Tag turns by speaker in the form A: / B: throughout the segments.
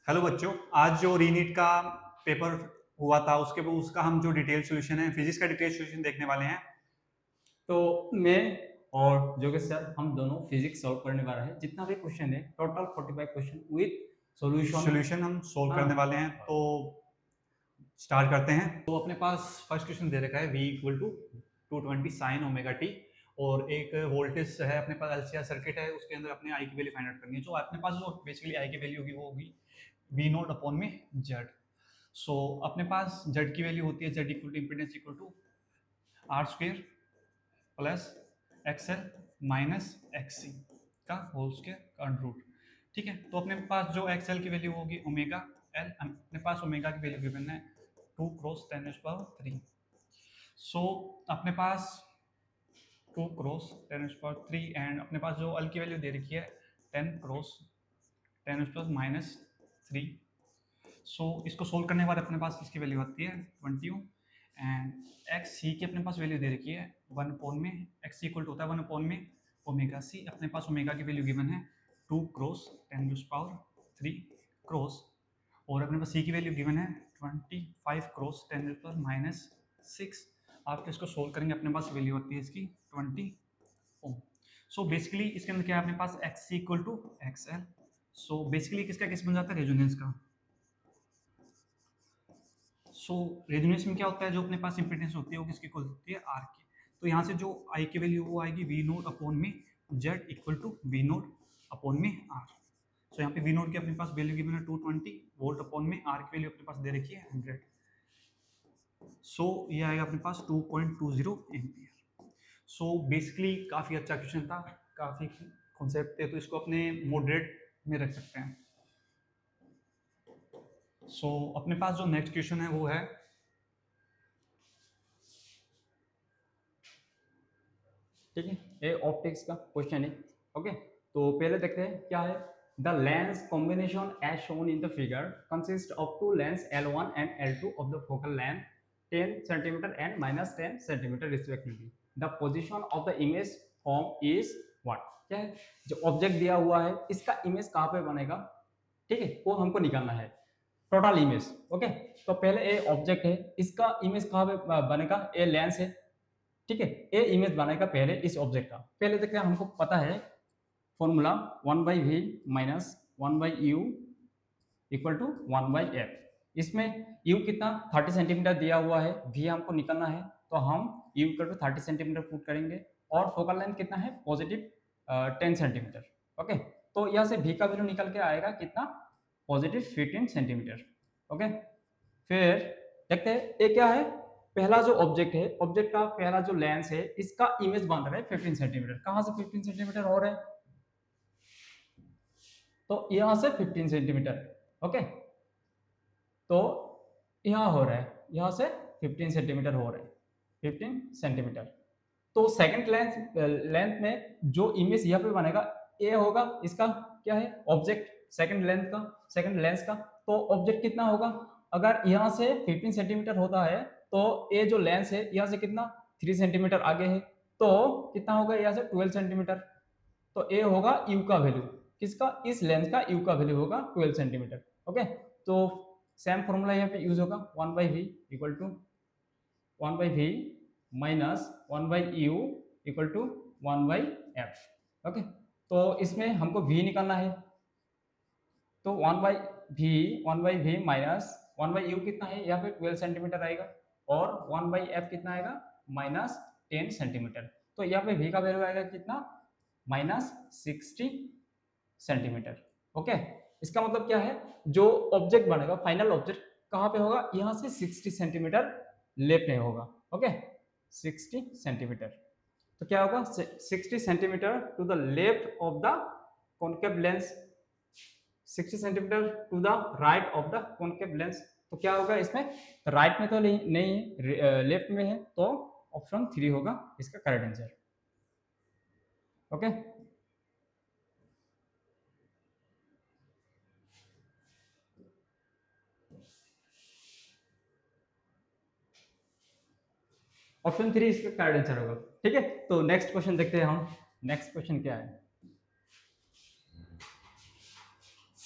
A: Hello बच्चों, आज जो रीनीट का पेपर हुआ था उसका हम जो डिटेल सॉल्यूशन है, फिजिक्स का डिटेल सॉल्यूशन देखने वाले हैं।
B: तो मैं और जोगेश सर हम दोनों फिजिक्स सॉल्व करने वाला है। जितना भी क्वेश्चन है total 45 question with solution.
A: Solution हम सोल्व
B: हाँ,
A: करने वाले हैं, तो स्टार्ट करते हैं। तो अपने पास फर्स्ट क्वेश्चन दे रखा है v equal to 220 sine omega t, और एक वोल्टेज है अपने पास, एलसीआर सर्किट है, उसके अंदर अपने आई की वैल्यू फाइंड आउट करनी है। जो अपने पास जो बेसिकली आई की वैल्यू होगी वो होगी वी नोट अपॉन में जेड। सो अपने पास जेड की वैल्यू होती है Z equal to impedance equal to R square plus XL minus XC का होल स्क्वायर का रूट। ठीक है, तो अपने पास जो एक्सएल की वैल्यू होगी ओमेगा एल, अपने पास ओमेगा की वैल्यू गिवन है 2 क्रॉस 10⁻3। सो अपने पास 2 क्रॉस 10⁻3 एंड अपने पास जो एल की वैल्यू दे रखी है 10 क्रॉस 10⁻3। सो इसको सोल्व करने के बाद अपने पास इसकी वैल्यू आती है 20 एंड एक्स सी की अपने पास वैल्यू दे रखी है 1 अपॉन में एक्स सी इक्वल टू होता है 1 अपॉन में ओमेगा सी। अपने पास ओमेगा की वैल्यू गिवन है 2 क्रॉस 10⁻3 क्रॉस, और अपने पास सी की वैल्यू गिवन है 25 क्रॉस 10⁻⁻6। आप इसको सोल्व करेंगे, अपने पास वैल्यू आती है इसकी 20 ओम। सो बेसिकली इसके अंदर क्या है अपने पास X C equal to X L. So basically किसका किस बन जाता है, रेजोनेंस का। सो रेजोनेंस में क्या होता है, जो अपने पास इंपीडेंस होती है वो किसकी इक्वल होती है, आर की। तो यहाँ से जो आई की वैल्यू वो आएगी वी नोट अपॉन में Z equal to V naught upon में आर। सो यहाँ पे वी नोट की अपने पास वैल्यू गिवन है 220 वोल्ट अपॉन में आर की वैल्यू अपने पास दे रखी है 100। सो ये आएगा अपने पास 2.20 एम्पियर। सो बेसिकली काफ़ी अच्छा क्वेश्चन था, काफ़ी कॉन्सेप्ट थे, तो इसको अपने मॉडरेट में रख सकते हैं। सो अपने पास जो नेक्स्ट क्वेश्चन है वो है,
B: ठीक है, ये ऑप्टिक्स का क्वेश्चन है। ओके, तो पहले देखते हैं क्या है। The lens combination as shown in the figure consist of two lens L1 and L2 of the focal length 10 centimetre and -10 centimetre respectively. The position of the image form is what. क्या है, जो object दिया हुआ है इसका image कहाँ पे बनेगा, ठीक है, वो हमको निकालना है। Total image. ओके, तो पहले ए ऑब्जेक्ट है, इसका इमेज कहाँ पे बनेगा, ए लेंस है, ठीक है। ए इमेज बनाएगा पहले इस ऑब्जेक्ट का। पहले देखते हैं, हमको पता है formula 1/v minus 1/u equal to 1/f। इसमें u कितना 30 सेंटीमीटर दिया हुआ है, v हमको निकालना है, तो हम u equal to 30 centimetre put करेंगे। और फोकल लेंथ कितना है, पॉजिटिव 10 सेंटीमीटर। ओके, तो यहाँ से v का वैल्यू निकल के आएगा कितना, पॉजिटिव 15 सेंटीमीटर। ओके, फिर देखते हैं ये क्या है। पहला जो ऑब्जेक्ट है, ऑब्जेक्ट का पहला जो लेंस है, इसका इमेज बन रहा है 15 सेंटीमीटर। कहां से 15 सेंटीमीटर हो रहा है, तो यहां से 15 सेंटीमीटर। ओके, तो यहां हो रहा है, यहां से 15 सेंटीमीटर हो रहा है, 15 सेंटीमीटर। तो सेकंड लेंथ लेंथ में जो इमेज यहाँ पे बनेगा, ये होगा इसका क्या है, ऑब्जेक्ट सेकंड लेंथ का, सेकंड लेंस का। तो ऑब्जेक्ट कितना होगा, अगर यहाँ से 15 सेंटीमीटर होता है तो ये जो लेंस है यहाँ से कितना 3 सेंटीमीटर आगे है, तो कितना होगा यहाँ से 12 सेंटीमीटर। तो ये होगा यू का वैल्यू, किसका, इस लेंस का यू का वैल्यू होगा 12 सेंटीमीटर। ओके, तो सेम फॉर्मूला यहाँ पे यूज होगा 1/v equal to 1/v minus 1/u equal to 1/f। Okay, तो इसमें हमको v निकालना है, तो 1/v माइनस 1/u कितना है, यहाँ पे 12 सेंटीमीटर आएगा, और 1/f कितना आएगा, -10 सेंटीमीटर। तो यहाँ पे v का वैल्यू आएगा कितना, -60 सेंटीमीटर। ओके, इसका मतलब क्या है, जो ऑब्जेक्ट बनेगा फाइनल ऑब्जेक्ट कहाँ पे होगा, यहाँ से 60 सेंटीमीटर लेफ्ट में होगा। Okay, 60 centimetre. तो क्या होगा, 60 centimetre to the left of the concave lens, 60 centimetre to the right of the concave lens. तो क्या होगा इसमें, राइट में तो नहीं है, लेफ्ट में है, तो ऑप्शन 3 होगा इसका करेक्ट आंसर। ओके, ऑप्शन 3 इसका करेक्ट आंसर होगा। ठीक है, तो नेक्स्ट क्वेश्चन देखते हैं हम। नेक्स्ट क्वेश्चन क्या है।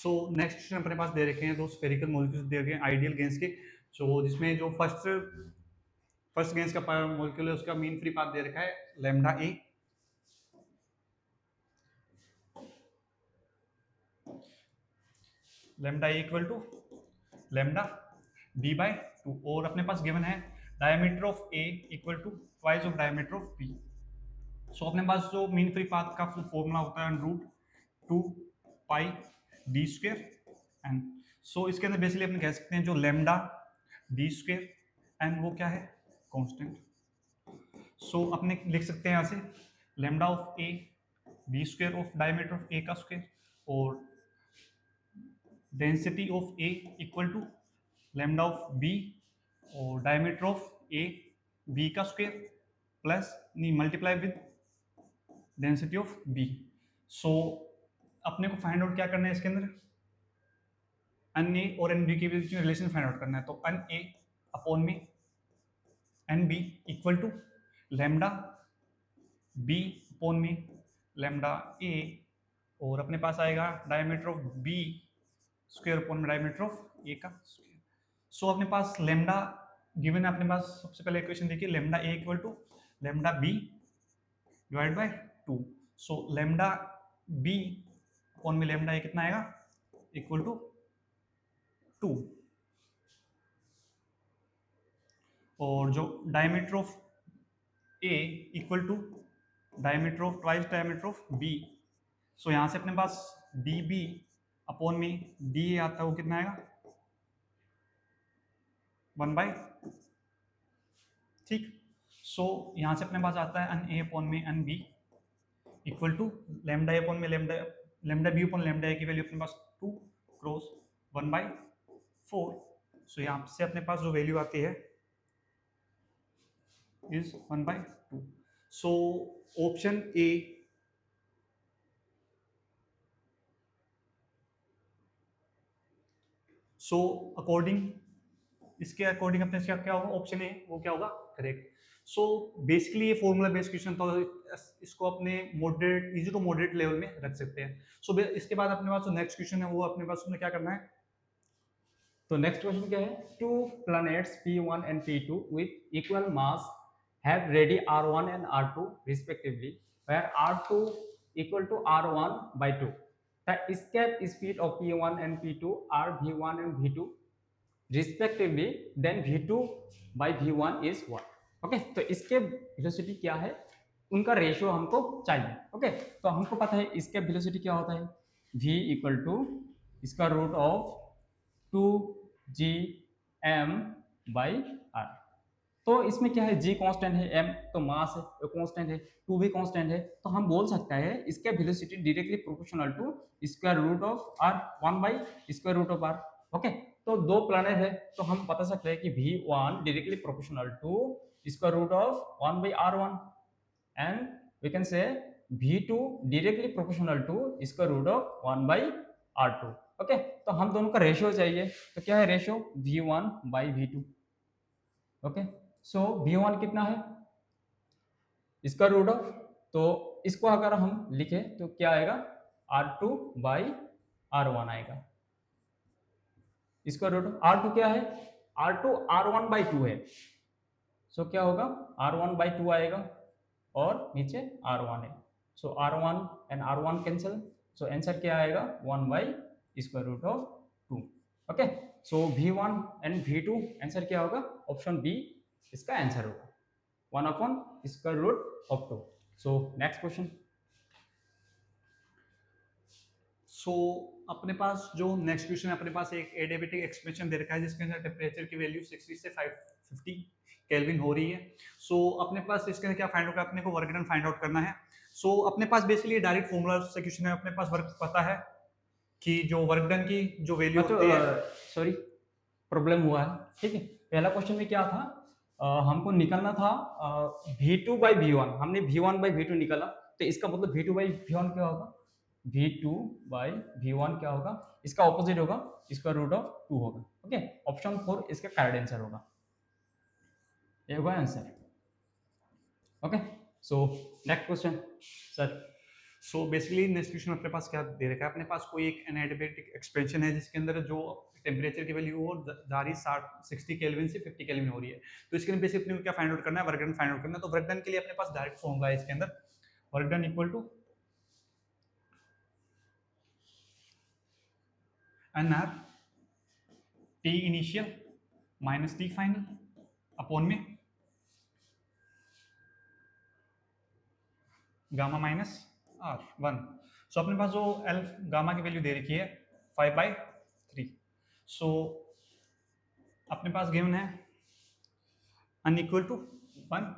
A: सो नेक्स्ट क्वेश्चन अपने पास दे रखे हैं दो स्फेरिकल मॉलिक्यूल्स दे रखे हैं आइडियल गैस के, जो जिसमें जो फर्स्ट गैस का मॉलिक्यूल है उसका मीन फ्री पाथ दे रखा है lambda A, lambda A equal to lambda B by 2, और अपने पास गिवन है diameter of A equal to twice of diameter of B. So अपने पास जो मीन फ्री पाथ का फॉर्मूला होता है root 2 pi D square N. So इसके अंदर बेसिकली अपने कह सकते हैं जो लैम्डा डी स्क्वेयर एन वो क्या है कांस्टेंट। सो अपने लिख सकते हैं यहाँ से lambda of A B square of diameter of A का स्क्वेयर और density of A equal to lambda of B और डायमीटर ऑफ ए बी का स्क्वेयर प्लस नहीं multiply with density of B. So अपने को फाइंड आउट क्या करना है इसके अंदर एन ए और एन बी के बीच में रिलेशन फाइंड आउट करना है। तो एन ए अपॉन में N B equal to lambda B upon में लैम्डा ए और अपने पास आएगा diameter of B square upon में डायमीटर ऑफ ए का स्क्वायर। सो अपने पास लैम्डा गिवन है, अपने पास सबसे पहले इक्वेशन देखिए lambda A equal to lambda B divide by 2। So lambda B upon में लैम्डा ए कितना आएगा इक्वल टू 2 और जो diameter of A equal to diameter of twice diameter of B. So यहाँ से अपने पास डी बी अपॉन में डी ए आता है वो कितना आएगा 1/2। ठीक, सो यहाँ से अपने पास आता है एन ए अपॉन में N B equal to lambda A upon में lambda B upon lambda A की वैल्यू अपने पास 2 क्रॉस 1/4। सो यहाँ से अपने पास जो वैल्यू आती है is 1/2। So option A so according इसके अकॉर्डिंग अपने क्या होगा ऑप्शन ए वो क्या होगा करेक्ट। सो बेसिकली ये फॉर्मूला बेस्ड क्वेश्चन तो इसको अपने moderate easy to moderate level में रख सकते हैं। सो इसके बाद अपने पास जो नेक्स्ट क्वेश्चन है वो अपने पास उसमें क्या करना है।
B: तो नेक्स्ट क्वेश्चन क्या है, to planets P1 and P2 with equal mass have radii R1 and R2 respectively, where R2 equal to R1 by 2. The escape speed of P1 and P2 are V1 and V2 respectively, then V2 by V1 is what? Okay, तो इसके velocity क्या है उनका ratio हमको चाहिए। Okay, तो हमको पता है इसके वेलोसिटी क्या होता है v इक्वल टू इसका root of 2gm by r। तो इसमें क्या है g कांस्टेंट है, m तो मास है वो कांस्टेंट है, 2 भी कांस्टेंट है, तो हम बोल सकते हैं इसका velocity directly proportional to square root of r 1 by square root of r। Okay, तो दो प्लैनेट है तो हम बता सकते हैं कि v1 directly proportional to square root of 1 by r1 and we can say v2 directly proportional to square root of 1 by r2। Okay, तो हम दोनों का रेशियो चाहिए, तो क्या है ratio v1 by v2। Okay, so v1 कितना है स्क्वायर रूट ऑफ, तो इसको अगर हम लिखे तो क्या आएगा r2 by r1 आएगा स्क्वायर रूट। r2 क्या है r2 r1 by 2 है, सो क्या होगा r1 by 2 आएगा और नीचे r1 है, so r1 and r1 cancel, so answer क्या आएगा 1 by square root of 2। Okay, so v1 and v2 answer क्या होगा ऑप्शन बी इसका आंसर होगा 1 upon square root of 2। So next question.
A: So अपने पास जो नेक्स्ट क्वेश्चन है अपने पास एक एडियाबेटिक एक्सप्रेशन दे रखा है जिसके अंदर टेम्परेचर की वैल्यू 60 से 550 केल्विन हो रही है। सो अपने पास इसके अंदर क्या फाइंड आउट अपने को वर्क डन फाइंड आउट करना है। सो अपने पास बेसिकली डायरेक्ट फॉर्मूला से क्वेश्चन है, अपने पास वर्क पता है कि जो वर्क डन की जो वैल्यू होती है,
B: सॉरी प्रॉब्लम हुआ है। ठीक है, पहला क्वेश्चन में क्या था हमको निकालना था v2 by v1, हमने v1 by v2 निकाला, तो इसका मतलब v2 by v1 क्या होगा v2 by v1 क्या होगा इसका ऑपोजिट होगा स्क्वायर रूट ऑफ 2 होगा। ओके, ऑप्शन 4 इसका करेक्ट आंसर होगा, ये होगा answer. Okay, so next question sir.
A: So basically next question अपने पास क्या दे रखा है, अपने पास कोई एक एनाडियाबेटिक एक्सपेंशन है जिसके अंदर जो टेम्परेचर की वैल्यू हो जा रही 60 केल्विन से 50 केल्विन हो रही है। तो इसके लिए बेसिकली अपने को क्या फाइंड आउट करना है, वर्क डन फाइंड आउट करना है। तो वर्क डन के लिए अपने पास डायरेक्ट फॉर्मूला है इसके अंदर, work done equal to NR T initial minus T final upon में गामा माइनस R1। सो अपने पास जो एल गामा की वैल्यू दे रखी है 5/3। सो अपने पास गिवन है n equal to 1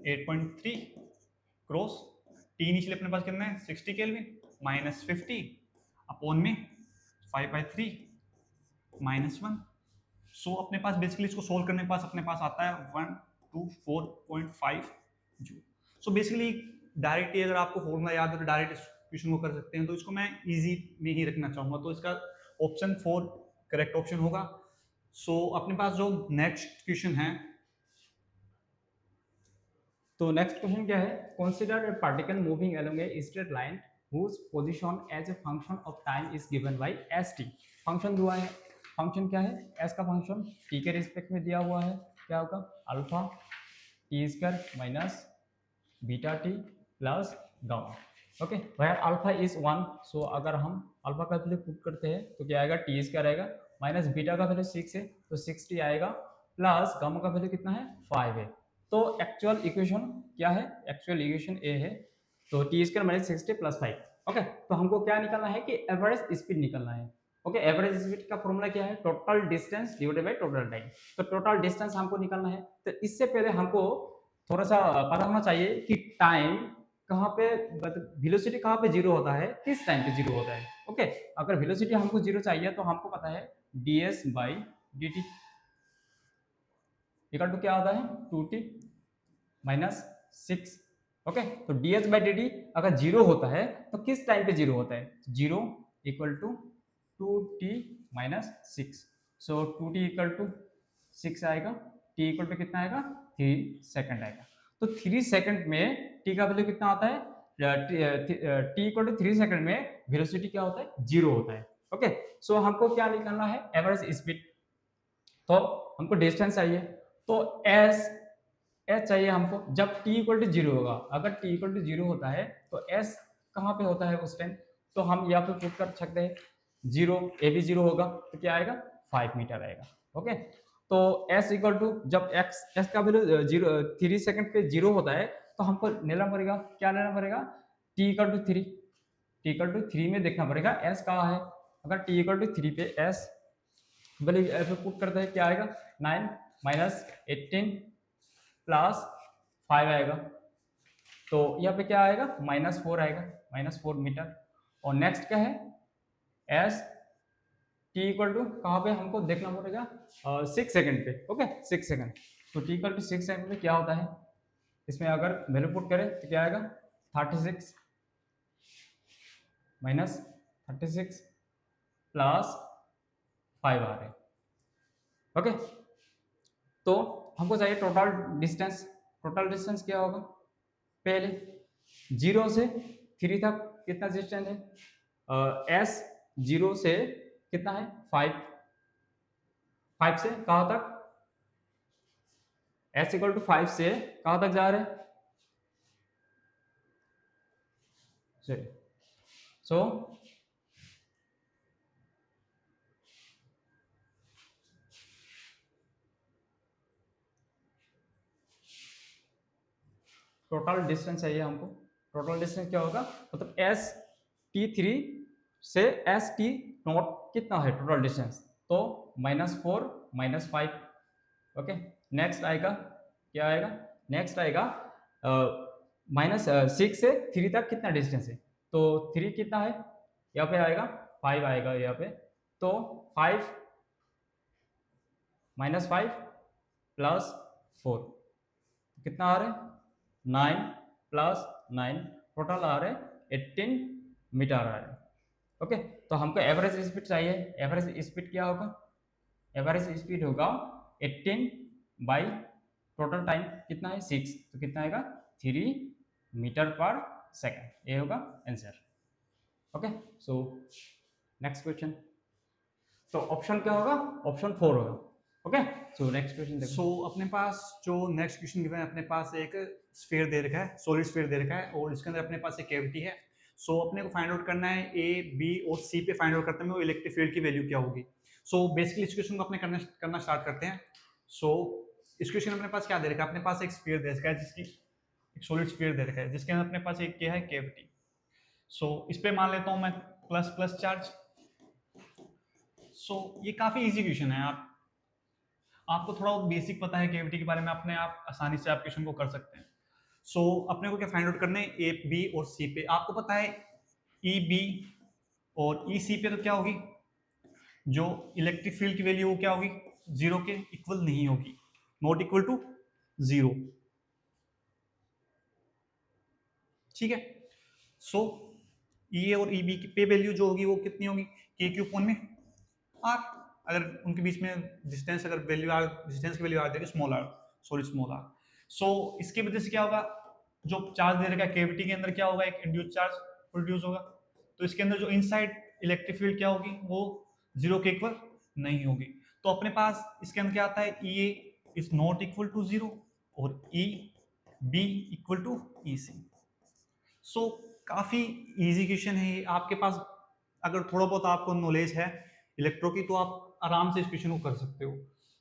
A: 8.3 cross T initial अपने पास कितना है 60 केल्विन माइनस 50 अपॉन में 5/3 माइनस 1। सो अपने पास बेसिकली इसको सोल्व करने के पास अपने पास आता है 124.5 जूल। सो बेसिकली डायरेक्ट अगर आपको फॉर्मूला याद है तो डायरेक्ट इस क्वेश्चन को कर सकते हैं। तो इसको मैं इजी में ही रखना चाहूंगा, तो इसका ऑप्शन 4 करेक्ट ऑप्शन होगा। सो अपने पास जो नेक्स्ट क्वेश्चन है,
B: तो नेक्स्ट क्वेश्चन क्या है, consider a particle moving along a straight line whose position as a function of time is given by st। Function दिया है, फंक्शन क्या है, s का फंक्शन t के रिस्पेक्ट में दिया हुआ है, क्या होगा alpha T square minus beta T plus gamma. Okay, where alpha is 1, so अगर हम अल्फा का वैल्यू पुट करते हैं तो क्या आएगा टी स्क्वायर आएगा, माइनस बीटा का वैल्यू 6 है तो 60 आएगा, प्लस गामा का वैल्यू कितना है 5 है। तो एक्चुअल इक्वेशन क्या है, एक्चुअल इक्वेशन ए है, तो T square minus 60 plus 5। Okay, तो हमको क्या निकालना है कि एवरेज स्पीड निकालना है। ओके, एवरेज स्पीड का फॉर्मूला क्या है, total distance divided by total time. तो टोटल डिस्टेंस हमको निकालना है, तो इससे पहले हमको थोड़ा सा पता होना चाहिए कि टाइम कहाँ पे, वेलोसिटी कहाँ पे जीरो होता है, किस टाइम पे जीरो होता है। ओके, अगर वेलोसिटी हमको जीरो चाहिए तो हमको पता है ds by D T equal to क्या होता है 2t माइनस 6। ओके, तो ds बाई डी टी अगर जीरो होता है तो किस टाइम पे जीरो होता है, zero equal to 2t minus 6। So 2t equal to 6 आएगा, t इक्वल टू कितना आएगा 3 सेकंड आएगा। तो 3 सेकंड में t का वैल्यू कितना आता है, t इक्वल टू 3 सेकंड में वेलोसिटी क्या होता है जीरो होता है। ओके, सो हमको क्या निकालना है एवरेज स्पीड, तो हमको डिस्टेंस चाहिए, तो s चाहिए हमको जब t इक्वल टू जीरो होगा। अगर t इक्वल टू जीरो होता है तो s कहाँ पे होता है उस टाइम, तो हम यहाँ पे पुट कर सकते हैं जीरो, ए भी जीरो होगा तो क्या आएगा 5 मीटर आएगा। ओके, तो s इक्वल टू जब s का वैल्यू जीरो 3 सेकंड पे जीरो होता है तो हमको लेना पड़ेगा, क्या लेना पड़ेगा t equal to 3, t equal to 3 में देखना पड़ेगा s कहाँ है। अगर t इक्वल टू 3 पे s वैल्यू ऐसे पुट करते हैं क्या आएगा 9 माइनस 18 प्लस 5 आएगा, तो यहाँ पे क्या आएगा -4 आएगा, -4 मीटर। और नेक्स्ट क्या है एस टी इक्वल टू कहाँ पे हमको देखना पड़ेगा 6 सेकंड पे। ओके, 6 सेकंड, तो टी इक्वल टू 6 सेकंड पे क्या होता है, इसमें अगर वैल्यू पुट करें तो क्या आएगा 36 माइनस 36 प्लस 5 आ रहे हैं। ओके, तो हमको चाहिए टोटल डिस्टेंस, टोटल डिस्टेंस क्या होगा, पहले 0 से 3 तक कितना डिस्टेंस है, एस 0 से कितना है 5, 5 से कहाँ तक, एस इक्वल टू 5 से कहाँ तक जा रहे हैं, सो टोटल डिस्टेंस चाहिए हमको, टोटल डिस्टेंस क्या होगा, मतलब एस टी 3 से एस टी नॉट कितना है टोटल डिस्टेंस, तो -4 -5। ओके, नेक्स्ट आएगा क्या आएगा, नेक्स्ट आएगा -6 से 3 तक कितना डिस्टेंस है, तो 3 कितना है यहाँ पे आएगा 5 आएगा यहाँ पे, तो 5 -5 प्लस 4 कितना आ रहा है 9 प्लस 9, टोटल आ रहे 18 मीटर आ रहे हैं। ओके, तो हमको एवरेज स्पीड चाहिए, एवरेज स्पीड क्या होगा, एवरेज स्पीड होगा 18 बाई टोटल टाइम कितना है 6, तो कितना आएगा 3 मीटर पर सेकंड, ये होगा answer. Okay, so next question, तो ऑप्शन क्या होगा, ऑप्शन 4 होगा। ओके, सो नेक्स्ट क्वेश्चन देखो।
A: सो अपने पास जो नेक्स्ट क्वेश्चन गिवन है, अपने पास एक स्फीयर दे रखा है, सॉलिड स्फीयर दे रखा है, और इसके अंदर अपने पास एक कैविटी है। सो अपने को फाइंड आउट करना है ए, बी और सी पे फाइंड आउट करते हैं इलेक्ट्रिक फील्ड की वैल्यू क्या होगी। सो बेसिकली इस क्वेश्चन को अपने करना स्टार्ट करते हैं। सो इस क्वेश्चन में अपने पास क्या दे रखा है, अपने पास एक स्फीयर दे रखा है, जिसकी एक सॉलिड स्फीयर दे रखा है, जिसके अंदर अपने पास एक क्या है, कैविटी। सो इस पे मान लेता हूँ मैं प्लस प्लस चार्ज। सो ये काफी इजी क्वेश्चन है, आपको थोड़ा बेसिक पता है कैविटी के बारे में, अपने आप आसानी से आप क्वेश्चन को कर सकते हैं। सो अपने को क्या फाइंड आउट करना है, ए, बी और सी पे। आपको पता है ई, बी और ई, सी पे तो क्या होगी, जो इलेक्ट्रिक फील्ड की वैल्यू वो क्या होगी, जीरो के इक्वल नहीं होगी, नॉट इक्वल टू जीरो। ठीक है। सो ई और ई बी की पे वैल्यू जो होगी वो कितनी होगी, के क्यू अपॉन में आर। अगर उनके बीच में डिस्टेंस, अगर वैल्यू आर, डिस्टेंस की वैल्यू आर देगी, small r, sorry small r. So इसकी वजह से क्या होगा, जो चार्ज दे रखा है कैविटी के अंदर क्या होगा, एक इंड्यूस चार्ज प्रोड्यूस होगा। तो इसके अंदर जो इनसाइड इलेक्ट्रिक फील्ड क्या होगी, वो जीरो के इक्वल नहीं होगी। तो अपने पास इसके अंदर क्या आता है, E A is not equal to zero और E B equal to E C. So काफी इजी क्वेश्चन है ये। आपके पास अगर थोड़ा बहुत आपको नॉलेज है इलेक्ट्रो की, तो आप आराम से इस क्वेश्चन को कर सकते हो।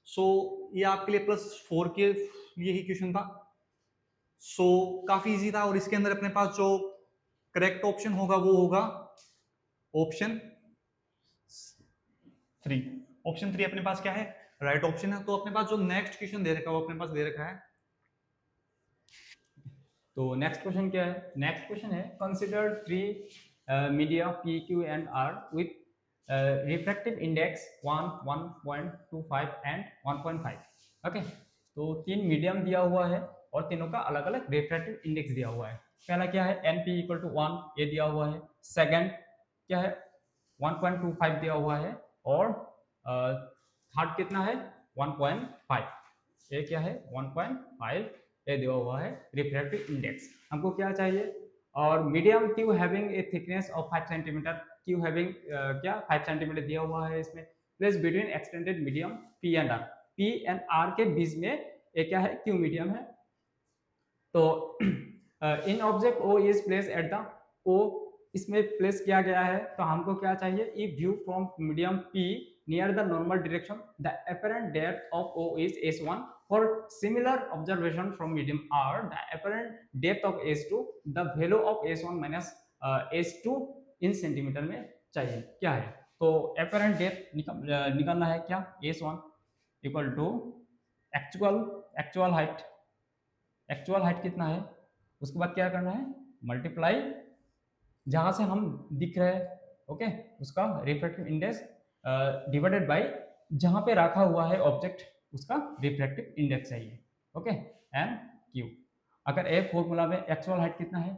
A: सो ये आपके लिए +4 के लिए ही क्वेश्चन था। सो काफी इजी था, और इसके अंदर अपने पास जो करेक्ट ऑप्शन होगा वो होगा ऑप्शन 3। ऑप्शन 3 अपने पास क्या है, राइट ऑप्शन है। तो अपने पास जो नेक्स्ट क्वेश्चन दे रखा है वो अपने पास दे रखा है।
B: तो नेक्स्ट क्वेश्चन क्या है, नेक्स्ट क्वेश्चन है consider three media P Q and R with refractive index 1, 1.25 and 1.5। Okay, तो तीन मीडियम दिया हुआ है और तीनों का अलग अलग रिफ्रैक्टिव इंडेक्स दिया हुआ है। पहला क्या है, एन पी इक्वल टू 1, ये दिया हुआ है। सेकंड क्या है, 1.25 दिया हुआ है, और थर्ड कितना है, 1.5। ये क्या है, 1.5 ये दिया हुआ है रिफ्रैक्टिव इंडेक्स। हमको क्या चाहिए, और medium Q having a thickness of 5 centimetre, Q having क्या 5 सेंटीमीटर दिया हुआ है इसमें, place between extended medium P and R. P and R के बीच में ये क्या है, क्यू मीडियम है। तो in object O is place at the O, इसमें प्लेस किया गया है। तो हमको क्या चाहिए, if view from medium P near the normal direction the apparent depth of O is S1, for similar observation from medium R the apparent depth of S2, the value of S1 minus S2 in centimetre में चाहिए। क्या है, तो apparent depth निकालना है क्या, S1 equal to actual height, actual height कितना है, उसके बाद क्या करना है, मल्टीप्लाई जहां से हम दिख रहे हैं, ओके, उसका रिफ्रैक्टिव इंडेक्स डिवाइडेड बाय जहां पे रखा हुआ है ऑब्जेक्ट, उसका रिफ्रैक्टिव इंडेक्स चाहिए। Okay, N Q. अगर ए फॉर्मूला में एक्चुअल हाइट कितना है,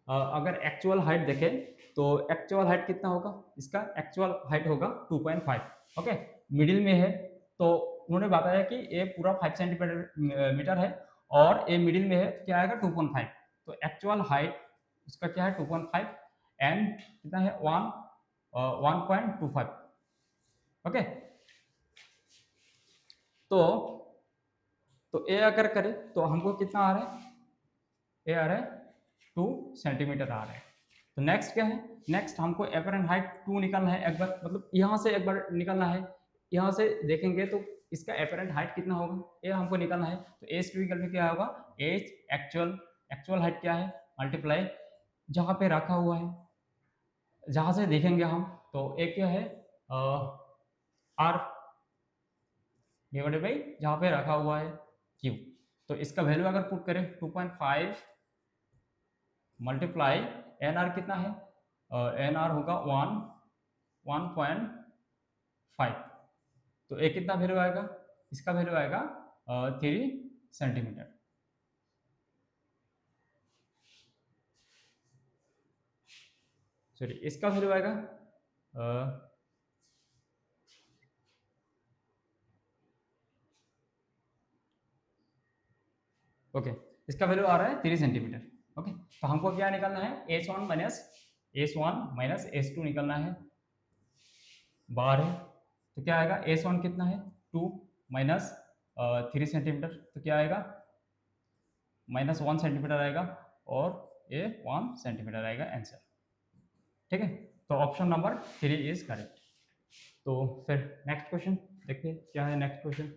B: अगर एक्चुअल हाइट देखें तो एक्चुअल हाइट कितना होगा, इसका एक्चुअल हाइट होगा 2.5। ओके, मिडिल में है, तो उन्होंने बताया कि ए पूरा 5 सेंटीमीटर है और ए मिडिल में है, तो क्या आएगा 2.5। तो एक्चुअल हाइट उसका क्या है 2.5, एंड कितना है 1.25। ओके, तो ए अगर करें तो हमको कितना आ रहा है, ए आ रहा है 2 सेंटीमीटर आ रहा है। तो नेक्स्ट क्या है, नेक्स्ट हमको एपरेंट हाइट 2 निकालना है एक बार, मतलब यहाँ से एक बार निकालना है, यहाँ से देखेंगे तो इसका एपरेंट हाइट कितना होगा, ये हमको निकालना है। तो एच टू निकल में क्या होगा, एच एक्चुअल हाइट क्या है, मल्टीप्लाई जहाँ पे रखा हुआ है, जहाँ से देखेंगे हम, तो एक क्या है आर डिवाइडेड बाई जहाँ पे रखा हुआ है क्यू। तो इसका वैल्यू अगर पुट करें 2.5 मल्टीप्लाई एन आर कितना है, एन आर होगा 1.5। तो एक कितना वैल्यू आएगा, इसका वैल्यू आएगा 3 सेंटीमीटर। सॉरी, इसका वैल्यू आएगा ओके, इसका वैल्यू आ रहा है 3 सेंटीमीटर। ओके, तो हमको क्या निकालना है, S1 माइनस S2 निकालना है, बार है तो क्या आएगा, S1 कितना है 2 माइनस 3 सेंटीमीटर, तो क्या आएगा -1 सेंटीमीटर आएगा, और ये 1 सेंटीमीटर आएगा आंसर। ठीक है, तो ऑप्शन नंबर 3 इज करेक्ट। तो फिर नेक्स्ट क्वेश्चन देखते हैं क्या है नेक्स्ट क्वेश्चन।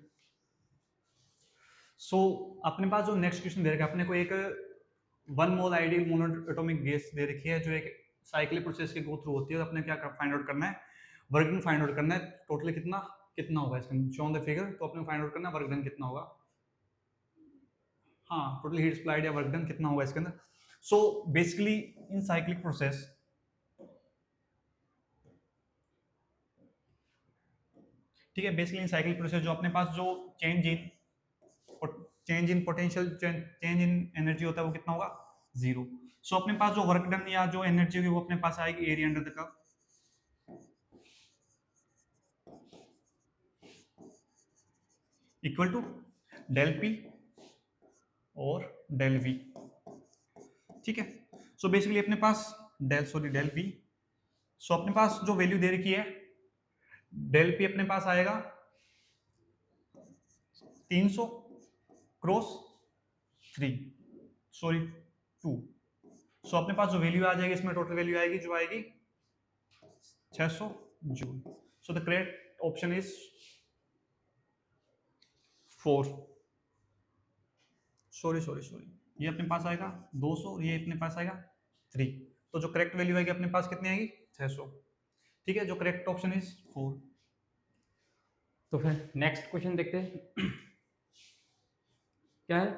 A: सो अपने पास जो नेक्स्ट क्वेश्चन दे रखा है, अपने को एक 1 मोल आइडियल मोनोएटॉमिक गैस दे रखी है जो एक साइक्लिक प्रोसेस के गो थ्रू होती है। तो अपने क्या फाइंड आउट करना है, वर्क डन फाइंड आउट करना है, टोटली कितना कितना होगा इसके अंदर, शो ऑन द फिगर। तो अपने को फाइंड आउट करना है वर्क डन कितना होगा, हाँ टोटल हीट सप्लाइड या वर्क डन कितना होगा इसके अंदर। सो बेसिकली इन साइक्लिक प्रोसेस, ठीक है, बेसिकली इन साइक्लिक प्रोसेस जो अपने पास जो change in potential change in energy होता है वो कितना होगा, 0। सो अपने पास जो वर्क डन या जो एनर्जी होगी वो अपने पास आएगी area under the curve equal to del P और डेल वी। ठीक है, सो बेसिकली अपने पास डेल वी, सो अपने पास जो वैल्यू दे रखी है डेल पी अपने पास आएगा 300 क्रॉस 3 सॉरी 2। सो अपने पास जो वैल्यू आ जाएगी इसमें टोटल वैल्यू आएगी जो आएगी 600 joule. So the correct option is 4, sorry ये अपने पास आएगा 200, ये अपने पास आएगा 3। तो जो करेक्ट वैल्यू आएगी अपने पास कितनी आएगी 600। ठीक है, जो करेक्ट ऑप्शन इज 4।
B: तो फिर नेक्स्ट क्वेश्चन देखते हैं क्या है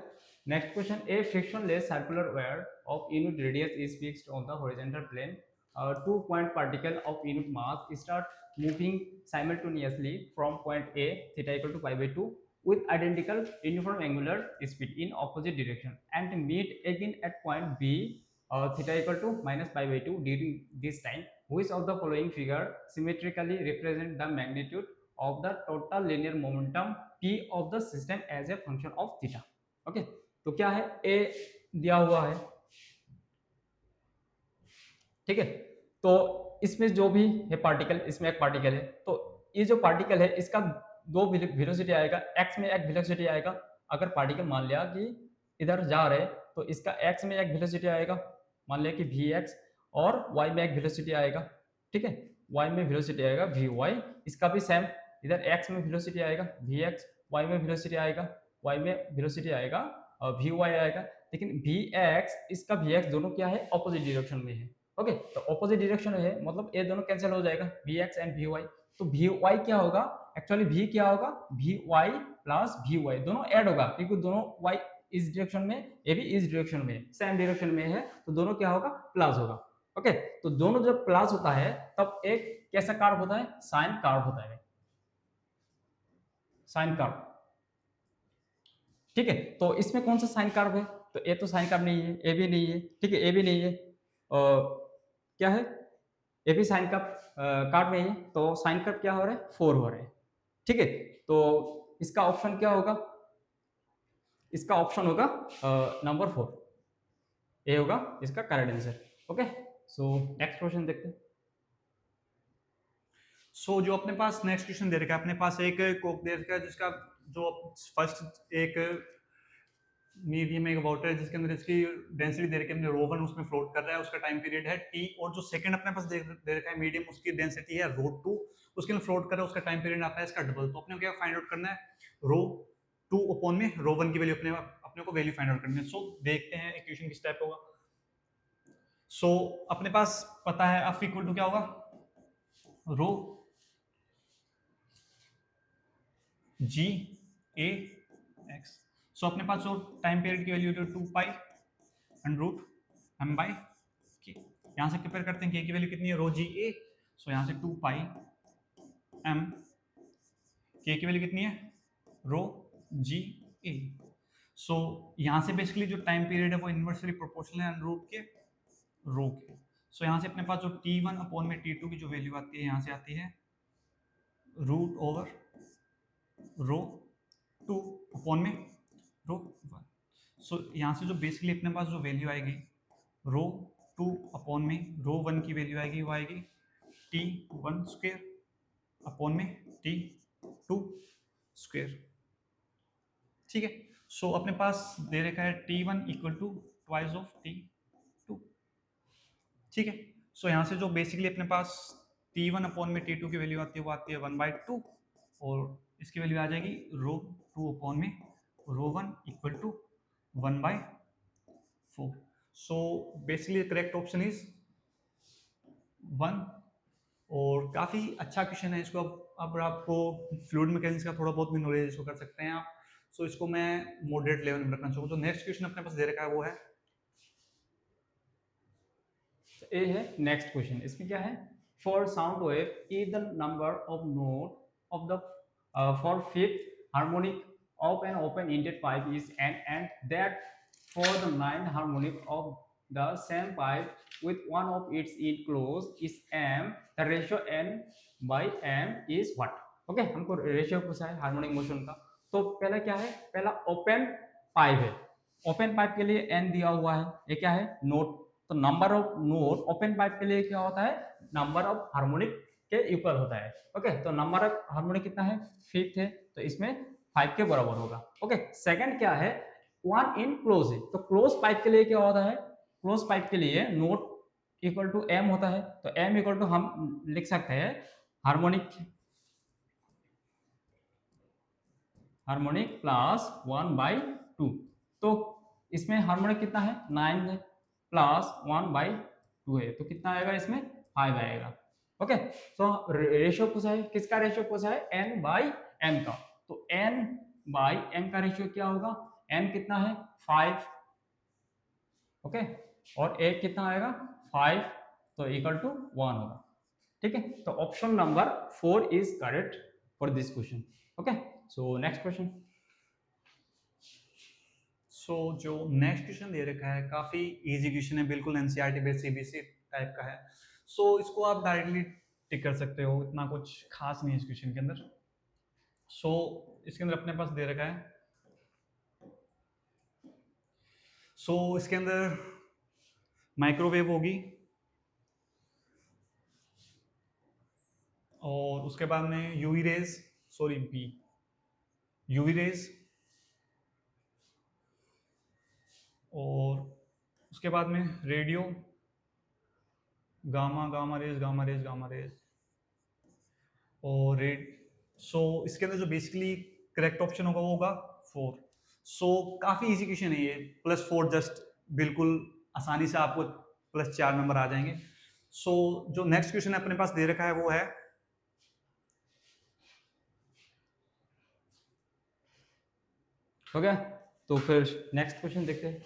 B: next question. A frictionless circular wire of unit radius is fixed on the horizontal plane, 2 point particle of unit mass start moving simultaneously from point A theta equal to pi by 2 with identical uniform angular speed in opposite direction and meet again at point B theta equal to minus pi by 2 during this time. Which of the following figure symmetrically represent the magnitude of the total linear momentum P of the system as a function of theta? Okay, तो क्या है, ए दिया हुआ है, ठीक है, तो इसमें जो भी है पार्टिकल, इसमें एक पार्टिकल है, तो ये जो पार्टिकल है इसका दो वेलोसिटी आएगा, एक्स में एक वेलोसिटी आएगा। अगर पार्टिकल मान लिया कि इधर जा रहे तो इसका एक्स में एक वेलोसिटी आएगा, मान लिया कि वी एक्स, और वाई में एक वेलोसिटी आएगा, ठीक है, वाई में वेलोसिटी आएगा वी वाई। इसका भी सेम, इधर एक्स में वेलोसिटी आएगा वी एक्स, वाई में वेलोसिटी आएगा, वाई में वेलोसिटी आएगा वी वाई आएगा। लेकिन वी एक्स, इसका वी एक्स दोनों क्या है, ऑपोजिट डायरेक्शन में है। ओके, तो ऑपोजिट डायरेक्शन है मतलब ये दोनों कैंसिल हो जाएगा, V X and V Y. तो वी वाई क्या होगा, एक्चुअली वी क्या होगा, V Y plus V Y दोनों ऐड होगा, क्योंकि दोनों वाई इस डायरेक्शन में, ये भी इस डायरेक्शन में, सेम डायरेक्शन में है, तो दोनों क्या होगा, प्लस होगा। ओके, तो दोनों जब प्लस होता है तब एक कैसा कार्व होता है, साइन कार्व होता है, साइन कार्व। ठीक है, तो इसमें कौन सा साइन कार्व है, तो ए तो साइन कार्व नहीं है, ए भी नहीं है, ठीक है, ए भी नहीं है, क्या है, ए भी साइन कार्व नहीं है, तो साइन कार्व क्या हो रहा है, 4 हो रहा है। ठीक है, तो इसका ऑप्शन क्या होगा, इसका ऑप्शन होगा नंबर 4, ए होगा इसका correct answer. Okay, so next question देखते हैं।
A: सो जो अपने पास नेक्स्ट क्वेश्चन दे रखा है, अपने पास एक कोक दे रखा है जिसका जो फर्स्ट एक मीडियम एक वाटर है जिसके अंदर इसकी डेंसिटी दे रखी है हमने ρ1, उसमें फ्लोट कर रहा है, उसका टाइम पीरियड है t, और जो सेकंड अपने पास दे रखा है मीडियम, उसकी डेंसिटी है ρ2, उसके अंदर फ्लोट कर रहा है, उसका टाइम पीरियड आता है इसका डबल। तो अपने को क्या फाइंड आउट करना है, ρ2 अपॉन में ρ1 की वैल्यू अपने को वैल्यू फाइंड आउट करनी है। सो देखते हैं इक्वेशन किस टाइप होगा। सो अपने पास पता है F इक्वल टू क्या होगा, रो जी ए एक्स। सो अपने पास जो टाइम पीरियड की value 2 pi under root M by K, यहाँ से कंपेयर करते हैं के की वैल्यू कितनी है, रो जी ए। सो यहाँ से 2 पाई एम, के की वैल्यू कितनी है, रो जी ए। सो यहाँ से बेसिकली जो टाइम पीरियड है वो इनवर्सली प्रोपोर्शनल है अंडर रूट के रो के। सो यहाँ से अपने पास जो t1 अपॉन में t2 की जो वैल्यू आती है, यहाँ से आती है रूट ओवर रो 2 अपॉन में रो 1। सो यहाँ से जो बेसिकली अपने पास जो वैल्यू आएगी रो 2 अपॉन में रो 1 की वैल्यू आएगी, वो आएगी T1 स्क्वेयर अपॉन में T2 स्क्वेयर। ठीक है, सो अपने पास दे रखा है T1 equal to twice of T2। ठीक है, सो यहाँ से जो बेसिकली अपने पास T1 अपॉन में T2 की वैल्यू आती है, वो आती है 1/2, और इसकी वैल्यू आ जाएगी रो 2 अपॉन में rho 1 equal to 1/4। So basically correct option is 1। और काफ़ी अच्छा क्वेश्चन है, इसको अब आपको फ्लूइड मैकेनिक्स का थोड़ा बहुत भी नॉलेज इसको कर सकते हैं आप। सो इसको मैं मॉडरेट लेवल में रखना चाहूँगा। जो नेक्स्ट क्वेश्चन अपने पास दे रखा है वो है,
B: ए है नेक्स्ट क्वेश्चन। इसमें क्या है, for sound wave if the number of note of the for fifth harmonic of an open-ended pipe is n, and that for the ninth harmonic of the same pipe with one of its end closed is m, the ratio n by m is what? Okay, हमको ratio पूछा है harmonic motion का। तो पहला क्या है, पहला open pipe है, ओपन पाइप के लिए n दिया हुआ है, ये क्या है नोट। तो number of note open pipe के लिए क्या होता है, नंबर ऑफ हार्मोनिक के इक्वल होता है। ओके, तो नंबर ऑफ हार्मोनिक कितना है, फिफ्थ है, तो इसमें 5 के बराबर होगा। ओके, सेकंड क्या है, वन इन क्लोज है, तो क्लोज पाइप के लिए क्या होता है, क्लोज पाइप के लिए नोट इक्वल टू एम होता है, तो एम इक्वल टू हम लिख सकते हैं हार्मोनिक हार्मोनिक प्लस 1/2। तो इसमें हार्मोनिक कितना है 9 है, प्लस 1/2 है, तो कितना आएगा इसमें 5 आएगा। ओके, तो रेशियो पूछा है, किसका रेशियो पूछा है, n बाई m का। तो n बाई m का रेशियो क्या होगा, m कितना है 5। ओके, और a कितना आएगा 5, तो इक्वल टू 1 होगा। ठीक है, तो option number 4 is correct for this question. Okay, so next question.
A: So जो नेक्स्ट क्वेश्चन दे रखा है काफ़ी इजी क्वेश्चन है, बिल्कुल एनसीईआरटी बेस्ड सीबीएसई टाइप का है। सो इसको आप डायरेक्टली टिक कर सकते हो, इतना कुछ खास नहीं है इस क्वेश्चन के अंदर। सो इसके अंदर अपने पास दे रखा है, सो इसके अंदर माइक्रोवेव होगी, और उसके बाद में UV rays, sorry B UV rays, और उसके बाद में radio, gamma, gamma rays, gamma rays, gamma rays, और रेड। सो इसके अंदर जो बेसिकली करेक्ट ऑप्शन होगा वो होगा 4। सो काफ़ी इजी क्वेश्चन है ये, +4 जस्ट बिल्कुल आसानी से आपको +4 नंबर आ जाएंगे। सो जो नेक्स्ट क्वेश्चन अपने पास दे रखा है वो है,
B: हो गया, तो फिर नेक्स्ट क्वेश्चन देखते हैं।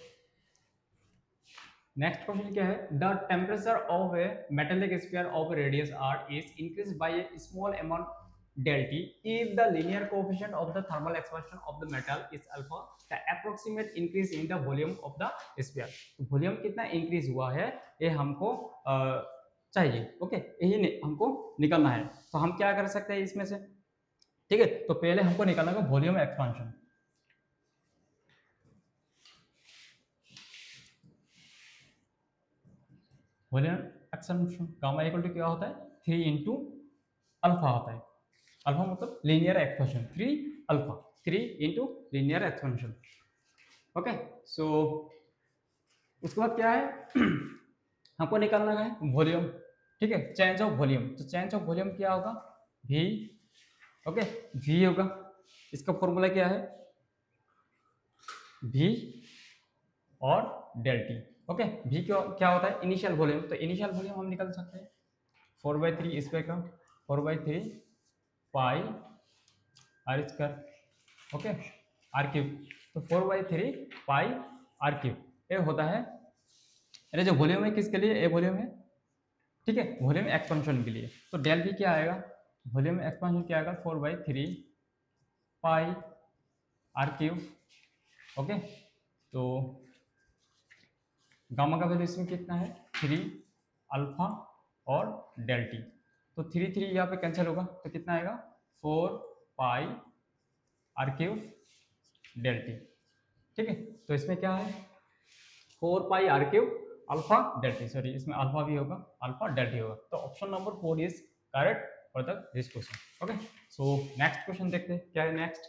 B: नेक्स्ट क्वेश्चन क्या है, the temperature of A metallic sphere of radius r is increase by A small amount del T if the linear coefficient of the thermal expansion of the metal is alpha, the approximate increase in the volume of the sphere। तो volume कितना increase हुआ है ये हमको चाहिए। Okay, यही हमको निकलना है, तो हम क्या कर सकते हैं इसमें से। ठीक है, तो पहले हमको निकालना है volume expansion. Volume expansion gamma equal to क्या होता है, 3 इंटू अल्फा होता है। अल्फा मतलब linear expansion, 3 alpha, 3 into linear expansion. Okay, so उसके बाद क्या है हमको निकालना है वॉल्यूम। ठीक है, चेंज ऑफ वॉल्यूम, तो चेंज ऑफ वॉल्यूम क्या होगा, वी। ओके, वी होगा, इसका फॉर्मूला क्या है, वी और डेल टी। ओके, वी क्या होता है, इनिशियल वॉल्यूम, तो इनिशियल वॉल्यूम हम निकाल सकते हैं 4/3 स्क्वायर का, 4/3 pi R square. Okay, R cube, तो 4/3 पाई आर क्यूब, ये होता है। अरे जो वॉल्यूम है किसके लिए, ए वॉल्यूम है, ठीक है, वॉल्यूम एक्सपेंशन के लिए। तो डेल भी क्या आएगा, वॉल्यूम एक्सपेंशन क्या आएगा, 4/3 पाई आर क्यूब। ओके, तो गामा का वैल्यू इसमें कितना है, 3 अल्फा और डेल टी, तो 3 3 यहाँ पे कैंसिल होगा, तो कितना आएगा 4 pi R cube del T. ठीक है, तो इसमें क्या है 4 pi R cube alpha delta T, sorry इसमें अल्फा भी होगा, अल्फा डेल्टा टी होगा। तो option number 4 is correct for the this question. Okay, so next question देखते हैं क्या है next.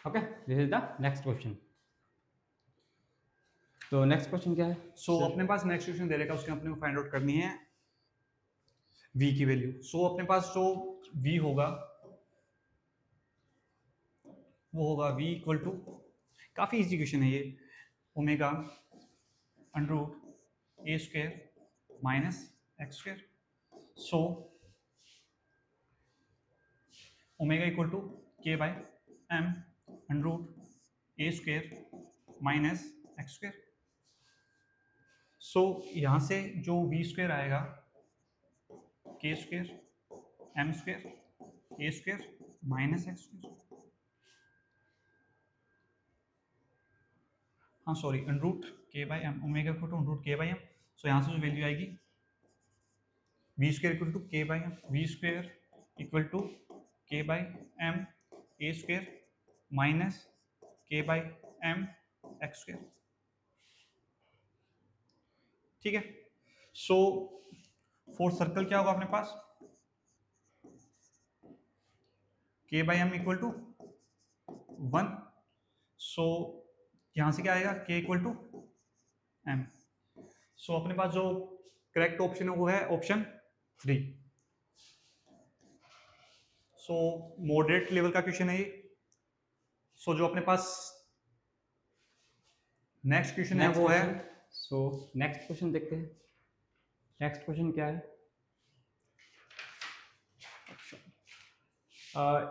B: Okay, this is the next question. तो नेक्स्ट क्वेश्चन क्या है?
A: सो अपने पास नेक्स्ट क्वेश्चन दे रखा है, उसके अपने को फाइंड आउट करनी है v की वैल्यू। सो अपने पास जो v होगा वो होगा v इक्वल टू, काफी इजी क्वेश्चन है ये, omega under root a square minus x square. So omega equal to k by m under root a square minus x square. So यहाँ से जो वी स्क्वायर आएगा k square m square a square minus x square, हाँ sorry under root k by m, omega equal to under root k by m. So यहाँ से जो value आएगी we square equal to K by M, V square equal to K by M A square minus K by M X square. ठीक है, सो fourth circle क्या होगा अपने पास, के बाई एम इक्वल टू 1। सो यहां से क्या आएगा के इक्वल टू एम। सो अपने पास जो करेक्ट ऑप्शन है वो है ऑप्शन 3। सो मॉडरेट लेवल का क्वेश्चन है ये। सो जो अपने पास नेक्स्ट क्वेश्चन है वो है,
B: सो नेक्स्ट क्वेश्चन देखते हैं। नेक्स्ट क्वेश्चन क्या है?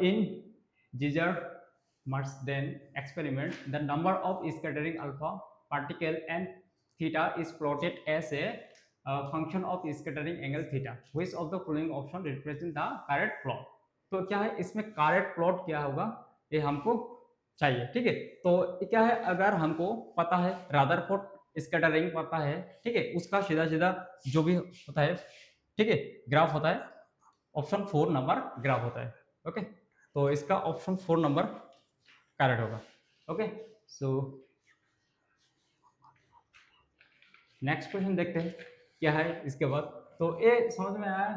B: In Giger-Marsden experiment, the number of scattering alpha particle and theta is plotted as a function of scattering angle theta. Which of the following option represent the correct plot? तो क्या है इसमें correct plot क्या होगा ये हमको चाहिए। ठीक है, तो क्या है अगर हमको पता है रदरफोर्ड स्कैटरिंग पता है, ठीक है, उसका सीधा सीधा जो भी होता है, ठीक है, ग्राफ होता है, ऑप्शन 4 नंबर ग्राफ होता है। ओके, तो इसका ऑप्शन 4 नंबर करेक्ट होगा। ओके, सो नेक्स्ट क्वेश्चन देखते हैं क्या है इसके बाद। तो ये समझ में आया,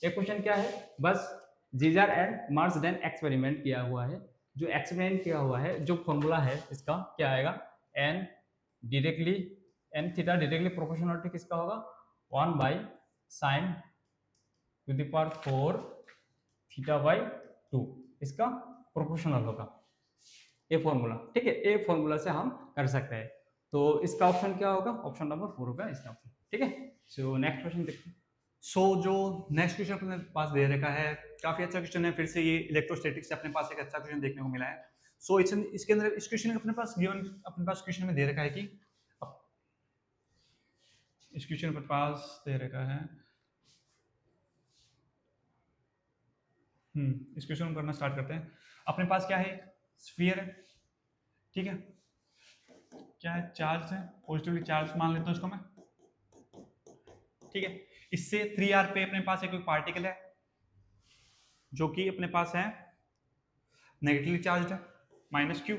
B: ये क्वेश्चन क्या है, बस जीजर एंड मार्सडेन एक्सपेरिमेंट किया हुआ है। जो एक्सपेरिमेंट किया हुआ है, जो फॉर्मूला है इसका क्या आएगा, n directly n theta directly proportional to किसका होगा, 1 by sine to the power 4 theta by 2, इसका प्रोपोर्शनल होगा ये फॉर्मूला। ठीक है, ये फॉर्मूला से हम कर सकते हैं। तो इसका ऑप्शन क्या होगा, ऑप्शन नंबर 4 होगा इसका ऑप्शन। ठीक है, सो नेक्स्ट क्वेश्चन देखते हैं।
A: सो जो नेक्स्ट क्वेश्चन अपने पास दे रखा है काफी अच्छा क्वेश्चन है, फिर से ये इलेक्ट्रोस्टैटिक्स से अपने पास एक अच्छा क्वेश्चन देखने को मिला है। सो इसके अंदर इस क्वेश्चन अपने पास गिवन, अपने पास क्वेश्चन में दे रखा है कि इस क्वेश्चन अपने पास दे रखा है, इस क्वेश्चन को करना स्टार्ट करते हैं। अपने पास क्या है, स्फीयर है, ठीक है, क्या है, चार्ज है, पॉजिटिवली चार्ज मान लेता हूं इसको मैं। ठीक है, इससे 3r पे अपने पास एक कोई पार्टिकल है जो कि अपने पास है नेगेटिवली चार्ज है -q,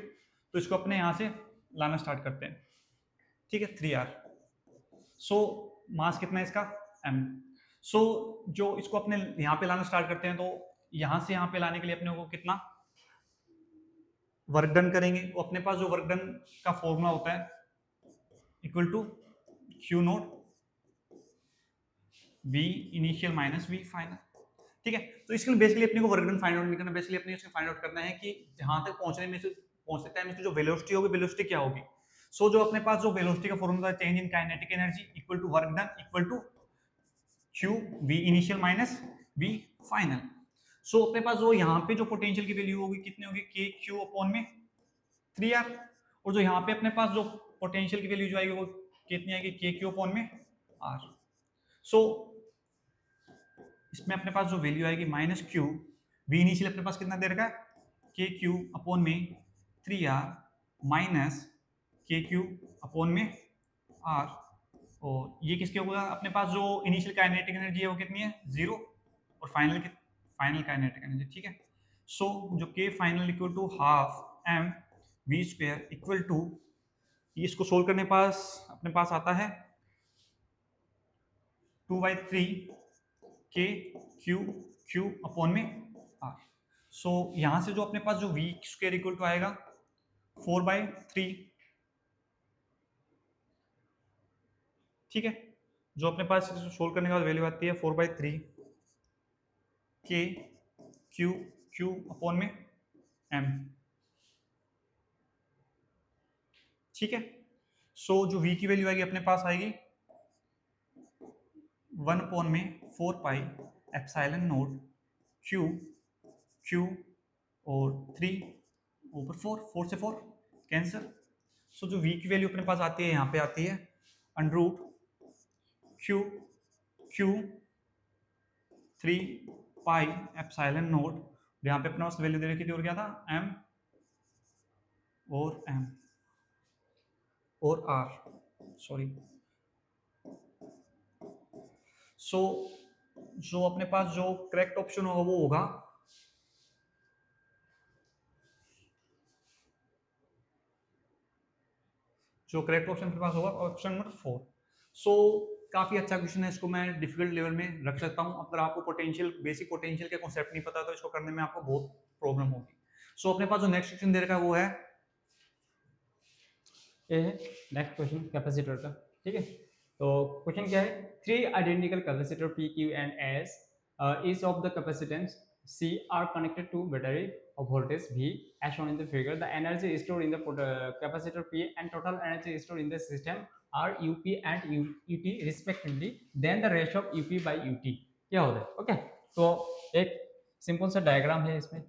A: तो इसको अपने यहां से लाना स्टार्ट करते हैं। ठीक है, 3r। सो मास कितना है इसका, m। सो जो इसको अपने यहां पे लाना स्टार्ट करते हैं, तो यहां से यहां पे लाने के लिए अपने को कितना वर्क डन करेंगे, वो अपने पास जो वर्क डन का फॉर्मूला होता है equal to q naught v initial minus v final. ठीक है, तो इसके लिए बेसिकली अपने को वर्क डन फाइंड आउट नहीं करना, बेसिकली अपने फाइंड आउट करना है कि जहां तक पहुंचते टाइम इसकी जो वेलोसिटी होगी, वेलोसिटी क्या होगी। सो जो अपने पास जो वेलोसिटी का फॉर्मूला है, change in kinetic energy equal to work done equal to q v initial minus v final. So अपने पास जो यहाँ पे जो पोटेंशियल की वैल्यू होगी कितनी होगी, k q अपॉन में 3r, और जो यहाँ पे अपने पास जो पोटेंशियल की वैल्यू जो आएगी वो कितनी आएगी, k q अपॉन में r। सो इसमें अपने पास जो वैल्यू आएगी -q, v इनिशियल अपने पास कितना दे रखा है, के क्यू अपॉन में 3r माइनस के क्यू अपॉन में r, और ये किसके होगा, अपने पास जो इनिशियल काइनेटिक एनर्जी है वो कितनी है 0, और फाइनल काइनेटिक एनर्जी। ठीक है, सो जो k final equal to half m v square equal to ये इसको सोल्व करने पास अपने पास आता है 2/3 के क्यू क्यू अपॉन में आर। सो यहां से जो अपने पास जो वी स्क्वायर इक्वल टू आएगा 4/3, ठीक है। जो अपने पास सोल्व करने के बाद वैल्यू आती है 4/3 के क्यू क्यू अपॉन में एम, ठीक है। सो जो v की वैल्यू आएगी अपने पास आएगी 1 अपॉन में 4 पाई एप्सिलॉन नोट क्यू क्यू और 3 ऊपर 4 से 4 कैंसिल। सो जो v की वैल्यू अपने पास आती है यहाँ पे आती है under root q q 3 pi epsilon naught, यहाँ पे अपने पास वैल्यू दे रखी थी और क्या था m और r, सॉरी। सो जो अपने पास जो करेक्ट ऑप्शन होगा वो होगा जो करेक्ट ऑप्शन के पास होगा ऑप्शन नंबर 4। सो काफी अच्छा क्वेश्चन है, इसको मैं डिफिकल्ट लेवल में रख सकता हूँ। अगर आपको पोटेंशियल बेसिक पोटेंशियल के कॉन्सेप्ट नहीं पता तो इसको करने में आपको बहुत प्रॉब्लम होगी। सो अपने पास जो नेक्स्ट क्वेश्चन दे रखा है वो है
B: ये है नेक्स्ट क्वेश्चन कैपेसिटर का, ठीक है। तो क्वेश्चन क्या है, 3 identical capacitor P, Q and S, each of the capacitance C are connected to battery of voltage V as shown in the figure. The energy stored in the capacitor P and total energy stored in the system are UP and UT respectively. Then the ratio of UP by UT क्या होता है, okay. तो एक simple सा diagram है इसमें।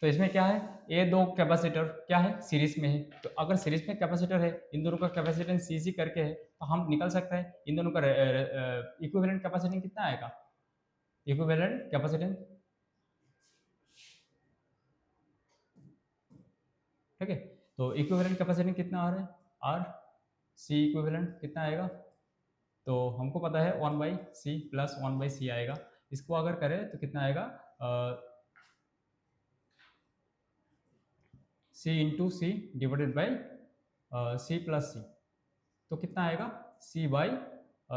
B: तो इसमें क्या है, ये दो कैपेसिटर क्या है सीरीज में है। तो अगर सीरीज में कैपेसिटर है, इन दोनों का कैपेसिटेंस सीसी करके है, तो हम निकल सकते हैं इन दोनों का इक्विवेलेंट कैपेसिटेंस कितना आएगा। इक्विवेलेंट कैपेसिटेंस, ठीक है। तो इक्विवेलेंट कैपेसिटेंस कितना आ रहा है, आर सी इक्विवेलेंट कितना आएगा। तो हमको पता है 1/c प्लस 1/c आएगा। इसको अगर करें तो कितना आएगा, c into C divided by C plus C, तो कितना आएगा c by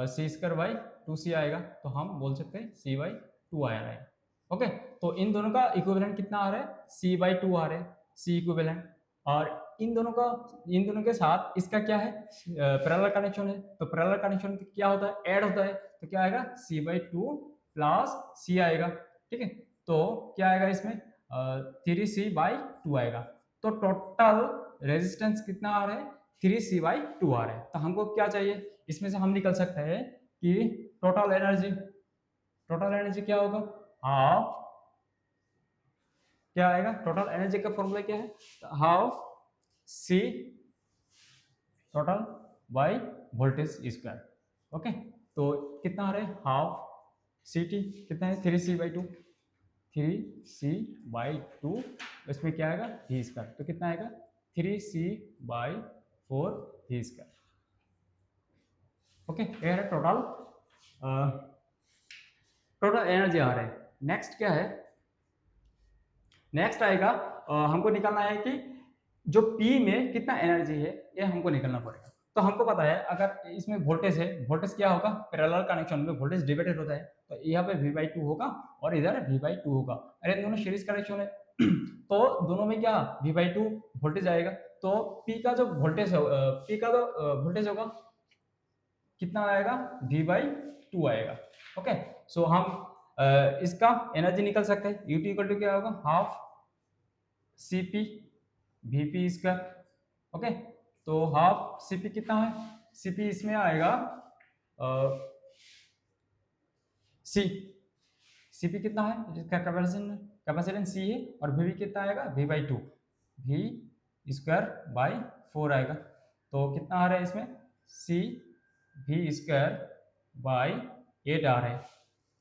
B: C square by 2c आएगा। तो हम बोल सकते हैं c बाई 2 आ रहा है, ओके। तो इन दोनों का इक्विवेलेंट कितना आ रहा है, c बाई 2 आ रहा है, c इक्विवेलेंट। और इन दोनों के साथ इसका क्या है, पैरेलल कनेक्शन है। तो पैरेलल कनेक्शन क्या होता है, ऐड होता है। तो क्या आएगा c बाई 2 प्लस c आएगा, ठीक है। तो क्या आएगा इसमें 3c बाई 2 आएगा। तो टोटल रेजिस्टेंस कितना आ रहा है, 3c बाई 2 आ रहा है। तो हमको क्या चाहिए, इसमें से हम निकल सकते हैं कि टोटल एनर्जी क्या होगा, हाफ, क्या आएगा टोटल एनर्जी का फॉर्मूला क्या है, half c total by voltage square, okay. तो कितना आ रहा है, हाफ सी टी कितना है 3c बाई 2, 3c बाई 2, इसमें क्या आएगा v स्क्वायर। तो कितना आएगा 3c by 4 v square, okay. ये है टोटल एनर्जी आ रहा है। नेक्स्ट क्या है, नेक्स्ट आएगा हमको निकालना है कि जो P में कितना एनर्जी है, ये हमको निकालना पड़ेगा। तो हमको पता है अगर इसमें वोल्टेज है, वोल्टेज क्या होगा, पैरेलल कनेक्शन में वोल्टेज डिवाइडेड होता है। तो यहाँ पे v/2 होगा और इधर v/2 होगा। अरे दोनों सीरीज कनेक्शन है तो दोनों में क्या v/2 वोल्टेज आएगा। तो P का जो वोल्टेज होगा कितना आएगा, v/2 आएगा, ओके। सो हम इसका एनर्जी निकल सकते हैं, ut इक्वल टू क्या होगा, half cp vp square, okay. तो हाफ cp कितना है, cp इसमें आएगा cp कितना है, इसका कैपेसिटेंस c है, और vp कितना आएगा v/2, v स्क्वायर बाई 4 आएगा। तो कितना आ रहा है इसमें c v स्क्वायर बाई 8 आ रहा है,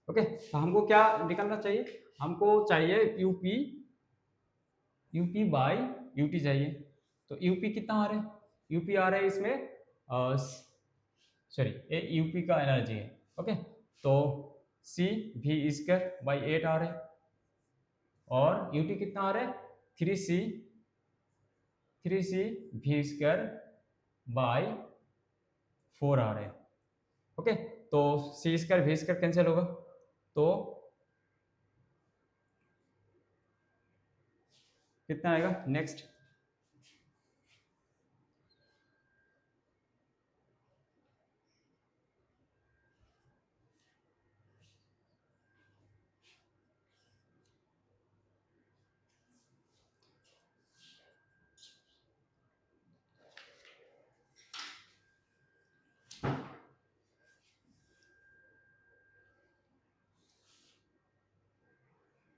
B: ओके। तो हमको क्या निकालना चाहिए, हमको चाहिए यूपी बाई यूटी चाहिए। तो यूपी कितना आ रहा है, यूपी आ रहा है इसमें सॉरी ये यूपी का एनर्जी है, ओके। तो सी भी स्क्वायर बाई 8 आ रहा है, और यूटी कितना आ रहा है 3c भी स्क्वायर बाई 4 आ रहे हैं। ओके, तो सी स्क्वायर वी स्क्वायर कैंसिल होगा, तो कितना आएगा नेक्स्ट,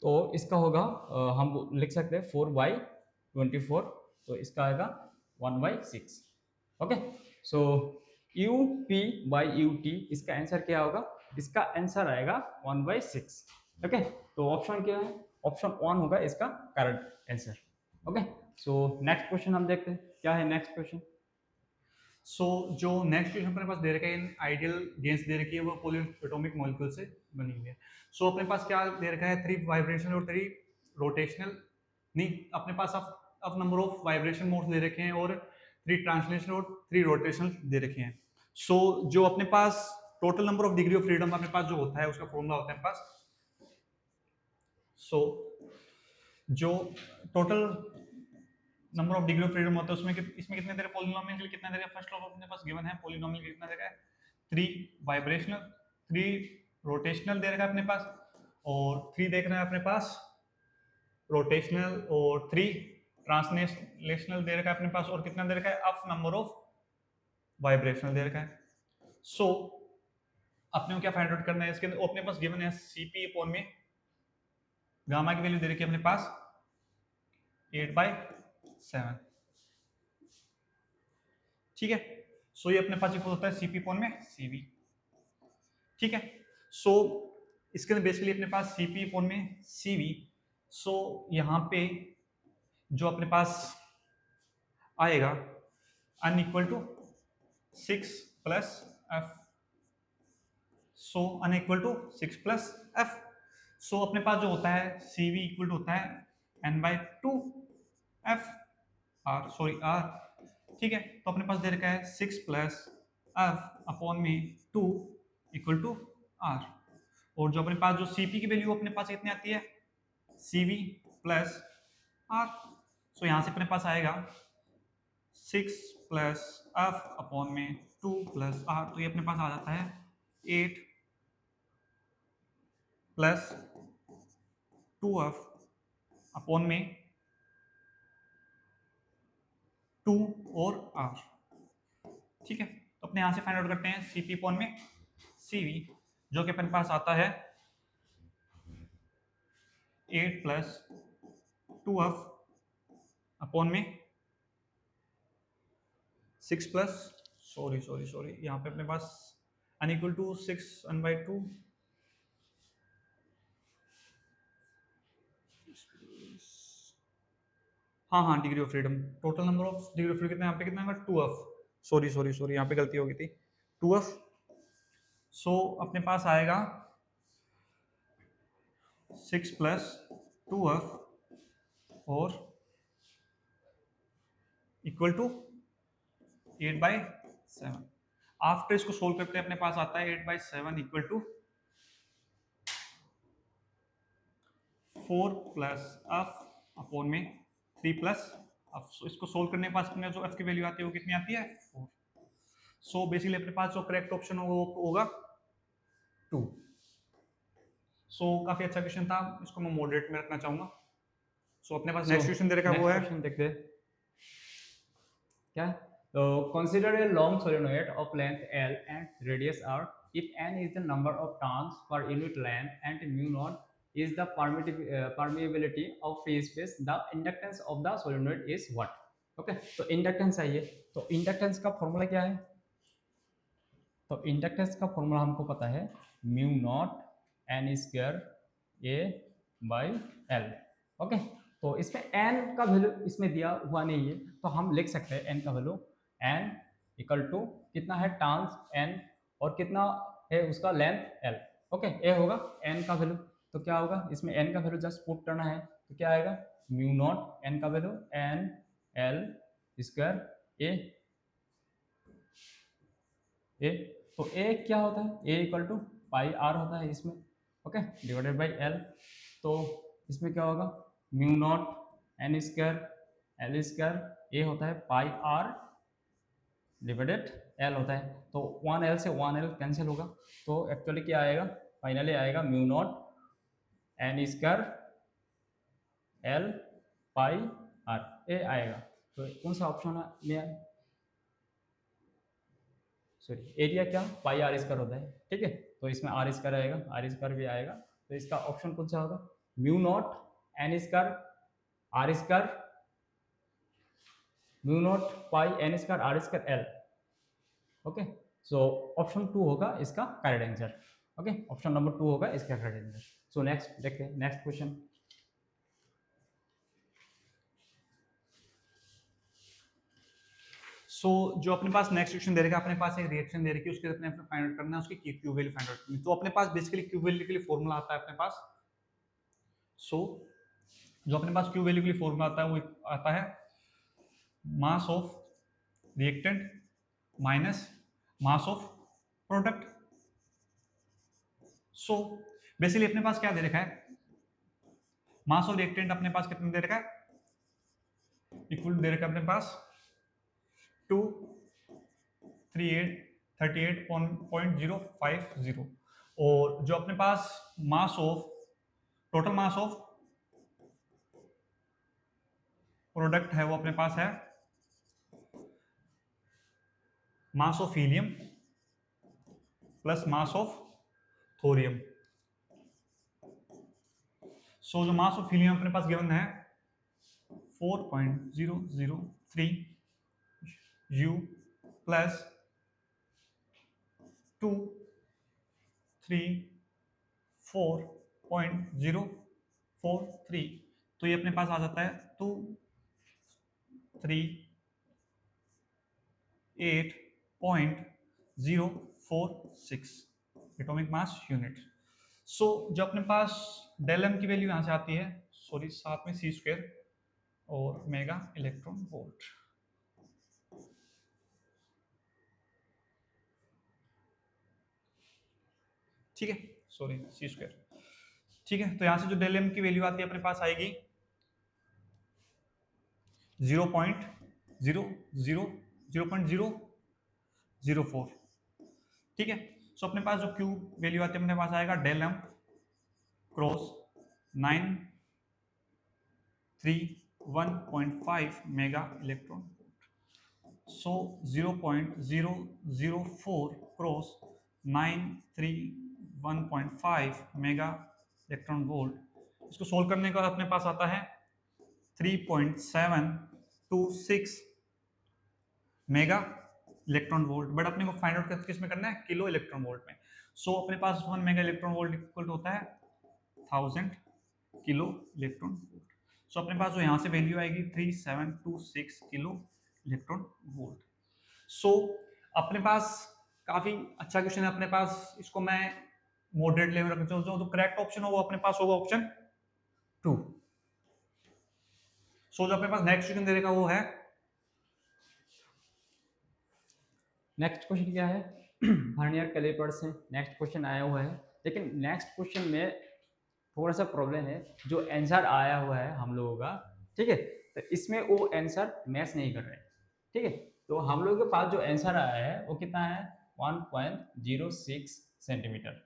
B: तो इसका होगा हम लिख सकते हैं 4/24, तो इसका आएगा 1/6। Okay, so U P by U T, इसका आंसर क्या होगा, इसका आंसर आएगा 1/6। ओके, तो ऑप्शन क्या है, ऑप्शन 1 होगा इसका correct answer. Okay, so next question हम देखते हैं, क्या है नेक्स्ट क्वेश्चन।
A: सो जो नेक्स्ट क्वेश्चन अपने पास दे रखा है, इन आइडियल गेंस दे रखी है वो पॉलीएटॉमिक मॉलिक्यूल से बनी हुई है। सो अपने पास क्या दे रखा है, 3 वाइब्रेशनल और 3 रोटेशनल, नहीं अपने पास अब नंबर ऑफ वाइब्रेशन मोड्स दे रखे हैं और 3 ट्रांसलेशनल और 3 रोटेशनल दे रखे हैं। सो जो अपने पास total number of degree of freedom अपने पास जो होता है उसका फॉर्मूला होता है अपने पास। सो जो total number of degree of freedom होता है उसमें इसमें कितने तेरे पॉलिनोमियल के लिए कितना देगा, फर्स्ट ऑफ अपने पास गिवन है पॉलिनोमियल कितना देगा, 3 वाइब्रेशनल, 3 रोटेशनल दे रखा है अपने पास, और 3 देख रहे हैं अपने पास रोटेशनल, और 3 ट्रांसलेशनल दे रखा है अपने पास, और कितना दे रखा है, अफ नंबर ऑफ वाइब्रेशनल दे रखा है। सो अपने को क्या फाइंड आउट करना है, इसके अंदर अपने पास गिवन है सीपी अपॉन में गामा की वैल्यू दे रखी है अपने पास 8/7, ठीक है। सो ये अपने पास इक्वल होता है सीपी अपॉन में सीवी, ठीक है। सो इसके अंदर बेसिकली अपने पास सीपी अपॉन में सीवी, सो यहाँ पे जो अपने पास आएगा unequal to 6 plus F, so unequal to 6 plus F. So अपने पास जो होता है सीवी इक्वल टू होता है n/2 F R, sorry R, ठीक है। तो अपने पास दे रखा है 6 प्लस एफ अपॉन में 2 इक्वल टू आर, और जो अपने पास जो सीपी की वैल्यू अपने पास कितनी आती है, सीवी प्लस आर। सो यहाँ से अपने पास आएगा 6 प्लस एफ अपॉन में 2 प्लस आर, तो ये अपने पास आ जाता है 8 प्लस 2f अपॉन में 2 और r, ठीक है। तो अपने यहां से फाइंड आउट करते हैं सीपी अपॉन में सीवी, जो कि अपने पास आता है 8 प्लस 2f अपॉन में 6 प्लस, सॉरी यहाँ पे अपने पास अनइक्वल टू 6 n/2, हाँ degree of freedom, total number of degree of freedom कितना यहाँ पे कितना होगा 2f, सॉरी यहाँ पे गलती हो गई थी 2f। सो अपने पास आएगा 6 प्लस 2f और इक्वल टू 8/7। आफ्टर इसको सोल्व करते हैं अपने पास आता है 8/7 equal to 4 plus f upon में 3 प्लस एफ। सो इसको सोल्व करने के पास अपने जो एफ की वैल्यू आती है वो कितनी आती है 4। सो बेसिकली अपने पास जो करेक्ट ऑप्शन होगा 2। सो काफी अच्छा क्वेश्चन था, इसको मैं मॉडरेट में रखना चाहूंगा। सो अपने पास नेक्स्ट क्वेश्चन दे रखा है वो है,
B: क्वेश्चन देखते हैं क्या, तो consider a long solenoid of length L and radius R. If n is the number of turns per unit length and mu naught is the permeability of free space, the inductance of the solenoid is what? Okay, तो inductance चाहिए, तो inductance का formula क्या है, तो inductance का formula हमको पता है mu naught N square A by L. Okay, तो इसमें n का वैल्यू इसमें दिया हुआ नहीं है, तो हम लिख सकते हैं n का वैल्यू n इक्वल टू कितना है टर्न्स n और कितना है उसका लेंथ l। ओके, ये होगा n का वैल्यू, तो क्या होगा इसमें n का वैल्यू जस्ट पुट करना है, तो क्या आएगा म्यू नॉट n का value n l square a ए, तो ए क्या होता है, ए इक्वल टू पाई आर होता है इसमें, ओके, डिवाइडेड बाई एल। तो इसमें क्या होगा, mu naught N square L square, A होता है पाई आर डिवाइडेड एल होता है, तो 1 एल से 1 एल कैंसिल होगा, तो एक्चुअली क्या आएगा, फाइनली आएगा mu naught N square L pi R, A आएगा। तो कौन सा ऑप्शन में, सॉरी एरिया क्या पाई आर स्क्वायर होता है, ठीक है, तो इसमें आर स्क्वायर आएगा, आर स्क्वायर भी आएगा, तो इसका ऑप्शन कौन सा होगा, mu naught N square r square, mu naught pi n square r square l, okay. So option 2 होगा इसका correct answer, okay, option number 2 होगा इसका करेक्ट आंसर। सो नेक्स्ट देखते हैं, नेक्स्ट क्वेश्चन।
A: सो जो अपने पास नेक्स्ट क्वेश्चन दे रखा है, अपने पास एक रिएक्शन दे रखी है, उसके अपने फाइंड आउट करना है, उसकी क्यू वैल्यू फाइंड आउट करनी है। तो अपने पास बेसिकली क्यू वैल्यू के लिए फॉर्मूला आता है अपने पास। सो जो अपने पास क्यू वैल्यू के लिए फॉर्मूला आता है वो आता है mass of reactant minus mass of product. So basically अपने पास क्या दे रखा है, मास ऑफ रिएक्टेंट अपने पास कितना दे रखा है, इक्वल दे रखा है अपने पास 238.050, और जो अपने पास mass of total mass of product है वो अपने पास है mass of helium plus mass of thorium. So जो मास ऑफ हीलियम अपने पास गिवन है 4.003 U प्लस 234.043, तो ये अपने पास आ जाता है 238.046 एटॉमिक मास यूनिट। सो जो अपने पास डेल एम की वैल्यू यहाँ से आती है, सॉरी साथ में सी स्क्वायर और मेगा इलेक्ट्रॉन वोल्ट। ठीक है, सॉरी सी स्क्वायर, ठीक है। तो यहाँ से जो डेल एम की वैल्यू आती है अपने पास आएगी 0.004, ठीक है। सो अपने पास जो क्यू वैल्यू आती है अपने पास आएगा del M cross 931.5 mega electron volt. So 0.004 cross 931.5 mega electron volt, इसको सोल्व करने के बाद अपने पास आता है 3.726 मेगा इलेक्ट्रॉन वोल्ट, बट अपने को फाइंड आउट किस में करना है, किलो इलेक्ट्रॉन वोल्ट में। सो अपने पास 1 मेगा इलेक्ट्रॉन वोल्ट इक्वल होता है 1000 किलो इलेक्ट्रॉन वोल्ट। सो अपने पास जो यहाँ से वैल्यू आएगी 3726 किलो इलेक्ट्रॉन वोल्ट। सो अपने पास काफी अच्छा क्वेश्चन है अपने पास, इसको मैं मॉडरेट लेवल रखना चाहता हूँ, तो करेक्ट ऑप्शन होगा अपने पास होगा ऑप्शन 2। सो जो अपने पास नेक्स्ट क्वेश्चन दे देगा वो है,
B: नेक्स्ट क्वेश्चन क्या है, वर्नियर कैलिपर से नेक्स्ट क्वेश्चन आया हुआ है, लेकिन नेक्स्ट क्वेश्चन में थोड़ा सा प्रॉब्लम है, जो आंसर आया हुआ है हम लोगों का, ठीक है, तो इसमें वो आंसर मैच नहीं कर रहे, ठीक है। तो हम लोगों के पास जो आंसर आया है वो कितना है, 1.06 सेंटीमीटर,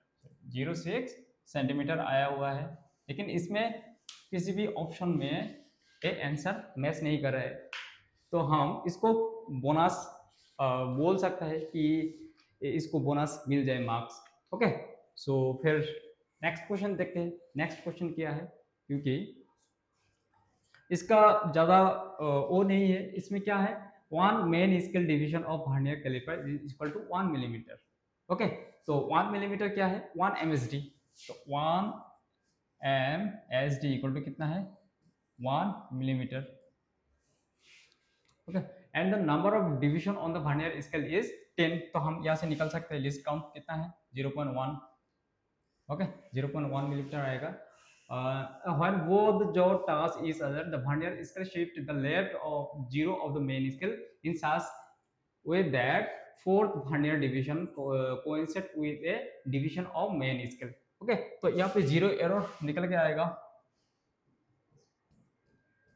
B: 06 सेंटीमीटर आया हुआ है, लेकिन इसमें किसी भी ऑप्शन में ये आंसर मैच नहीं कर रहा है, तो हम इसको बोनस बोल सकता है कि इसको बोनस मिल जाए मार्क्स, ओके। सो फिर नेक्स्ट क्वेश्चन देखते हैं, नेक्स्ट क्वेश्चन क्या है, क्योंकि इसका ज़्यादा वो नहीं है, इसमें क्या है, 1 main scale division of vernier caliper is equal to 1 millimetre, okay. तो 1 मिलीमीटर क्या है, 1 MSD, तो 1 MSD इक्वल टू कितना है, 1 millimetre, okay. And the number of division on the vernier scale is 10, तो हम यहाँ से निकल सकते हैं, लिस्ट काउंट कितना है, 0.1, ओके, 0.1 मिलीमीटर आएगा। when both the jaw touch each other, the vernier scale shift the left of zero of the main scale in such way that fourth vernier division coincide with A division of main scale. Okay, तो यहाँ पे zero error निकल के आएगा।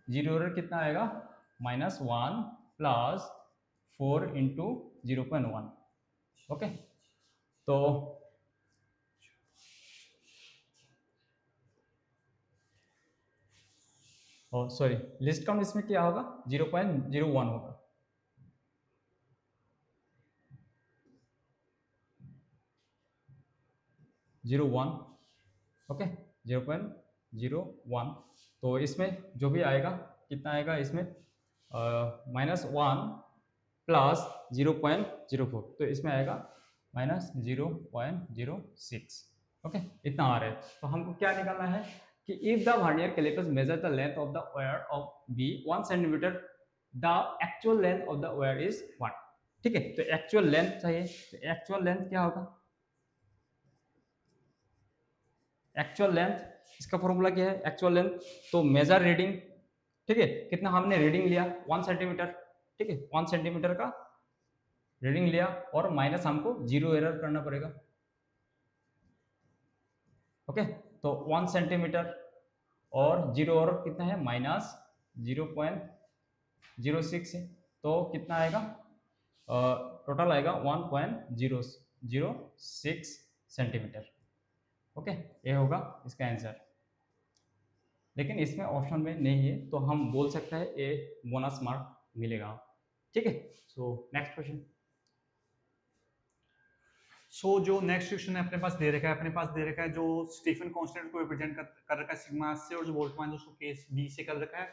B: Zero error कितना आएगा? -1 plus 4 into 0.1। Okay, तो sorry, list count इसमें क्या होगा? 0.01 होगा। ओके, 0.01। तो इसमें जो भी आएगा कितना आएगा इसमें? -1 प्लस 0.04, तो इसमें आएगा -0.06। ओके, इतना आ रहा है। तो हमको क्या निकालना है कि if the vernier calipers measure the length of the wire of be 1 centimetre, the actual length of the wire is what. ठीक है, तो एक्चुअल लेंथ चाहिए। तो एक्चुअल लेंथ क्या होगा? एक्चुअल लेंथ, इसका फॉर्मूला क्या है? एक्चुअल लेंथ तो मेजर रीडिंग, ठीक है, कितना हमने रीडिंग लिया? 1 सेंटीमीटर। ठीक है, 1 सेंटीमीटर का रीडिंग लिया और माइनस हमको जीरो एरर करना पड़ेगा। ओके, तो 1 सेंटीमीटर और जीरो एरर कितना है? -0.06 है। तो कितना आएगा? टोटल आएगा 1.006 सेंटीमीटर। ओके, ये होगा इसका आंसर। लेकिन इसमें ऑप्शन में नहीं है, तो हम बोल सकते हैं ये बोनस मार्क मिलेगा। ठीक है, सो नेक्स्ट क्वेश्चन।
A: सो जो नेक्स्ट क्वेश्चन है अपने पास दे रखा है, जो स्टीफन कांस्टेंट को रिप्रेजेंट कर रखा है सिग्मा से, और जो बोल्टजमैन उसको केस बी से कर रखा है,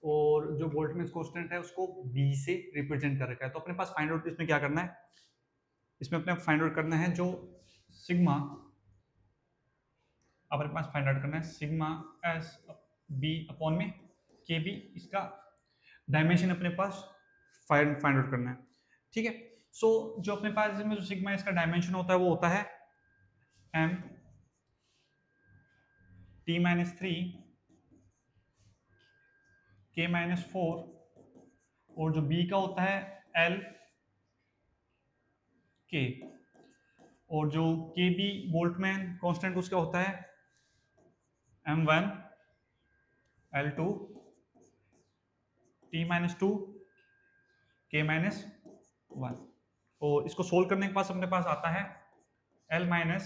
A: और जो बोल्टजमैन कांस्टेंट है उसको बी से रिप्रेजेंट कर रखा है। तो अपने पास फाइंड आउट इसमें क्या करना है? इसमें अपने फाइंड आउट करना है जो सिग्मा, अपने पास फाइंड आउट करना है सिग्मा एस बी अपॉन में के बी, इसका डायमेंशन अपने पास फाइंड आउट करना है। ठीक है, सो जो अपने पास इसमें जो सिग्मा इसका डायमेंशन होता है वो होता है m t-3 k-4, और जो b का होता है l k, और जो के बी बोल्टमैन कांस्टेंट उसका होता है m1 l2 t-2 k-1। और इसको सोल्व करने के पास अपने पास आता है l-1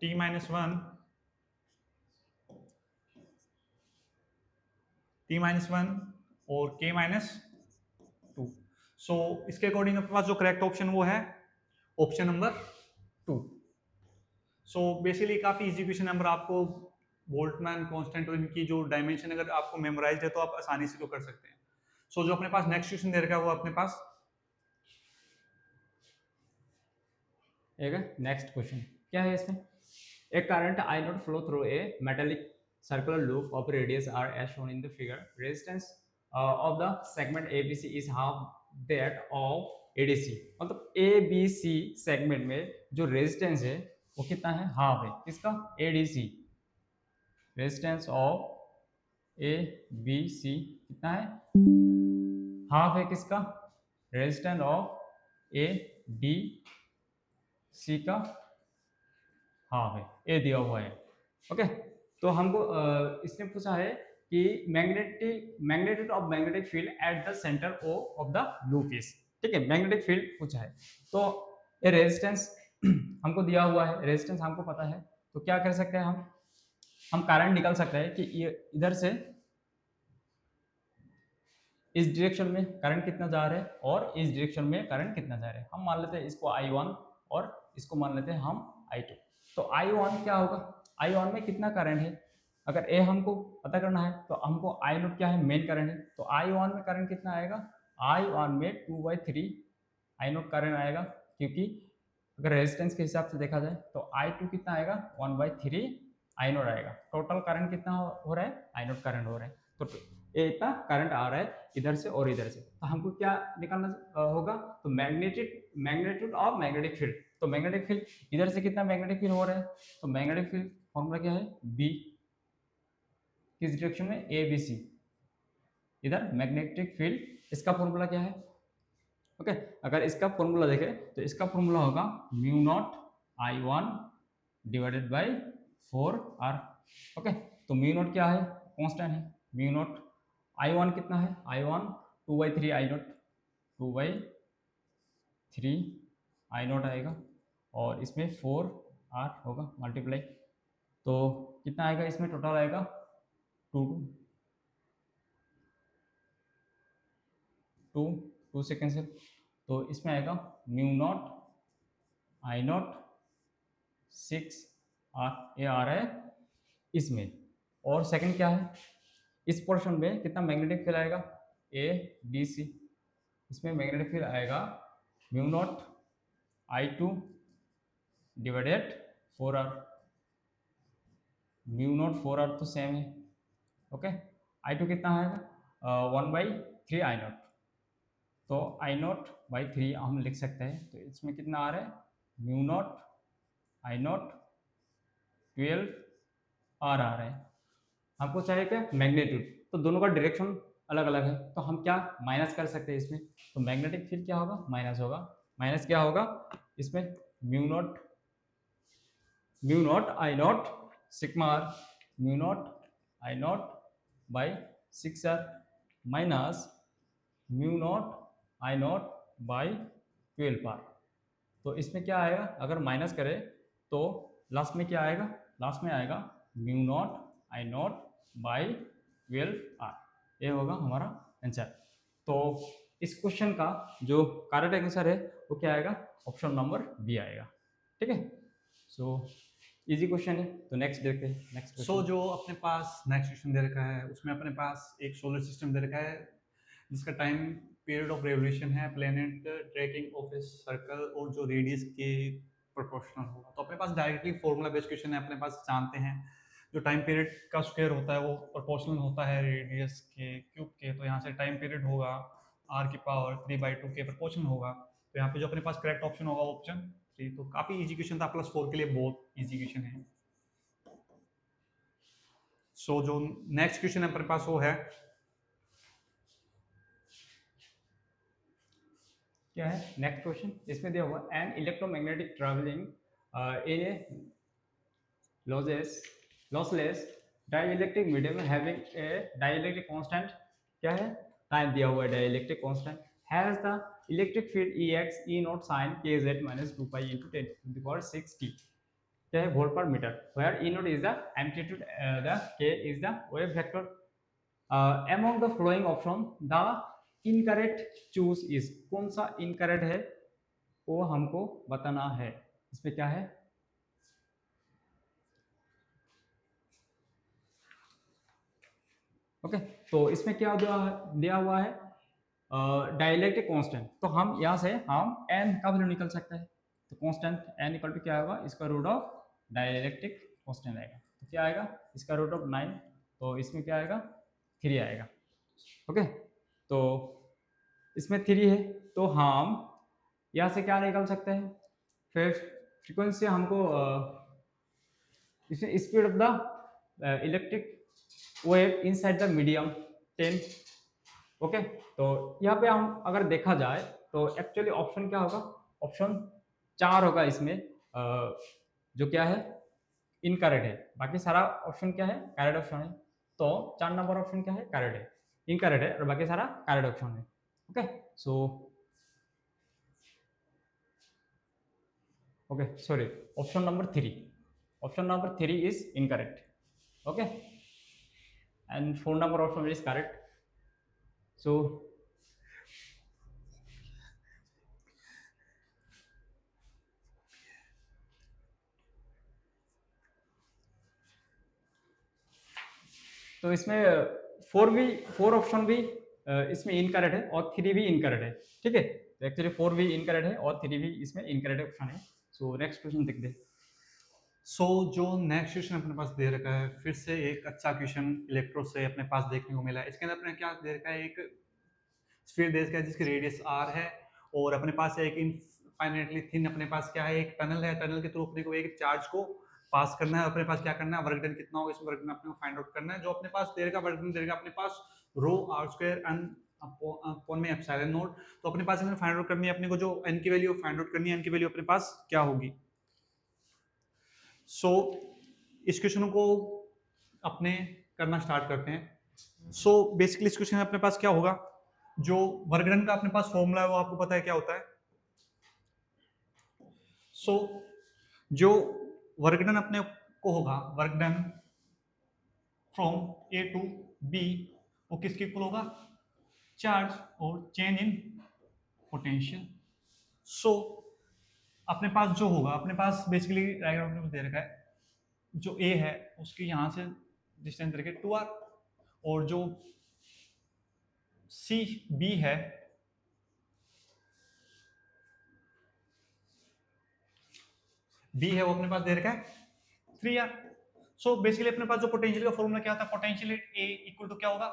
A: t-1 और k-2। सो इसके अकॉर्डिंग अपने पास जो करेक्ट ऑप्शन वो है ऑप्शन नंबर 2। सो बेसिकली काफी इजी क्वेश्चन नंबर, आपको बोल्टमैन कांस्टेंट और इनकी जो डायमेंशन अगर आपको मेमोराइज है तो आप आसानी से तो कर सकते हैं। सो जो अपने पास नेक्स्ट क्वेश्चन दे रखा है वो अपने पास
B: एक नेक्स्ट क्वेश्चन क्या है इसमें? A current I naught flow through a metallic circular loop of radius r as shown in the figure. Resistance of the segment ABC is half that of ADC. मतलब ABC segment में जो resistance है वो कितना है? Half है। किसका? ADC। Resistance of ABC कितना है? हाफ है। किसका? रेजिस्टेंस ऑफ ADC का हाफ है। ए दिया हुआ है। ओके, तो हमको इसने पूछा है कि magnetic of magnetic field at the centre O of the loop is. ठीक है, मैग्नेटिक फील्ड पूछा है। तो ये रेजिस्टेंस हमको दिया हुआ है, रेजिस्टेंस हमको पता है, तो क्या कर सकते हैं हम करंट निकाल सकते हैं कि ये इधर से इस डायरेक्शन में करंट कितना जा रहा है और इस डायरेक्शन में करंट कितना जा रहा है। हम मान लेते हैं इसको I1 और इसको मान लेते हैं हम I2। तो I1 क्या होगा? I1 में कितना करंट है? अगर ए हमको पता करना है तो हमको I0 क्या है? मेन करंट है। तो I1 में करंट कितना आएगा? I1 में 2/3 I0 करंट आएगा, क्योंकि अगर रेजिस्टेंस के हिसाब से देखा जाए तो I2 कितना आएगा? 1/3 I0 आएगा। टोटल करंट कितना हो रहा है? I0 करंट हो रहा है। तो इतना करंट आ रहा है इधर से और इधर से। तो हमको क्या निकालना होगा? तो मैग्नीट्यूड ऑफ मैग्नेटिक फील्ड। तो मैग्नेटिक फील्ड इधर से कितना मैग्नेटिक फील्ड हो रहा है? तो मैग्नेटिक फील्ड फॉर्मूला क्या है? बी किस डायरेक्शन में? ABC। इधर मैग्नेटिक फील्ड इसका फॉर्मूला क्या है? ओके, अगर इसका फॉर्मूला देखें तो इसका फॉर्मूला होगा mu not I1 divided by 4R। Okay, तो म्यू नॉट क्या है? कांस्टेंट है। म्यू नॉट I1 कितना है? I1 2/3 I not, 2/3 I not आएगा और इसमें 4R होगा मल्टीप्लाई, तो कितना आएगा इसमें? टोटल आएगा 2 सेकेंड से, तो इसमें आएगा mu not I not 6R, ये आ रहा है इसमें। और सेकंड क्या है? इस पोर्शन में कितना मैग्नेटिक फील्ड आएगा? ABC, इसमें मैग्नेटिक फील्ड आएगा mu not I2 divided 4R। Mu naught 4R तो सेम है। ओके, I2 कितना आएगा? 1/3 I नॉट, तो I नॉट बाई 3 हम लिख सकते हैं। तो इसमें कितना आ रहा है? Mu naught I not 12R आ रहा है। हमको चाहिए क्या? मैग्नीट्यूड। तो दोनों का डायरेक्शन अलग अलग है, तो हम क्या माइनस कर सकते हैं इसमें? तो मैग्नेटिक फील्ड क्या होगा? माइनस होगा। माइनस क्या होगा इसमें? Mu naught I not sigma R, mu naught I not by 6R minus mu not I not by 12R। तो इसमें क्या आएगा? अगर माइनस करें तो लास्ट में क्या आएगा? लास्ट में आएगा mu not I not by 12R। ये होगा हमारा आंसर। तो इस क्वेश्चन का जो करेक्ट आंसर है वो क्या आएगा? ऑप्शन नंबर बी आएगा। ठीक है, सो इजी क्वेश्चन है। तो नेक्स्ट देखते हैं नेक्स्ट क्वेश्चन।
A: जो अपने पास नेक्स्ट क्वेश्चन दे रखा है उसमें अपने पास एक सोलर सिस्टम दे रखा है जिसका टाइम पीरियड ऑफ रेवोल्यूशन है planet tracking of a circle और जो रेडियस के प्रोपोर्शनल होगा। तो अपने पास डायरेक्टली फॉर्मूला बेस्ड क्वेश्चन है, अपने पास जानते हैं जो टाइम पीरियड का स्क्वायर होता है वो प्रोपोर्शनल होता है रेडियस के क्यूब के। तो यहाँ से टाइम पीरियड होगा r की पावर 3/2 के प्रोपोर्शनल होगा। तो यहाँ पे जो अपने पास करेक्ट ऑप्शन होगा ऑप्शन 3। तो काफी इजी क्वेश्चन था, +4 के लिए बहुत इजी क्वेश्चन है। सो जो नेक्स्ट क्वेश्चन है अपने पास वो है
B: क्या है नेक्स्ट क्वेश्चन? इसमें दिया हुआ an electromagnetic travelling a lossless dielectric medium having a dielectric constant, क्या है? टाइम दिया हुआ है dielectric constant, has the electric field Ex E naught sine kz minus 2 pi into 10 to the power 6t, क्या है? वोल्ट पर metre, where E naught is the amplitude, the k is the wave vector. among the following option the incorrect choose is, कौन सा incorrect है वो हमको बताना है। इसमें क्या है? ओके, तो इसमें क्या दिया हुआ है? डाइलेक्ट्रिक कांस्टेंट, तो हम यहाँ से हम n का वैल्यू निकल सकते हैं। तो कांस्टेंट n इक्वल टू क्या होगा? इसका रूट ऑफ डाइलेक्ट्रिक कांस्टेंट आएगा, तो क्या आएगा? इसका रूट ऑफ 9, तो इसमें क्या आएगा? 3 आएगा। ओके, तो इसमें 3 है, तो हम यहाँ से क्या निकाल सकते हैं? फिर फ्रीक्वेंसी हमको इसमें speed of the electric wave inside the medium 10। Okay, तो यहाँ पे हम अगर देखा जाए तो एक्चुअली ऑप्शन क्या होगा? ऑप्शन 4 होगा इसमें, जो क्या है? इनकरेक्ट है। बाकी सारा ऑप्शन क्या है? करेक्ट ऑप्शन है। तो 4 नंबर ऑप्शन क्या है? करेक्ट है, इनकरेक्ट है, और बाकी सारा करेक्ट ऑप्शन है। Okay, so okay sorry, option number 3, option number 3 is incorrect. Okay, and 4 number option is correct. So तो इसमें 4 ऑप्शन भी इसमें इनकरेक्ट है और 3 भी इनकरेक्ट है। ठीक है, तो एक्चुअली 4 भी इनकरेक्ट है और 3 भी इसमें इनकरेक्ट ऑप्शन है। सो नेक्स्ट क्वेश्चन देखते हैं।
A: जो नेक्स्ट क्वेश्चन अपने पास दे रखा है फिर से एक अच्छा क्वेश्चन इलेक्ट्रो से अपने पास देखने को मिला है। इसके अंदर अपने क्या दे रखा है? एक स्फीयर दे रखा है जिसकी रेडियस r है और अपने पास एक इनफाइनाइटली थिन अपने पास क्या है? एक टनल है। टनल के थ्रू अपने को एक चार्ज को पास करना है। अपने पास क्या करना है? वर्क डन कितना होगा इसमें वर्क डन अपने को फाइंड आउट करना है। जो अपने पास दे रखा वर्क डन दे रखा अपने पास रो r² एंड अपॉन में एप्सिलॉन नॉट। तो अपने पास इसमें फाइंड आउट करनी है अपने को, जो n की वैल्यू फाइंड आउट करनी है, n की वैल्यू अपने पास क्या होगी। सो इस क्वेश्चन को अपने करना स्टार्ट करते हैं। सो बेसिकली इस क्वेश्चन में अपने पास क्या होगा, जो वर्क डन का अपने पास फॉर्मूला है वो आपको पता है क्या होता है। सो जो वर्क डन अपने को होगा, work done from A to B, वो किसके इक्वल होगा, चार्ज और चेंज इन पोटेंशियल। सो अपने पास जो होगा, अपने पास बेसिकली डायग्राम में दे रखा है, जो ए है उसके यहाँ से डिस्टेंस दे रखे 2r, और जो सी बी है वो अपने पास दे रखा है 3r। सो बेसिकली अपने पास जो पोटेंशियल का फॉर्मूला क्या था, पोटेंशियल ए इक्वल टू क्या होगा,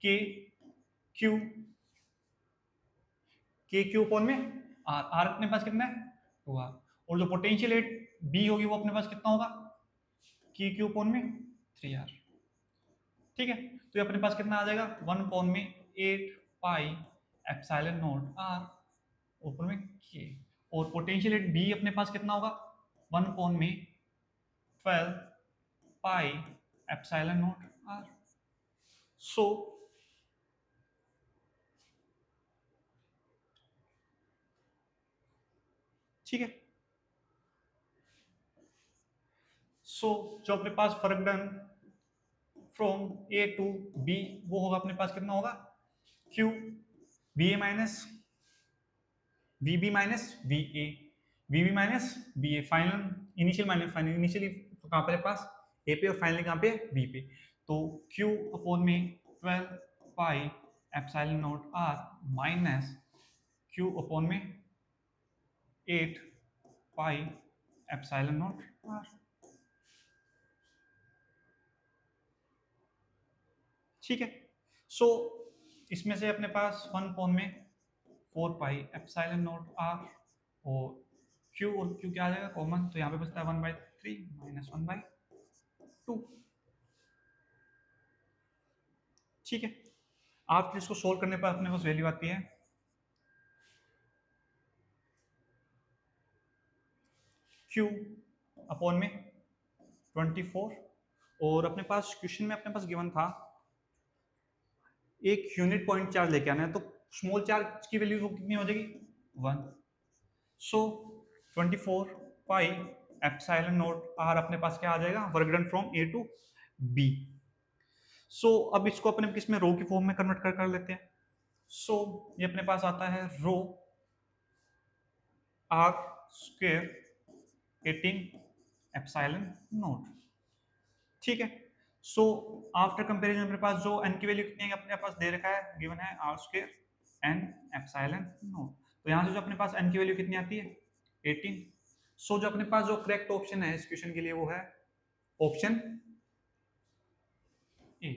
A: के क्यू अपॉन में आर। आर अपने पास कितना है 2r, और जो पोटेंशियल एट बी होगी वो अपने पास कितना होगा, के क्यू अपॉन में 3r। ठीक है, तो ये अपने पास कितना आ जाएगा, 1 अपॉन में 8 पाई एप्सिलॉन नॉट आर ऊपर में के, और पोटेंशियल एट बी अपने पास कितना होगा, 1 अपॉन में 12 pi epsilon naught r. So ठीक है, सो जो अपने पास फर्क done from A to B वो होगा अपने पास कितना होगा, q v A minus v B minus v B minus v A, final initial minus final, initially कहाँ पर है पास ए पे और फाइनली कहाँ पे बी पे। तो क्यू अपॉन में 12 pi epsilon naught r minus q upon में 8 पाई एप्सिलॉन नॉट आर। ठीक है, सो इसमें से अपने पास 1 अपॉन में 4 पाई एप्सिलॉन नॉट आर, और Q और Q क्या आ जाएगा कॉमन, तो यहाँ पे बचता है 1/3 माइनस 1/2। ठीक है, आप इसको सोल्व करने पर अपने पास वैल्यू आती है Q अपॉन में 24, और अपने पास क्वेश्चन में अपने पास गिवन था एक यूनिट पॉइंट चार्ज लेके आना है, तो स्मॉल चार्ज की वैल्यू कितनी हो जाएगी 1। So 24 pi epsilon naught R अपने पास क्या आ जाएगा, work done from A to B. So अब इसको अपने किस में रो की फॉर्म में कन्वर्ट कर लेते हैं। सो ये अपने पास आता है रो आर स्क्वायर 18 एप्सिलॉन नॉट। ठीक है, सो आफ्टर कंपैरिजन अपने पास जो n की वैल्यू कितनी है अपने पास दे रखा है, गिवन है r square n epsilon naught. तो यहाँ से जो अपने पास n की वैल्यू कितनी आती है 18। सो जो अपने पास जो करेक्ट ऑप्शन है इस क्वेश्चन के लिए वो है ऑप्शन ए।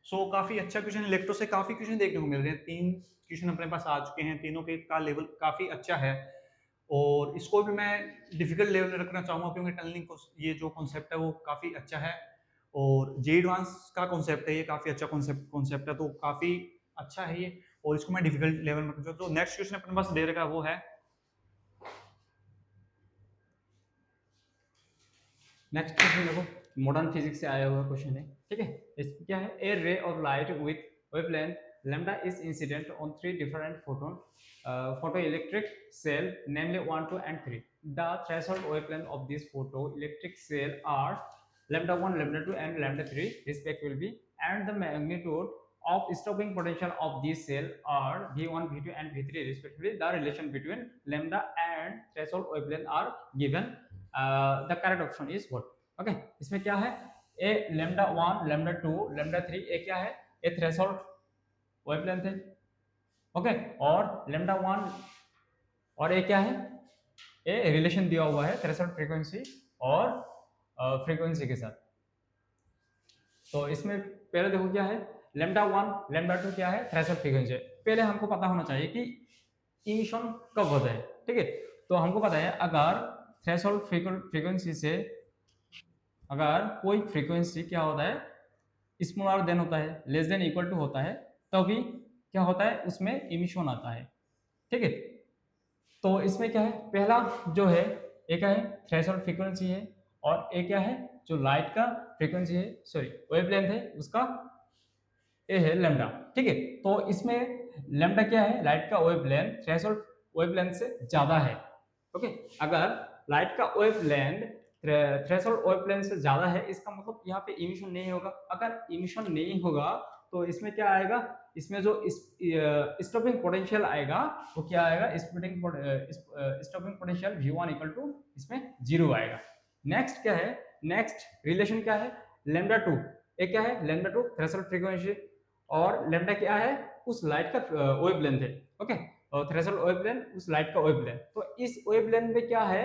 A: सो काफी अच्छा क्वेश्चन, इलेक्ट्रो से काफी क्वेश्चन देखने को मिल रहे हैं, 3 क्वेश्चन अपने पास आ चुके हैं, तीनों के का लेवल काफी अच्छा है, और इसको भी मैं डिफिकल्ट लेवल में रखना चाहूंगा क्योंकि टनलिंग को ये जो कॉन्सेप्ट है वो काफी अच्छा है, और जे एडवांस का कॉन्सेप्ट है ये काफी अच्छा कॉन्सेप्ट है, तो काफी अच्छा है ये, और इसको मैं डिफिकल्ट लेवल में रखूंगा। तो नेक्स्ट क्वेश्चन अपने पास दे रखा है वो है
B: नेक्स्ट क्वेश्चन देखो, मॉडर्न फिजिक्स से आया हुआ क्वेश्चन है। ठीक है, इसमें क्या है, a ray of light with wavelength lambda is incident on 3 different photoelectric cell, namely 1, 2 and 3. The threshold wavelength of this photoelectric cell are lambda 1, lambda 2 and lambda 3 respectively, and the magnitude of stopping potential of this cell are V1, V2 and V3 respectively. The relation between lambda and threshold wavelength are given. The correct option is what? Okay, इसमें क्या है, ए lambda 1, lambda 2, lambda 3, ए क्या है, ए threshold wavelength है। Okay, और lambda 1 और ए क्या है, ए रिलेशन दिया हुआ है थ्रेशोल्ड फ्रीक्वेंसी और फ्रीक्वेंसी के साथ। तो इसमें पहले देखो क्या है, lambda 1, lambda 2 क्या है, थ्रेशोल्ड फ्रीक्वेंसी। पहले हमको पता होना चाहिए कि इमिशन कब होता है। ठीक है, तो हमको पता है अगर थ्रेशोल्ड फ्रीक्वेंसी से अगर कोई फ्रीक्वेंसी क्या होता है, स्मॉलर देन होता है, लेस देन इक्वल टू होता है, तभी क्या होता है, उसमें इमिशन आता है। ठीक है, तो इसमें क्या है, पहला जो है एक है थ्रेशोल्ड फ्रीक्वेंसी है, और एक क्या है जो लाइट का फ्रीक्वेंसी है, सॉरी वेवलेंथ है, उसका ए है लैम्डा। ठीक है, तो इसमें लैम्डा क्या है, लाइट का वेवलेंथ थ्रेशोल्ड वेवलेंथ से ज्यादा है। ओके, अगर लाइट का वेवलेंथ थ्रेशोल्ड वेवलेंथ से ज्यादा है, इसका मतलब यहाँ पे इमिशन नहीं होगा। अगर इमिशन नहीं होगा तो इसमें क्या आएगा, इसमें जो स्टॉपिंग पोटेंशियल आएगा वो क्या आएगा, stopping potential V1 equal to इसमें 0 आएगा। नेक्स्ट क्या है, नेक्स्ट रिलेशन क्या है, लैम्डा 2, एक क्या है लैम्डा 2 थ्रेशोल्ड फ्रीक्वेंसी, और लैम्डा क्या है उस लाइट का वेवलेंथ है। ओके, और थ्रेशोल्ड वेवलेंथ उस लाइट का वेवलेंथ, तो इस वेवलेंथ में क्या है,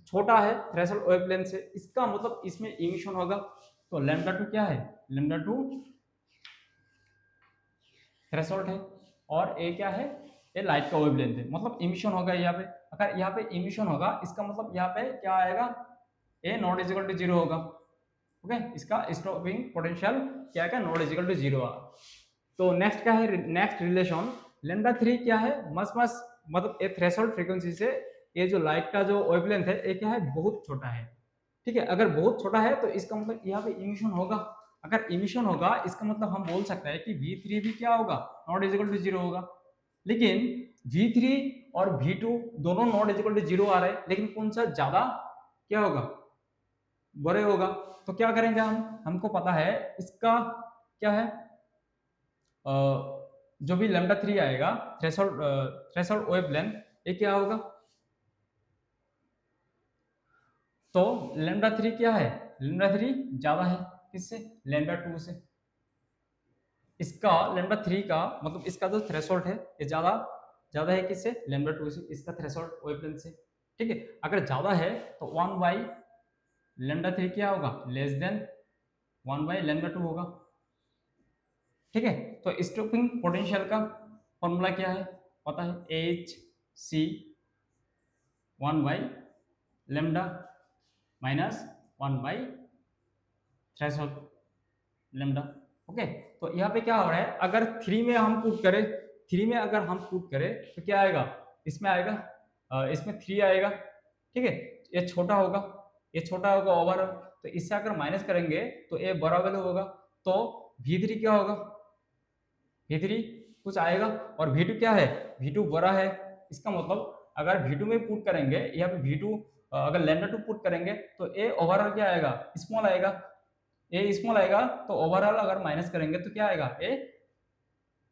B: छोटा है थ्रेशोल्ड वेवलेंथ से, इसका मतलब इसमें इमिशन होगा। तो लैम्डा 2 क्या है, लैम्डा 2 थ्रेशोल्ड है, और ए क्या है, ये लाइट का वेवलेंथ है, मतलब इमिशन होगा यहाँ पे। अगर यहाँ पे इमिशन होगा इसका मतलब यहाँ पे क्या आएगा, ए नॉट इजिकल टू 0 होगा। ओके, इसका स्टॉपिंग पोटेंशियल क्या है, नॉट इजिकल टू 0 आ। तो नेक्स्ट क्या है, नेक्स्ट रिलेशन लैम्डा 3 क्या है, मस मस मतलब ए थ्रेशोल्ड फ्रीक्वेंसी से ये जो लाइट का जो वेवलेंथ है ये क्या है, बहुत छोटा है। ठीक है, अगर बहुत छोटा है तो इसका मतलब यहाँ पे इमिशन होगा। अगर इमिशन होगा इसका मतलब हम बोल सकते हैं कि V3 भी क्या होगा, नॉट इजिकल टू 0 होगा। लेकिन V3 और V2 दोनों नॉट इजिकल टू 0 आ रहे हैं, लेकिन कौन सा ज्यादा क्या होगा, बड़े होगा। तो क्या करेंगे हम, हमको पता है इसका क्या है, जो भी लैम्डा 3 आएगा थ्रेशोल्ड वेवलेंथ, ये क्या होगा, तो लैम्डा 3 क्या है, लैम्डा 3 ज्यादा है किससे, लैम्डा 2 से। इसका लैम्डा 3 का मतलब इसका जो थ्रेशोल्ड है ये ज्यादा ज्यादा है किससे, लैम्डा 2 से, इसका थ्रेशोल्ड वेवलेंथ से। ठीक है, अगर ज्यादा है तो 1 बाई लैम्डा 3 क्या होगा, लेस देन 1 बाई लैम्डा 2 होगा। ठीक है, तो स्टॉपिंग पोटेंशियल का फॉर्मूला क्या है, पता है, h c 1 by lambda minus 1 by threshold lambda. Okay, तो यहाँ पे क्या हो रहा है, अगर 3 में हम पुट करें, 3 में अगर हम पुट करें तो क्या आएगा, इसमें आएगा इसमें 3 आएगा। ठीक है, ये छोटा होगा, ये छोटा होगा ओवर, तो इससे अगर माइनस करेंगे तो ये बड़ा वैल्यू होगा। तो V3 क्या होगा, V3 कुछ आएगा, और V2 क्या है, V2 बड़ा है। इसका मतलब अगर V2 में पुट करेंगे, यहाँ पे V2 अगर लैम्डा 2 पुट करेंगे तो ए ओवरऑल क्या आएगा, स्मॉल आएगा, ए स्मॉल आएगा। तो ओवरऑल अगर माइनस करेंगे तो क्या आएगा, ए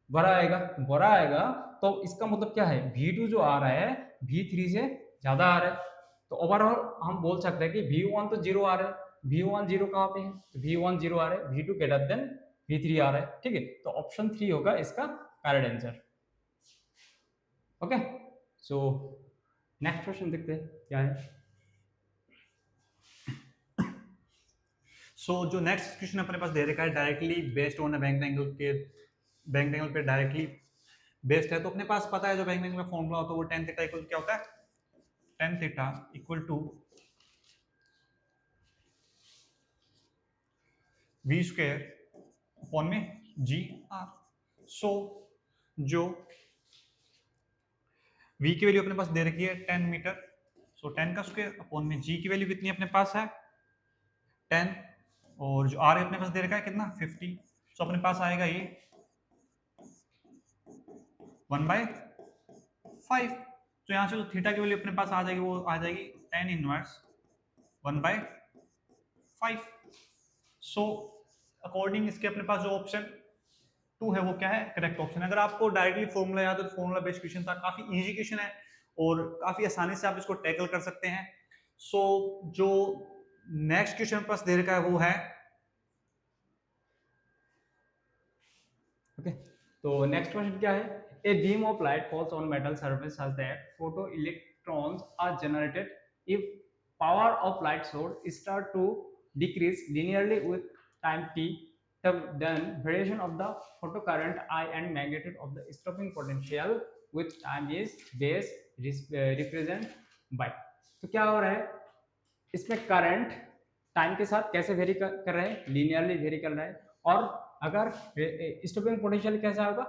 B: बड़ा आएगा, बड़ा आएगा। तो इसका मतलब क्या है, V2 जो आ रहा है V3 से ज्यादा आ रहा है। तो ओवरऑल हम बोल सकते हैं कि V1 तो 0 आ रहा है, V1 0 कहाँ पे है, तो V1 0 आ रहा है, V2 ग्रेटर देन V3 आ रहा है। ठीक है, तो ऑप्शन 3 होगा इसका correct answer. Okay, so next question देखते हैं क्या है।
A: सो जो नेक्स्ट क्वेश्चन अपने पास दे रखा है directly based on bank angle के, बैंक एंगल पे डायरेक्टली बेस्ड है। तो अपने पास पता है जो बैंक एंगल का फॉर्मूला होता है वो tan थीटा इक्वल क्या होता है, tan theta equal to v square upon में जी आर। सो जो v की वैल्यू अपने पास दे रखी है 10 मीटर, सो 10 का स्क्वायर अपॉन में g की वैल्यू कितनी अपने पास है 10, और जो r अपने पास दे रखा है कितना 50। सो अपने पास आएगा ये 1/5। तो यहाँ से जो थीटा की वैल्यू अपने पास आ जाएगी वो आ जाएगी tan इनवर्स 1/5। सो अकॉर्डिंग इसके अपने पास जो ऑप्शन 2 है वो क्या है, करेक्ट ऑप्शन। अगर आपको डायरेक्टली फॉर्मूला याद है तो फॉर्मूला बेस्ड क्वेश्चन था, काफी इजी क्वेश्चन है और काफी आसानी से आप इसको टैकल कर सकते हैं। सो जो नेक्स्ट क्वेश्चन पास दे रखा है वो है,
B: ओके, तो नेक्स्ट क्वेश्चन क्या है, a beam of light falls on metal surface such that photo electrons are generated if power of light source start to decrease linearly with time t, then variation of the photocurrent I and magnitude of the stopping potential with time is base represent by। तो क्या हो रहा है, इसमें current time के साथ कैसे very कर रहे हैं, लीनियरली वेरी कर रहा है। और अगर स्टॉपिंग पोटेंशियल कैसा होगा,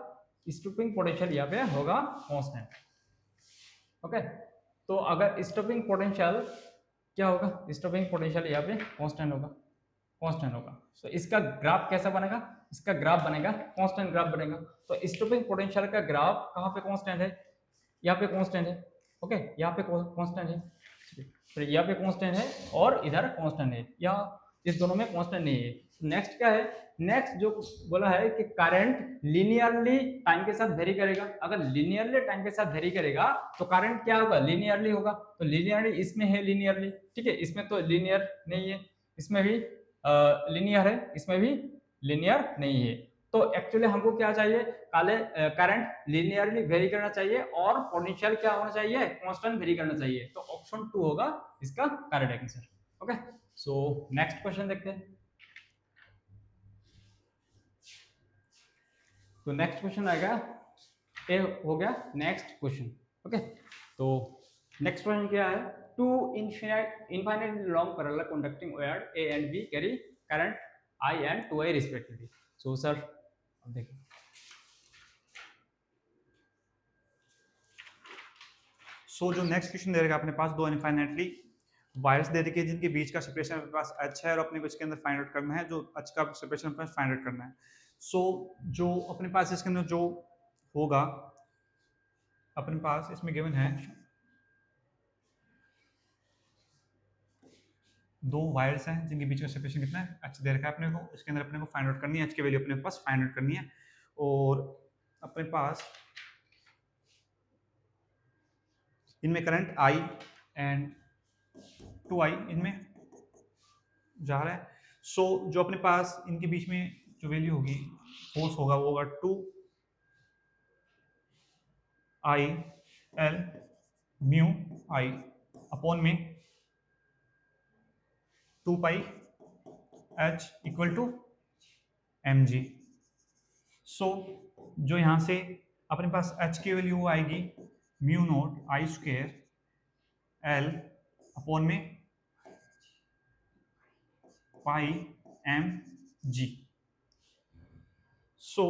B: स्टॉपिंग पोटेंशियल यहाँ पे होगा कांस्टेंट। ओके, तो अगर स्टॉपिंग पोटेंशियल क्या होगा, स्टॉपिंग पोटेंशियल यहाँ पे कांस्टेंट होगा, कांस्टेंट होगा। तो इसका ग्राफ कैसा बनेगा, इसका ग्राफ बनेगा कांस्टेंट ग्राफ बनेगा। तो स्टॉपिंग पोटेंशियल का ग्राफ कहाँ पे कांस्टेंट है, यहाँ पे कांस्टेंट है। ओके, यहाँ पे कांस्टेंट है, फिर यहाँ पे कांस्टेंट है और इधर कांस्टेंट है, या इस दोनों में कांस्टेंट नहीं है। नेक्स्ट क्या है, नेक्स्ट जो बोला है कि करंट लीनियरली टाइम के साथ वेरी करेगा। अगर लीनियरली टाइम के साथ वेरी करेगा तो करंट क्या होगा, लीनियरली होगा। तो लीनियरली इसमें है लीनियरली, ठीक है, इसमें तो लीनियर नहीं है, इसमें भी लीनियर है, इसमें भी लीनियर नहीं है। तो एक्चुअली हमको क्या चाहिए, काले करंट लीनियरली वेरी करना चाहिए और पोटेंशियल क्या होना चाहिए, कांस्टेंट वेरी करना चाहिए। तो ऑप्शन 2 होगा इसका correct answer. Okay, so next question देखते हैं। तो नेक्स्ट क्वेश्चन आएगा, ए हो गया नेक्स्ट क्वेश्चन। ओके, तो नेक्स्ट क्वेश्चन क्या है, to infinitely long parallel conducting wire A and B carry current I and 2I respectively. So sir, अब देखिए,
A: सो जो नेक्स्ट क्वेश्चन दे रखा है अपने पास, दो इनफाइनाइटली वायर्स दे रखी है जिनके बीच का सेपरेशन अपने पास h है और अपने को इसके अंदर फाइंड आउट करना है, जो h का सेपरेशन अपने पास फाइंड आउट करना है। सो जो अपने पास इसके अंदर जो होगा, अपने पास इसमें गिवन है दो वायर्स हैं जिनके बीच का सेपरेशन कितना है, h दे रखा है अपने को, इसके अंदर अपने को फाइंड आउट करनी है, h की वैल्यू अपने पास फाइंड आउट करनी है। और अपने पास इनमें करंट I एंड 2I इनमें जा रहा है। सो जो अपने पास इनके बीच में जो वैल्यू होगी, फोर्स होगा, वो होगा 2IL म्यू I अपॉन में 2πH इक्वल टू mg। सो जो यहाँ से अपने पास h की वैल्यू आएगी mu naught I square L upon में pi mg। So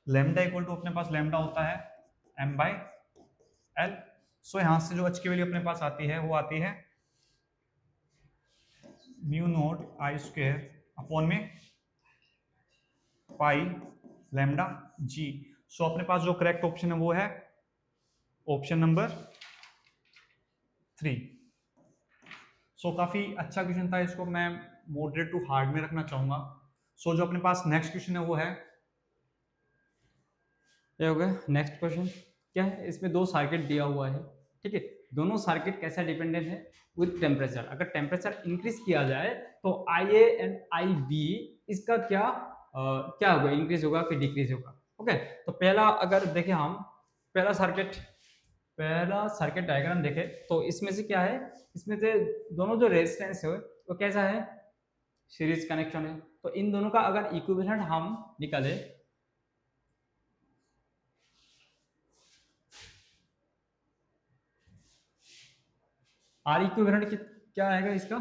A: lambda equal to अपने पास लेमडा होता है m/l। सो यहाँ से जो h की वैल्यू अपने पास आती है वो आती है mu naught I square upon में पाई लेमडा g। सो अपने पास जो करेक्ट ऑप्शन है वो है ऑप्शन नंबर 3। सो काफी अच्छा क्वेश्चन था, इसको मैं मॉडरेट टू हार्ड में रखना चाहूंगा। सो जो अपने पास नेक्स्ट क्वेश्चन है वो है,
B: ये हो गया नेक्स्ट क्वेश्चन। क्या है, इसमें दो सर्किट दिया हुआ है, ठीक है, दोनों सर्किट कैसा डिपेंडेंट है, विद टेम्परेचर। अगर टेम्परेचर इंक्रीज किया जाए तो IA एंड IB इसका क्या होगा, इंक्रीज होगा कि डिक्रीज होगा। ओके, तो पहला अगर देखें हम, पहला सर्किट डायग्राम देखें तो इसमें से क्या है, इसमें से दोनों जो रेजिस्टेंस है वो कैसा है, सीरीज कनेक्शन है। तो इन दोनों का अगर इक्विवेलेंट हम निकाले, आर इक्विवेलेंट क्या आएगा इसका।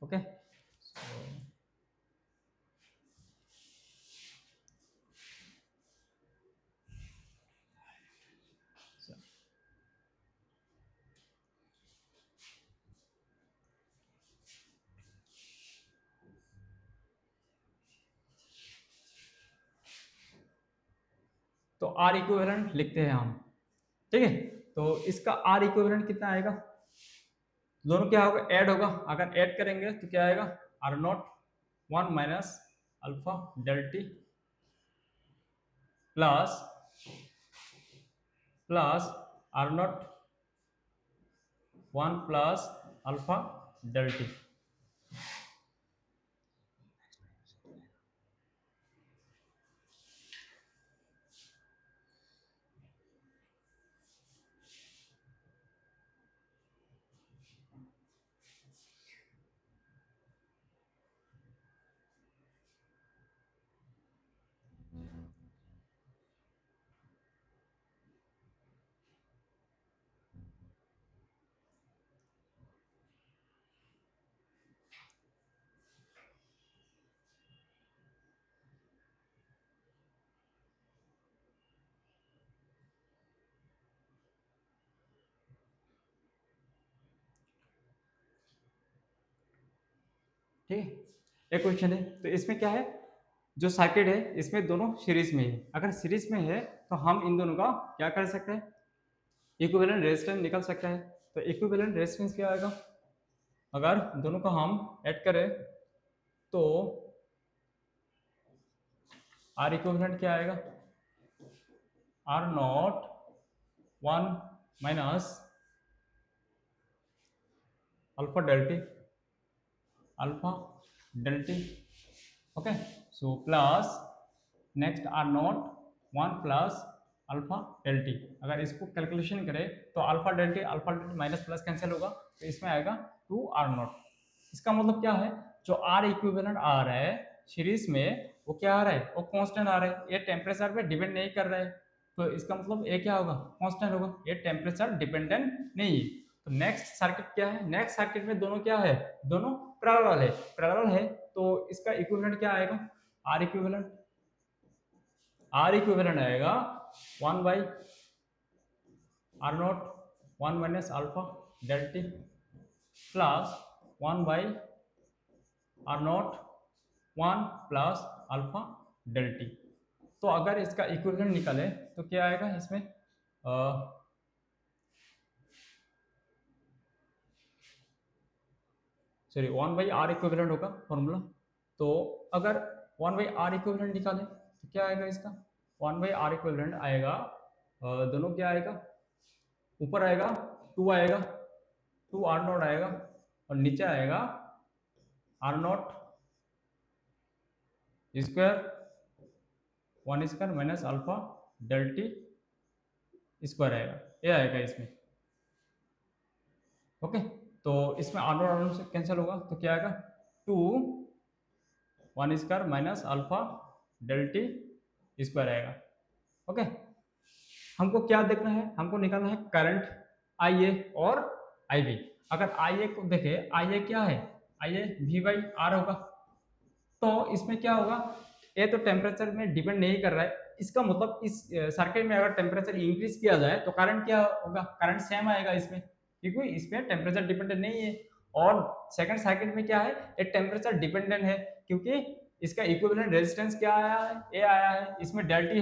B: ओके, तो आर इक्विवेलेंट लिखते हैं हम, ठीक है। तो इसका आर इक्विवेलेंट कितना आएगा, दोनों क्या होगा, ऐड होगा। अगर ऐड करेंगे तो क्या आएगा, are naught 1 minus alpha del t plus r naught 1 plus alpha del T. ठीक है, एक क्वेश्चन है, तो इसमें क्या है, जो सर्किट है इसमें दोनों सीरीज में है, अगर सीरीज में है तो हम इन दोनों का क्या कर सकते हैं, इक्विवेलेंट रेजिस्टेंस निकल सकता है। तो इक्विवेलेंट रेजिस्टेंस क्या आएगा, अगर दोनों का हम ऐड करें तो आर इक्विवेलेंट क्या आएगा, are naught 1 minus alpha delta T, alpha delta T, okay, so plus next R naught 1 plus alpha delta T. अगर इसको कैलकुलेशन करें तो alpha delta T minus plus cancel होगा, तो इसमें आएगा 2 आर नॉट। इसका मतलब क्या है, जो आर इक्विवेलेंट आ रहा है सीरीज में वो क्या आ रहा है, वो कांस्टेंट आ रहा है, ये टेम्परेचर पे डिपेंड नहीं कर रहा है। तो इसका मतलब ये क्या होगा, कांस्टेंट होगा, ये टेम्परेचर डिपेंडेंट नहीं है। तो नेक्स्ट सर्किट क्या है, नेक्स्ट सर्किट में दोनों क्या है, दोनों पैरेलल है, तो इसका इक्विवेलेंट क्या आएगा, आर इक्विवेलेंट, आर इक्विवेलेंट आएगा 1 by R naught 1 minus alpha delta T plus 1 by R naught 1 plus alpha delta T. तो अगर इसका इक्विवेलेंट निकाले तो क्या आएगा इसमें, सॉरी 1 बाई आर इक्विवेलेंट होगा फॉर्मूला। तो अगर 1 बाई आर इक्विवेलेंट निकाले तो क्या आएगा इसका, 1 बाई आर इक्विवेलेंट आएगा, दोनों क्या आएगा, ऊपर आएगा 2 आएगा, 2 आर नॉट आएगा, और नीचे आएगा are naught square 1 square minus alpha delta T square आएगा, ये आएगा इसमें, ओके। तो इसमें आर नॉट से कैंसिल होगा, तो क्या आएगा 2 1 square minus alpha delta T square आएगा, ओके। हमको क्या देखना है, हमको निकालना है करंट आई ए और आई बी। अगर आई ए को देखे, आई ए क्या है, I A V by are होगा, तो इसमें क्या होगा, ये तो टेम्परेचर में डिपेंड नहीं कर रहा है, इसका मतलब इस सर्किट में अगर टेम्परेचर इंक्रीज किया जाए तो करंट क्या होगा, करंट सेम आएगा इसमें, क्योंकि इसमें टेम्परेचर डिपेंडेंट नहीं है। और सेकंड सर्किट में क्या है, ये टेम्परेचर डिपेंडेंट है, क्योंकि इसका इक्विवेलेंट रेजिस्टेंस क्या आया है, ए आया है, इसमें डेल्टी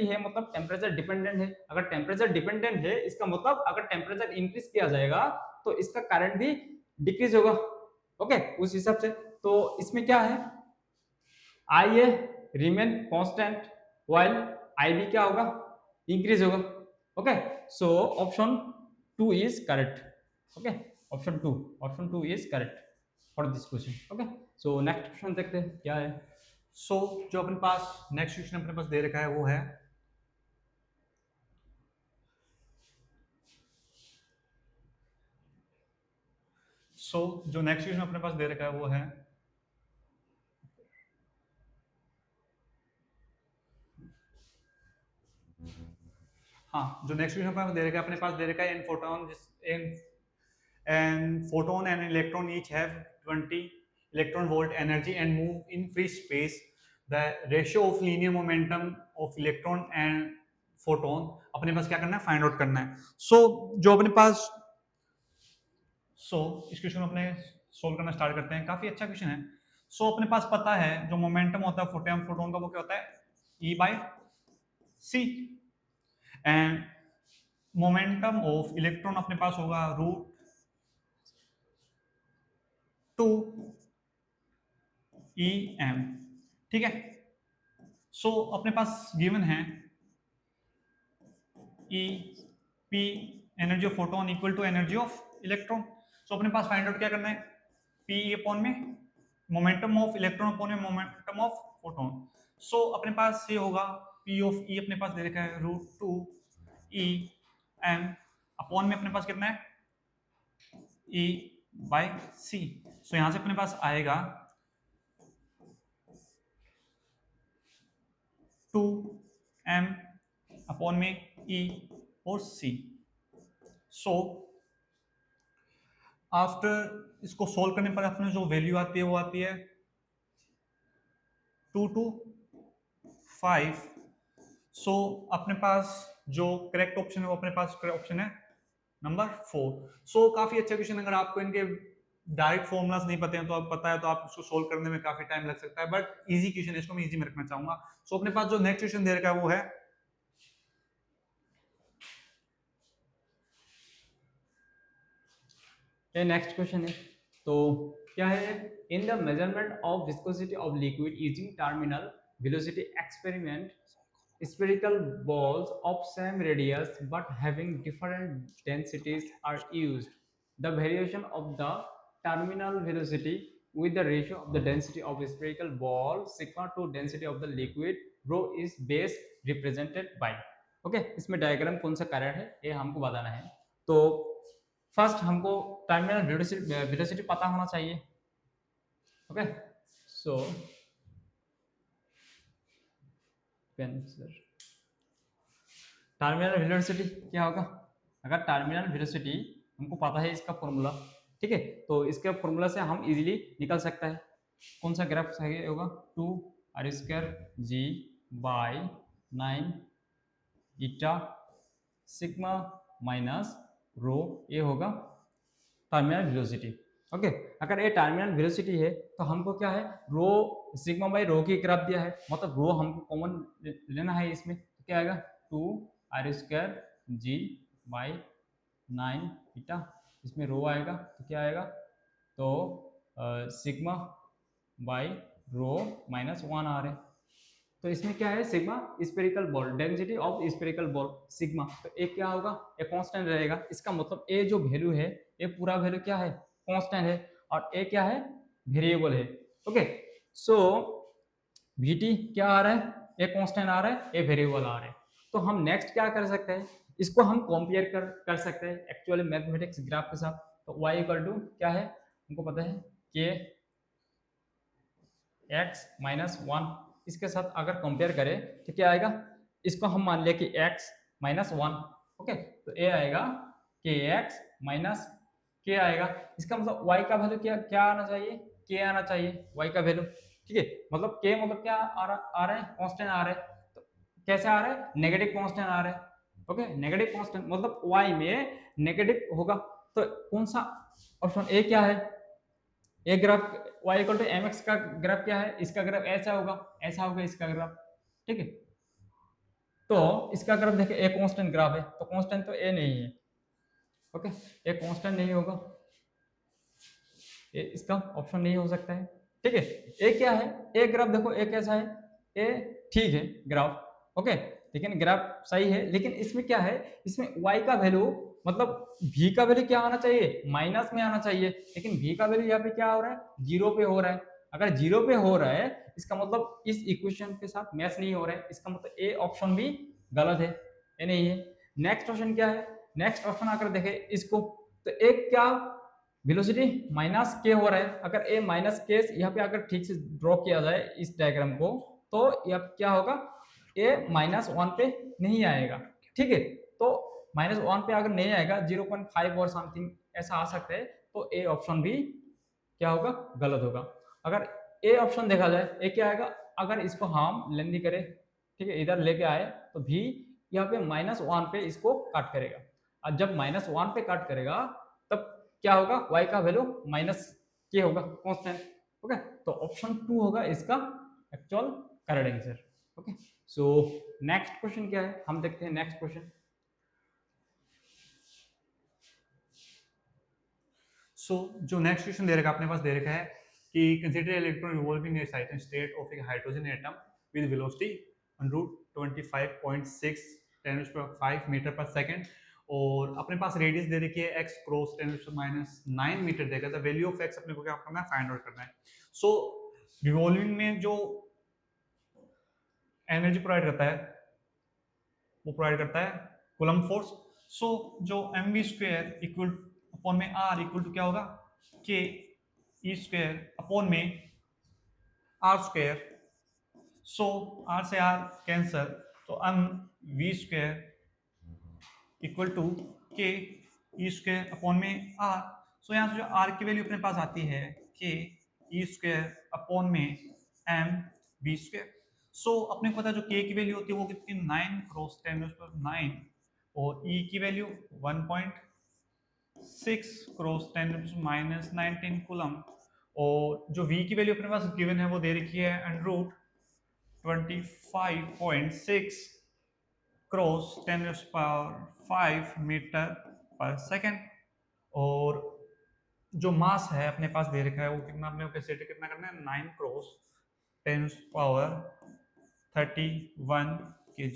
B: है मतलब टेम्परेचर डिपेंडेंट है। अगर टेम्परेचर डिपेंडेंट है इसका मतलब अगर टेम्परेचर इंक्रीज किया जाएगा तो इसका करंट भी डिक्रीज होगा, ओके, उस हिसाब से। तो इसमें क्या है, I A remain constant while I B क्या होगा, इंक्रीज होगा, okay. So option 2 is correct, okay, option 2 is correct for this question, okay. So next question देखते हैं क्या है।
A: सो जो अपने पास नेक्स्ट क्वेश्चन अपने पास दे रखा है वो है जो नेक्स्ट क्वेश्चन अपने पास दे रखा है वो है हाँ, जो नेक्स्ट क्वेश्चन अपने पास दे रखा है an photon and electron each have 20 electron volt energy and move in free space. The ratio of linear momentum of electron and photon अपने पास क्या करना है, फाइंड आउट करना है। जो अपने पास इस क्वेश्चन को अपने सोल्व करना स्टार्ट करते हैं। काफी अच्छा क्वेश्चन है। अपने पास पता है जो मोमेंटम होता है फोटोन का वो क्या होता है, E by c, and momentum of electron अपने पास होगा √2 EM, ठीक है। अपने पास गिवन है E P energy of photon equal to energy of electron. अपने पास फाइंड आउट क्या करना है, P अपॉन में मोमेंटम ऑफ इलेक्ट्रॉन अपॉन में मोमेंटम ऑफ फोटोन। अपने पास ये होगा P ऑफ E अपने पास दे रखा है √2 EM अपॉन में अपने पास कितना है E बाय C। यहां से अपने पास आएगा 2M अपॉन में E और C। आफ्टर इसको सोल्व करने पर अपने जो वैल्यू आती है वो आती है 225। अपने पास जो करेक्ट ऑप्शन है वो अपने पास ऑप्शन है नंबर 4। काफी अच्छा क्वेश्चन। अगर आपको इनके डायरेक्ट फॉर्मूलाज नहीं पता है तो आप पता है तो आप उसको सोल्व करने में काफी टाइम लग सकता है, बट इजी क्वेश्चन है, इसको मैं इजी में रखना चाहूंगा। सो अपने पास जो नेक्स्ट क्वेश्चन दे रखा है वो है
B: ये नेक्स्ट क्वेश्चन है। तो क्या है, in the measurement of viscosity of liquid using terminal velocity experiment spherical balls of same radius but having different densities are used. The variation of the terminal velocity with the ratio of the density of a spherical ball sigma to density of the liquid rho is base represented by. Okay, इसमें diagram कौन सा कारण है ये हमको बताना है। तो फर्स्ट हमको टर्मिनल वेलोसिटी पता होना चाहिए। ओके, सो टर्मिनल वेलोसिटी क्या होगा, अगर टर्मिनल वेलोसिटी हमको पता है इसका फॉर्मूला, ठीक है, तो इसके फॉर्मूला से हम इजीली निकल सकता है। कौन सा ग्राफ सही होगा, 2r² g by 9 eta sigma minus rho, ये होगा टर्मिनल वेलोसिटी। ओके, अगर ये टर्मिनल वेलोसिटी है तो हमको क्या है, रो सिग्मा बाई रो की ग्राफ दिया है, मतलब रो हमको कॉमन लेना है इसमें, तो क्या आएगा 2r² g बाई 9 ईटा, इसमें रो आएगा तो क्या आएगा, तो sigma by rho minus 1r है। तो इसमें क्या है, sigma spherical ball, density of spherical ball sigma, तो ए क्या होगा, ए कांस्टेंट रहेगा। इसका मतलब ए जो वैल्यू है, ये पूरा वैल्यू क्या है, कांस्टेंट है, और ए क्या है, वेरिएबल है। ओके, सो वीटी क्या आ रहा है, ए कांस्टेंट आ रहा है, ए वेरिएबल आ रहा है। तो हम नेक्स्ट क्या कर सकते हैं, इसको हम कंपेयर कर सकते हैं एक्चुअली मैथमेटिक्स ग्राफ के साथ। तो y इक्वल टू क्या है, हमको पता है के x माइनस 1, इसके साथ अगर कंपेयर करें तो क्या आएगा, इसको हम मान लिया कि x माइनस 1। ओके, तो ये आएगा के एक्स माइनस के आएगा, इसका मतलब y का वैल्यू क्या क्या आना चाहिए, के आना चाहिए y का वैल्यू, ठीक है। मतलब के मतलब क्या आ रहा है, कांस्टेंट आ रहा है। तो कैसे आ रहा है, नेगेटिव कांस्टेंट आ रहा है। ओके, नेगेटिव कांस्टेंट मतलब y में नेगेटिव होगा। तो कौन सा ऑप्शन ए क्या है, एक graph y equal to mx का ग्राफ क्या है, इसका ग्राफ ऐसा होगा, ऐसा होगा इसका ग्राफ, ठीक है। तो इसका ग्राफ देखिए ए कांस्टेंट ग्राफ है, तो कांस्टेंट तो ए नहीं है। ओके, ए कांस्टेंट नहीं होगा, ये इसका ऑप्शन नहीं हो सकता है, ठीक है। ए क्या है, ए ग्राफ देखो ए कैसा है, ए ठीक है ग्राफ, ओके, लेकिन ग्राफ सही है, लेकिन इसमें क्या है, इसमें y का वैल्यू मतलब v का वैल्यू क्या आना चाहिए, माइनस में आना चाहिए, लेकिन v का वैल्यू यहाँ पे क्या हो रहा है, जीरो पे हो रहा है। अगर जीरो पे हो रहा है इसका मतलब इस इक्वेशन के साथ मैच नहीं हो रहा है, इसका मतलब ए ऑप्शन भी गलत है, ये नहीं है। नेक्स्ट ऑप्शन क्या है, नेक्स्ट ऑप्शन अगर देखें इसको, तो एक क्या वेलोसिटी माइनस के हो रहा है, अगर ए माइनस के यहाँ पे अगर ठीक से ड्रॉ किया जाए इस डायग्राम को, तो यह क्या होगा, ए माइनस 1 पे नहीं आएगा, ठीक है। तो माइनस 1 पे अगर नहीं आएगा, 0.5 और समथिंग ऐसा आ सकता है, तो ए ऑप्शन भी क्या होगा, गलत होगा। अगर ए ऑप्शन देखा जाए, ए क्या आएगा, अगर इसको हम लेंदी करें, ठीक है, इधर लेके आए, तो भी यहाँ पे माइनस 1 पे इसको काट करेगा, और जब माइनस 1 पे काट करेगा तब क्या होगा, y का वैल्यू माइनस के होगा, कांस्टेंट। ओके, तो ऑप्शन 2 होगा इसका actual correct answer. Okay, so next question क्या है, हम देखते हैं नेक्स्ट क्वेश्चन।
A: सो जो नेक्स्ट क्वेश्चन दे रखा है अपने पास दे रखा है कि consider electron revolving in certain state of a hydrogen atom with velocity √25.6 10⁵ metre पर सेकंड, और अपने पास रेडियस दे रखी है x क्रॉस 10⁻⁹ मीटर देगा। द वैल्यू ऑफ x अपने को क्या करना है, फाइंड आउट करना है। सो रिवॉल्विंग में जो एनर्जी प्रोवाइड करता है वो प्रोवाइड करता है कूलम्ब फोर्स। सो जो mv² इक्वल अपॉन में r इक्वल टू क्या होगा, k e² अपॉन में r²। सो r से r कैंसर, तो mv² equal to k e² upon में r। सो यहाँ से जो r की वैल्यू अपने पास आती है k e² अपॉन में mv²। सो अपने को पता है जो k की वैल्यू होती है वो कितनी, 9 क्रॉस 10⁹ और e की वैल्यू 1.5 6 क्रॉस 10⁻⁻19 कूलम। और जो v की वैल्यू अपने पास गिवन है वो दे रखी है √25.6 क्रॉस 10⁻5 मीटर पर सेकेंड। और जो मास है अपने पास दे रखा है वो कितना, अपने कैपेसिटी कितना करना है, 9 क्रॉस 10⁻31 kg।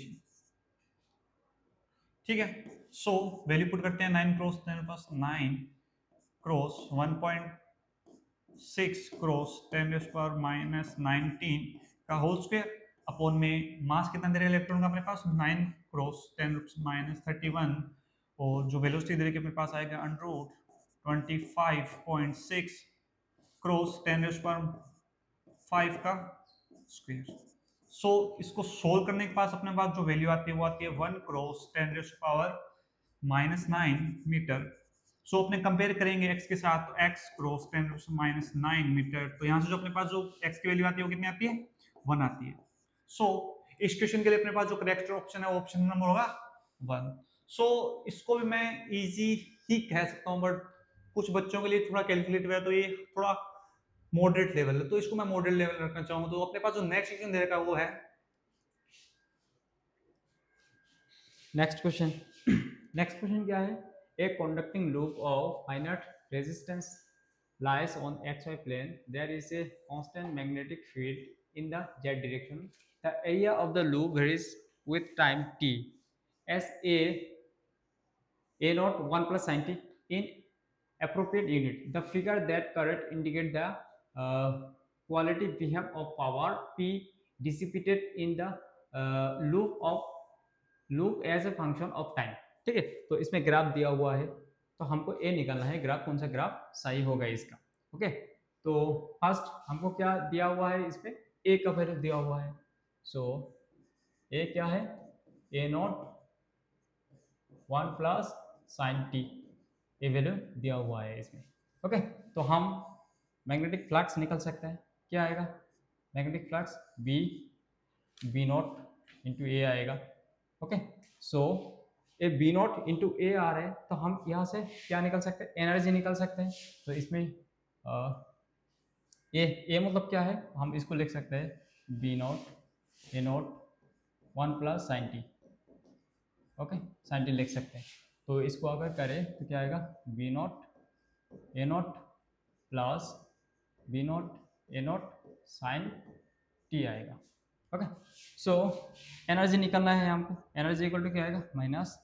A: ठीक है, सो वैल्यू पुट करते हैं 9 क्रॉस 10⁻9 क्रॉस 1.6 क्रॉस 10⁻⁻19 का होल स्क्वायर अपॉन में मास कितना दे रहा है इलेक्ट्रॉन का अपने पास, 9 क्रॉस 10⁻31। और जो वेलोसिटी दे रही है अपने पास आएगा √25.6 क्रॉस 10⁻5 का स्क्वायर। सो इसको सोल्व करने के पास अपने पास जो वैल्यू आती है वो आती है 1 क्रॉस 10⁻⁻9 मीटर। सो अपने कंपेयर करेंगे x के साथ, तो x क्रॉस 10⁻⁹ मीटर, तो यहाँ से जो अपने पास जो x की वैल्यू आती है वो कितनी आती है, 1 आती है। सो इस क्वेश्चन के लिए अपने पास जो करेक्ट ऑप्शन है वो ऑप्शन नंबर होगा 1। सो इसको भी मैं इजी ही कह सकता हूँ, बट कुछ बच्चों के लिए थोड़ा कैलकुलेटिव है, तो ये थोड़ा मॉडरेट लेवल है, तो इसको मैं मॉडरेट लेवल रखना चाहूंगा। तो अपने पास जो नेक्स्ट क्वेश्चन दे रखा है वो है,
B: नेक्स्ट क्वेश्चन नेक्स्ट क्वेश्चन क्या है, a conducting loop of finite resistance lies on xy plane. There is a constant magnetic field in the z direction. The area of the loop varies with time t as a naught 1 plus sin t in appropriate unit. The figure that correct indicate the quality pm of power p dissipated in the loop as a function of time. ठीक है, तो इसमें graph दिया हुआ है, तो हमको ए निकालना है, ग्राफ कौन सा ग्राफ सही होगा इसका। ओके, तो फर्स्ट हमको क्या दिया हुआ है, इसमें ए का वैल्यू दिया हुआ है। सो ए क्या है, ए नॉट 1 प्लस साइन टी, ये वैल्यू दिया हुआ है इसमें। ओके, तो हम मैग्नेटिक फ्लक्स निकल सकते हैं, क्या आएगा, magnetic flux B naught into A आएगा। Okay, so A B naught into A आ रहा है, तो हम यहाँ से क्या निकल सकते हैं, एनर्जी निकल सकते हैं। तो इसमें ए मतलब क्या है, हम इसको लिख सकते हैं B naught A naught 1 plus sine t. Okay, sine t लिख सकते हैं। तो इसको अगर करें तो क्या आएगा, B naught A naught plus B naught A naught sine t आएगा। ओके, सो एनर्जी निकलना है हमको, एनर्जी इक्वल टू क्या आएगा, minus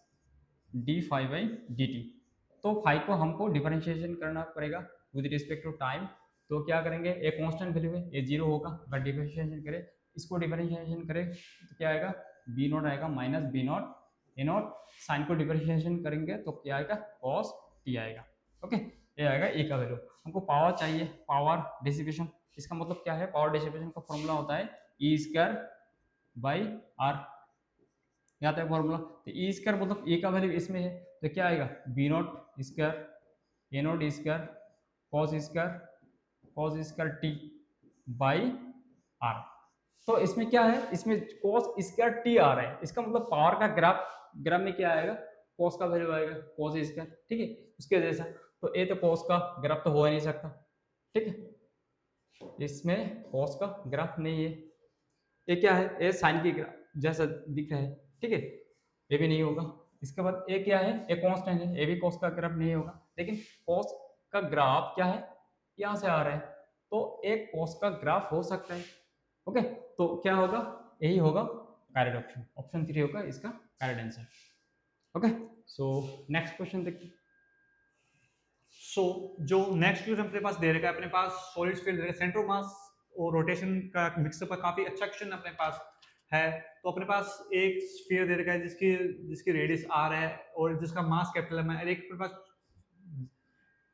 B: d phi by D t. तो फाइव को हमको डिफरेंशिएशन करना पड़ेगा विद रिस्पेक्ट टू टाइम। तो क्या करेंगे, ए कांस्टेंट वैल्यू है, ए जीरो होगा, अगर डिफरेंशिएशन करें, इसको डिफरेंशिएशन करें तो क्या आएगा, बी नॉट आएगा minus B naught A naught, sine को डिफरेंशिएशन करेंगे तो क्या आएगा, कॉस टी आएगा। ओके, ये आएगा ए का वैल्यू। हमको पावर चाहिए, पावर डिसिपेशन, इसका मतलब क्या है, पावर डिसिपेशन का फॉर्मूला होता है ई स्क्वायर बाई आर, याद है फॉर्मूला। तो ई स्क्वायर मतलब ए का वैल्यू इसमें है, तो क्या आएगा, B naught square A naught square cos square t by R. तो इसमें क्या है, इसमें कॉस स्क्वायर टी आ रहा है, इसका मतलब पावर का ग्राफ में क्या आएगा, कॉस का वैल्यू आएगा कॉस स्क्वायर। ठीक है, उसके जैसा। तो ए तो कॉस का ग्राफ तो हो ही नहीं सकता। ठीक है, इसमें कॉस का ग्राफ नहीं है, ये क्या है, ए साइन की ग्राफ जैसा दिख रहा है। ठीक है, ये भी नहीं होगा। इसके बाद ए क्या है, ए कांस्टेंट है, ए भी कॉस का ग्राफ नहीं होगा। लेकिन कॉस का ग्राफ क्या है, यहाँ से आ रहा है, तो एक कॉस का ग्राफ हो सकता है। ओके, तो क्या होगा, यही होगा करेक्ट ऑप्शन, ऑप्शन 3 होगा इसका correct answer. Okay, so next question देखते हैं।
A: सो जो नेक्स्ट क्वेश्चन अपने पास दे रखा है, अपने पास सॉलिड स्फीयर दे रखा है, सेंटर ऑफ मास और रोटेशन का मिक्सअप का काफी अच्छा क्वेश्चन अपने पास है। तो अपने पास एक स्फीयर दे रखा है जिसकी जिसकी रेडियस आर है और जिसका मास कैपिटल एम है, और एक अपने पास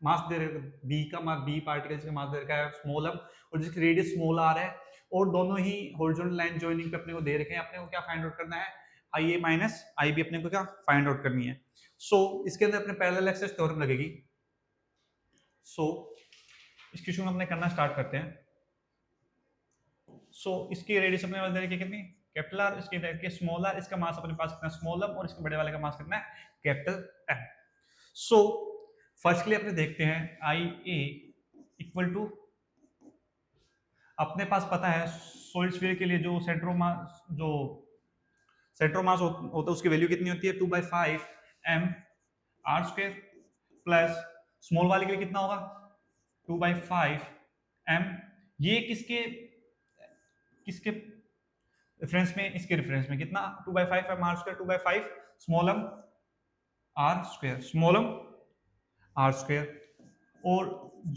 A: मास दे रखा है बी का, मास बी पार्टिकल्स का मास दे रखा है स्मॉल एम, और जिसकी रेडियस स्मॉल आर है, और दोनों ही हॉरिजॉन्टल लाइन जॉइनिंग पे अपने को दे रखे हैं। अपने को क्या फाइंड आउट करना है, I A minus I B अपने को क्या फाइंड आउट करनी है। सो इसके अंदर अपने पैरेलल एक्सिस थ्योरम लगेगी। सो इस क्वेश्चन को अपने करना स्टार्ट करते हैं। सो इसकी रेडियस अपने पास दे रखी है कितनी, कैपिटल आर, इसकी दे रखी है स्मॉल आर, इसका मास अपने पास कितना स्मॉल एम, और इसके बड़े वाले का मास कितना है कैपिटल एम। सो फर्स्ट के लिए अपने देखते हैं आई ए इक्वल टू, अपने पास पता है सॉलिड स्फीयर के लिए जो सेंट्रोमास होता है उसकी वैल्यू कितनी होती है 2/5 m r square, plus small वाले के लिए कितना होगा 2/5 m, ये किसके किसके रेफरेंस में, इसके रेफरेंस में कितना 2/5 m r square, 2/5 small m r square, small m r square. और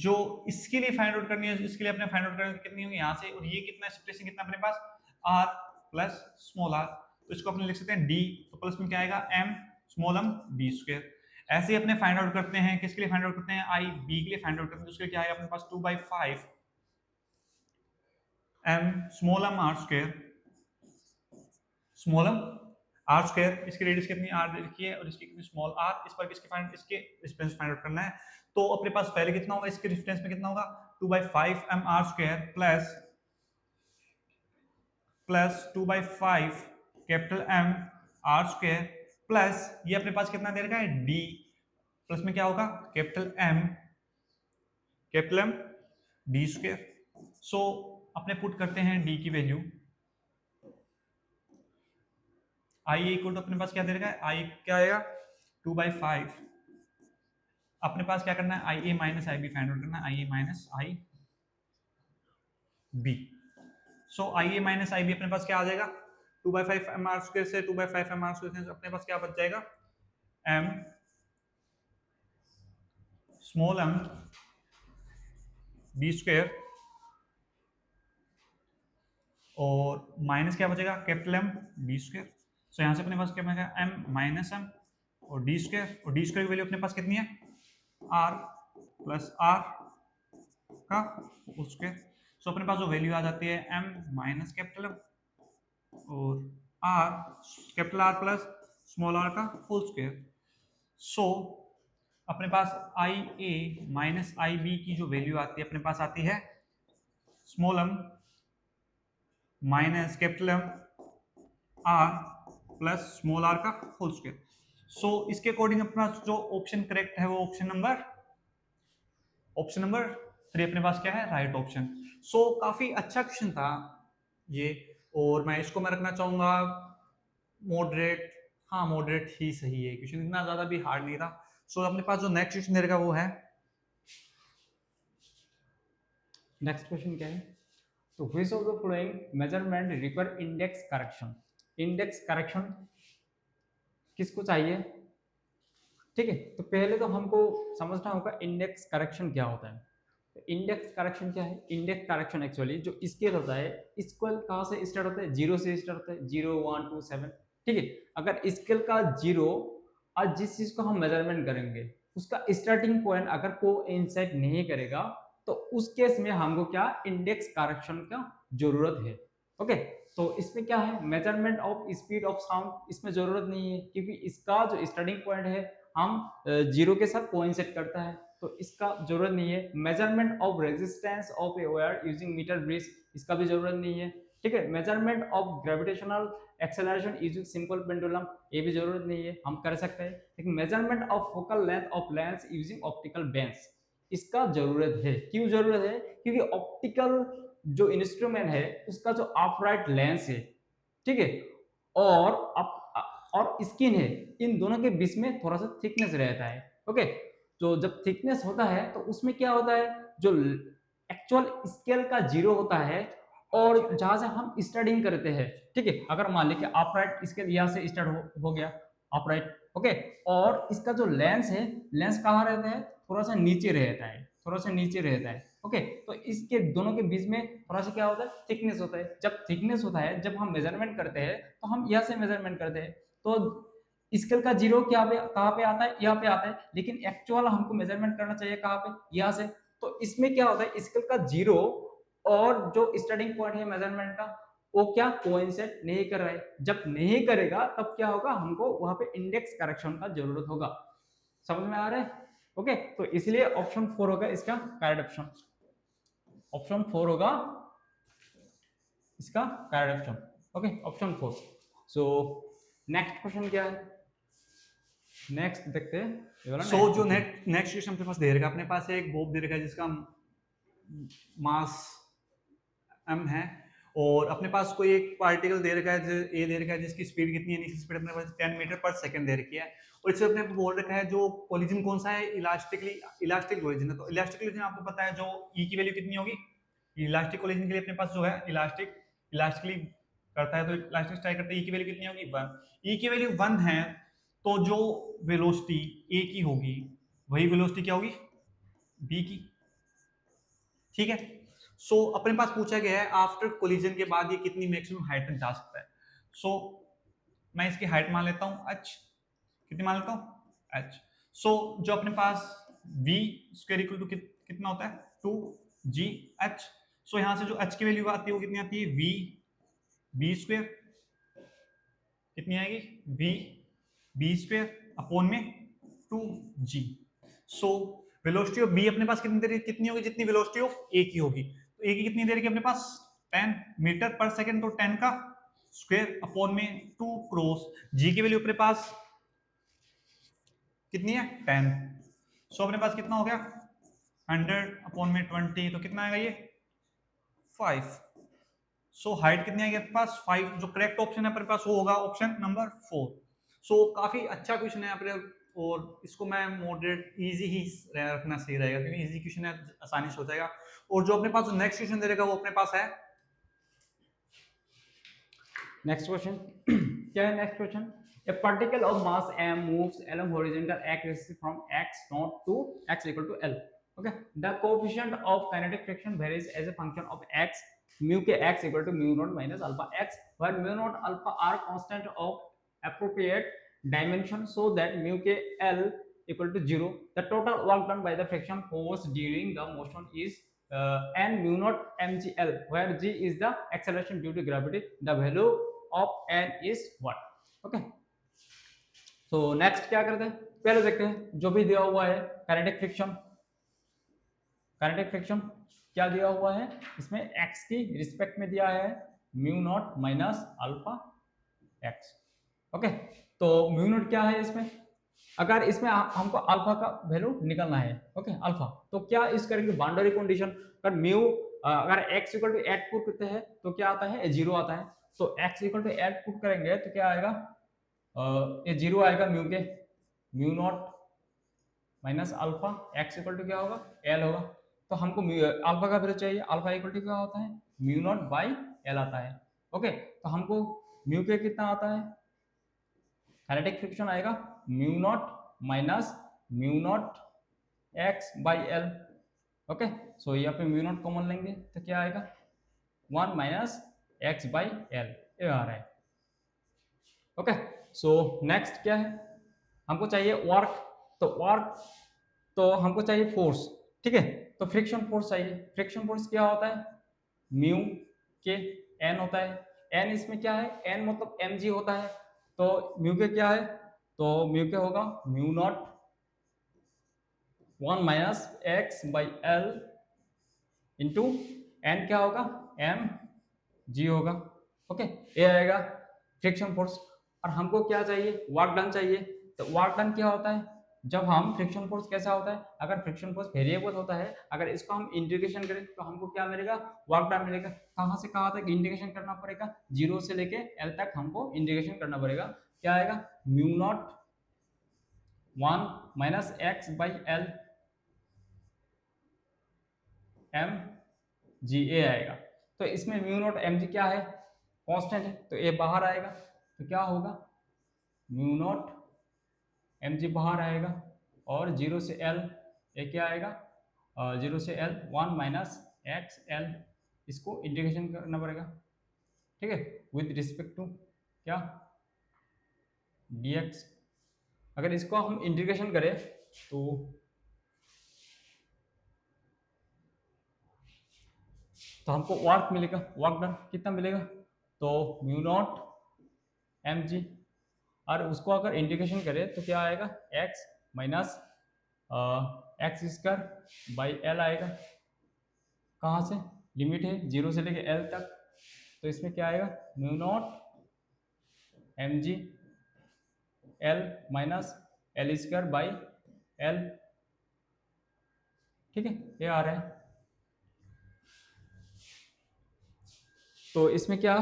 A: जो इसके लिए फाइंड आउट करनी है, इसके लिए अपने फाइंड आउट करनी कितनी होगी यहाँ से, और ये कितना स्प्लिसिंग कितना अपने पास r प्लस स्मॉल r, तो इसको अपने लिख सकते हैं d, तो प्लस में क्या आएगा m small m d square. ऐसे ही अपने फाइंड आउट करते हैं, किसके लिए फाइंड आउट करते हैं आई बी के लिए फाइंड आउट करते हैं, तो उसके लिए क्या आएगा अपने पास 2/5 m small m r square, small m r square, इसकी रेडियस कितनी r लिखी है और इसकी कितनी स्मॉल r, इस पर इसके डिस्टेंस फाइंड आउट करना है। तो अपने पास पहले कितना होगा, इसके डिस्टेंस में कितना होगा 2/5 m r square plus 2/5 capital M r square, plus ये अपने पास कितना दे रखा है d, प्लस में क्या होगा कैपिटल M d स्क्वायर। सो अपने पुट करते हैं d की वैल्यू, i इक्वल टू अपने पास क्या दे रखा है, i क्या आएगा 2/5, अपने पास क्या करना है I A minus I B find out करना है, I A minus I B. So I A minus I B अपने पास क्या आ जाएगा 2/5 एम आर स्क्वायर से 2/5 एम आर स्क्वायर से अपने पास क्या बच जाएगा m small m b square, और माइनस क्या बचेगा capital M d square. So यहाँ से अपने पास क्या बचेगा m माइनस m और d स्क्वायर, और d स्क्वायर की वैल्यू अपने पास कितनी है r प्लस r का होल स्क्वायर। सो अपने पास जो वैल्यू आ जाती है m माइनस कैपिटल M और r capital R plus small r का होल स्क्वायर। सो अपने पास आई ए माइनस आई बी की जो वैल्यू आती है अपने पास आती है small m minus capital M r plus small r का होल स्क्वायर। सो इसके अकॉर्डिंग अपना जो ऑप्शन करेक्ट है वो ऑप्शन नंबर 3 अपने पास क्या है राइट ऑप्शन। सो काफी अच्छा क्वेश्चन था ये, और मैं इसको मैं रखना चाहूंगा मॉडरेट, हाँ मॉडरेट ही सही है, क्वेश्चन इतना ज्यादा भी हार्ड नहीं था। सो अपने पास जो नेक्स्ट क्वेश्चन रहेगा वो है,
B: नेक्स्ट क्वेश्चन क्या है, तो which of the following measurement require index correction, index correction किसको चाहिए, ठीक है। तो पहले तो हमको समझना होगा इंडेक्स करेक्शन क्या होता है। तो इंडेक्स करेक्शन क्या है, इंडेक्स करेक्शन एक्चुअली जो स्केल होता है, स्केल कहाँ से स्टार्ट होता है, 0 से स्टार्ट होता है, 0 1 2 7, ठीक है। अगर स्केल का 0 और जिस चीज को हम मेजरमेंट करेंगे उसका स्टार्टिंग पॉइंट अगर कोइंसाइड नहीं करेगा तो उस केस में हमको क्या इंडेक्स करेक्शन का जरूरत है, ओके। तो इसमें क्या है, measurement of speed of sound इसमें जरूरत नहीं है क्योंकि इसका जो स्टार्टिंग पॉइंट है हम 0 के साथ कोइंसाइड करता है, तो इसका जरूरत नहीं है। Measurement of resistance of a wire using metre bridge, इसका भी जरूरत नहीं है, ठीक है। Measurement of gravitational acceleration using simple pendulum, ये भी जरूरत नहीं है, हम कर सकते हैं। लेकिन measurement of focal length of lens using optical bench, इसका जरूरत है। क्यों जरूरत है, क्योंकि ऑप्टिकल जो इंस्ट्रूमेंट है उसका जो अपराइट लेंस है, ठीक है, और स्किन है, इन दोनों के बीच में थोड़ा सा थिकनेस रहता है, ओके। तो जब थिकनेस होता है तो उसमें क्या होता है, जो एक्चुअल स्केल का 0 होता है और जहां से हम स्टार्टिंग करते हैं, ठीक है। अगर मान लीजिए अपराइट स्केल यहाँ से स्टार्ट हो गया अपराइट, ओके, और इसका जो लेंस है, लेंस कहाँ रहता है, थोड़ा सा नीचे रहता है, थोड़ा सा नीचे रहता है, ओके। तो इसके दोनों के बीच में थोड़ा सा क्या होता है, थिकनेस होता है। जब थिकनेस होता है, जब हम मेजरमेंट करते हैं तो हम यहाँ से मेजरमेंट करते हैं, तो स्केल का 0 क्या पे कहाँ पे आता है, यहाँ पे आता है, लेकिन एक्चुअल हमको मेजरमेंट करना चाहिए कहाँ पे, यहाँ से। तो इसमें क्या होता है, स्केल का 0 और जो स्टार्टिंग पॉइंट है मेजरमेंट का वो क्या कोइंसाइड नहीं कर रहा है। जब नहीं करेगा तब क्या होगा, हमको वहां पे इंडेक्स करेक्शन का जरूरत होगा। समझ में आ रहा है, ओके। तो इसलिए ऑप्शन 4 होगा इसका करेक्ट ऑप्शन, ऑप्शन 4 होगा इसका करेक्ट ऑप्शन, ओके, ऑप्शन 4। सो नेक्स्ट क्वेश्चन क्या है, नेक्स्ट देखते हैं ये वाला
A: सो
B: next
A: जो
B: question।
A: नेक्स्ट क्वेश्चन अपने पास दे रखा है, अपने पास एक बॉब दे रखा है जिसका मास m है, और अपने पास कोई एक पार्टिकल दे रखा है ए दे रखा है जिसकी स्पीड कितनी है, इनिशियल स्पीड अपने पास 10 मीटर पर सेकंड दे रखी है, और इससे अपने को बोल रखा है जो कोलिजन कौन सा है, इलास्टिक कोलिजन है। तो इलास्टिक कोलिजन आपको पता है जो ई की वैल्यू कितनी होगी, इलास्टिक कोलिजन के लिए अपने पास जो है इलास्टिकली करता है, तो इलास्टिक स्ट्राइक करता है, ई की वैल्यू कितनी होगी 1। ई की वैल्यू 1 है तो जो वेलोसिटी ए की होगी वही वेलोसिटी क्या होगी बी की, ठीक है। सो अपने पास पूछा गया है आफ्टर कोलिजन के बाद ये कितनी मैक्सिमम हाइट तक जा सकता है। सो मैं इसकी हाइट मान लेता हूं h, कितनी मान लेता हूं h। सो जो अपने पास v स्क्वायर इक्वल टू कितना होता है 2gh। सो यहां से जो h की वैल्यू आती है वो कितनी आती है v स्क्वायर, कितनी आएगी v स्क्वायर अपॉन में 2g। So velocity of b अपने पास कितनी होगी जितनी वेलोसिटी ऑफ a की होगी, तो a की कितनी देर की अपने पास 10 मीटर पर सेकंड, तो 10 का स्क्वायर अपॉन में 2 क्रॉस g की वैल्यू अपने पास कितनी है 10। सो अपने पास कितना हो गया 100 अपॉन में 20, तो कितना आएगा ये 5। सो हाइट कितनी आएगी अपने पास 5, जो करेक्ट ऑप्शन है अपने पास वो होगा ऑप्शन नंबर 4। सो काफी अच्छा क्वेश्चन है अपने, और इसको मैं मॉडरेट इजी ही रखना सही रहेगा क्योंकि इजी क्वेश्चन है, आसानी से हो जाएगा। और जो अपने पास नेक्स्ट क्वेश्चन दे रहेगा वो अपने पास है
B: नेक्स्ट क्वेश्चन क्या है next question? A particle of mass m moves along horizontal axis from x naught to x equal to L. Okay, the coefficient of kinetic friction varies as a function of x, mu k x equal to mu naught minus alpha x, where mu naught alpha are constant of appropriate dimension so that mu k L equal to 0. The total work done by the friction force during the motion is n mu naught mgl, where g is the acceleration due to gravity. The value of n is what? Okay. तो next क्या करते हैं, पहले देखते हैं जो भी दिया हुआ है काइनेटिक फ्रिक्शन। काइनेटिक फ्रिक्शन क्या दिया हुआ है इसमें, x की रिस्पेक्ट में दिया है mu naught minus alpha x। Okay, तो म्यू नॉट क्या है इसमें, अगर इसमें हमको अल्फा का वैल्यू निकलना है, ओके अल्फा, तो क्या इस करेंगे बाउंड्री कंडीशन पर म्यू अगर x इक्वल टू 8 पुट करते हैं तो क्या आता है 0 आता है, तो x इक्वल टू 8 पुट करेंगे तो क्या आएगा ये 0 आएगा, mu naught minus alpha x equal to क्या होगा l होगा। तो हमको अल्फा का वैल्यू चाहिए, अल्फा इक्वल टू क्या होता है म्यू नॉट बाई l आता है। ओके, तो हमको म्यू के कितना आता है, काइनेटिक फ्रिक्शन आएगा mu naught minus mu naught x by l। Okay, so यहाँ पे म्यू नॉट कॉमन लेंगे तो क्या आएगा 1 माइनस x बाई l, ये आ रहा है। ओके, सो नेक्स्ट क्या है, हमको चाहिए वर्क, तो वर्क तो हमको चाहिए फोर्स, ठीक है, तो फ्रिक्शन फोर्स चाहिए। फ्रिक्शन फोर्स क्या होता है म्यू के एन होता है, एन इसमें क्या है एन मतलब एम जी होता है, तो म्यू के क्या है, तो म्यू के होगा mu naught 1 minus x by l into n क्या होगा एम जी होगा। ओके, ये आएगा फ्रिक्शन फोर्स। और हमको क्या चाहिए वर्क डन चाहिए, तो वर्क डन क्या होता है, जब हम फ्रिक्शन फोर्स कैसा होता है, अगर फ्रिक्शन फोर्स वेरिएबल होता है, अगर इसको हम इंटीग्रेशन करें तो हमको क्या मिलेगा वर्क डन मिलेगा। कहाँ से कहाँ तक इंटीग्रेशन करना पड़ेगा, 0 से लेके एल तक हमको इंटीग्रेशन करना पड़ेगा, क्या आएगा mu naught 1 minus x by L M G A आएगा। तो इसमें म्यू नॉट एम जी क्या है कांस्टेंट है, तो ए बाहर आएगा, तो क्या होगा म्यू नॉट एम जी बाहर आएगा, और 0 से एल ये क्या आएगा 0 से एल 1 माइनस एक्स एल, इसको इंटीग्रेशन करना पड़ेगा, ठीक है, विद रिस्पेक्ट टू क्या dx। अगर इसको हम इंटीग्रेशन करें तो हमको वर्क मिलेगा, वर्क डन कितना मिलेगा, तो म्यू नॉट एम जी, और उसको अगर इंटीग्रेशन करें तो क्या आएगा x minus x square by L आएगा। कहाँ से लिमिट है 0 से लेके l तक, तो इसमें क्या आएगा mu naught m g l minus l square by l, ठीक है, ये आ रहा है। तो इसमें क्या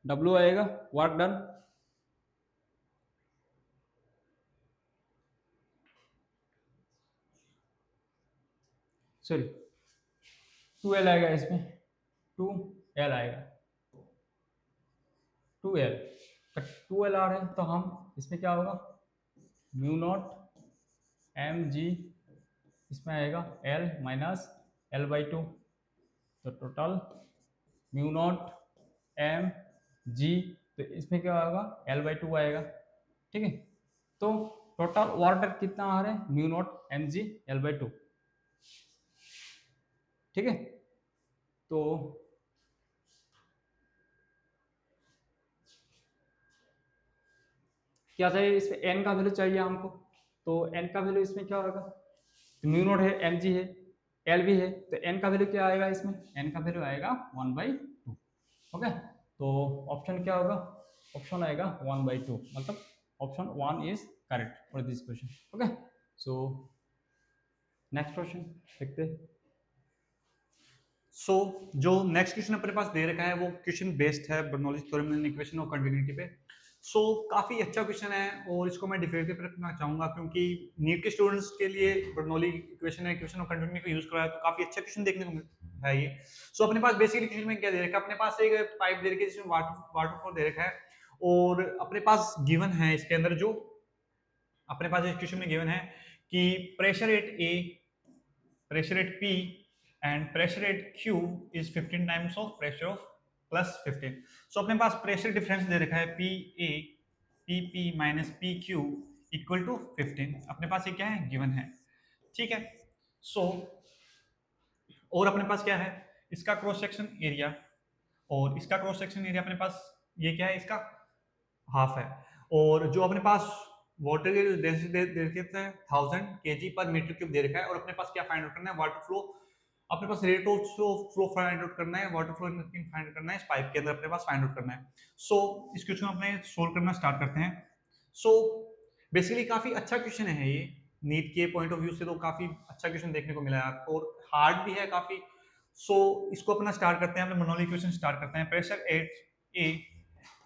B: W आएगा, वर्क डन, सॉरी 2L आएगा इसमें, 2L आएगा, 2L, 2L आ रहा है तो हम इसमें क्या होगा, म्यू नॉट एम जी, इसमें आएगा L माइनस L/2, तो total mu naught m g, तो इसमें क्या होगा L/2 आएगा, ठीक है। तो टोटल वर्क कितना आ रहा है, म्यू नॉट एम जी L/2, ठीक है। तो क्या चाहिए इसमें, n का वैल्यू चाहिए हमको, तो n का वैल्यू इसमें क्या होगा, म्यू नॉट है, एम जी है, एल भी है, तो n का वैल्यू क्या आएगा इसमें, n का वैल्यू आएगा 1/2, ओके। तो ऑप्शन क्या होगा, ऑप्शन आएगा 1/2, मतलब option 1 is correct for this question, okay. So next question देखते हैं।
A: सो जो नेक्स्ट क्वेश्चन अपने पास दे रखा है वो क्वेश्चन बेस्ड है Bernoulli's theorem and equation of continuity पे। सो काफ़ी अच्छा क्वेश्चन है और इसको मैं डिफिकल्टी पे रखना चाहूंगा क्योंकि नीट के स्टूडेंट्स के लिए Bernoulli equation and equation of continuity को यूज कराया तो काफ़ी अच्छा क्वेश्चन देखने को मिलता है ये। सो अपने पास बेसिकली क्वेश्चन में क्या दे रखा है, अपने पास एक पाइप दे रखी है जिसमें वाटर फ्लो दे रखा है और अपने पास गिवन है इसके अंदर जो अपने पास इस क्वेश्चन में गिवन है कि pressure at A, pressure at P and pressure at Q is 15 times of pressure of plus 15. So अपने पास प्रेशर डिफरेंस दे रखा है PA PP minus PQ equal to 15, अपने पास ये क्या है गिवन है, ठीक है। सो और अपने पास क्या है इसका क्रॉस सेक्शन एरिया और इसका क्रॉस सेक्शन एरिया अपने पास ये क्या है इसका हाफ है और जो अपने पास वाटर की डेंसिटी दे रखी है 1000 kg पर मीटर क्यूब दे रखा है और अपने पास क्या फाइंड आउट करना है वाटर फ्लो, अपने पास rate of flow find out करना है, वाटर फ्लो फाइंड आउट करना है इस पाइप के अंदर अपने पास फाइंड आउट करना है। सो इस क्वेश्चन को अपने सोल्व करना स्टार्ट करते हैं। सो बेसिकली काफी अच्छा क्वेश्चन है ये, नीट के पॉइंट ऑफ व्यू से तो काफी अच्छा क्वेश्चन देखने को मिला है आपको और हार्ड भी है काफी। सो इसको अपना स्टार्ट करते हैं, अपने मनोली क्वेश्चन स्टार्ट करते हैं। Pressure at A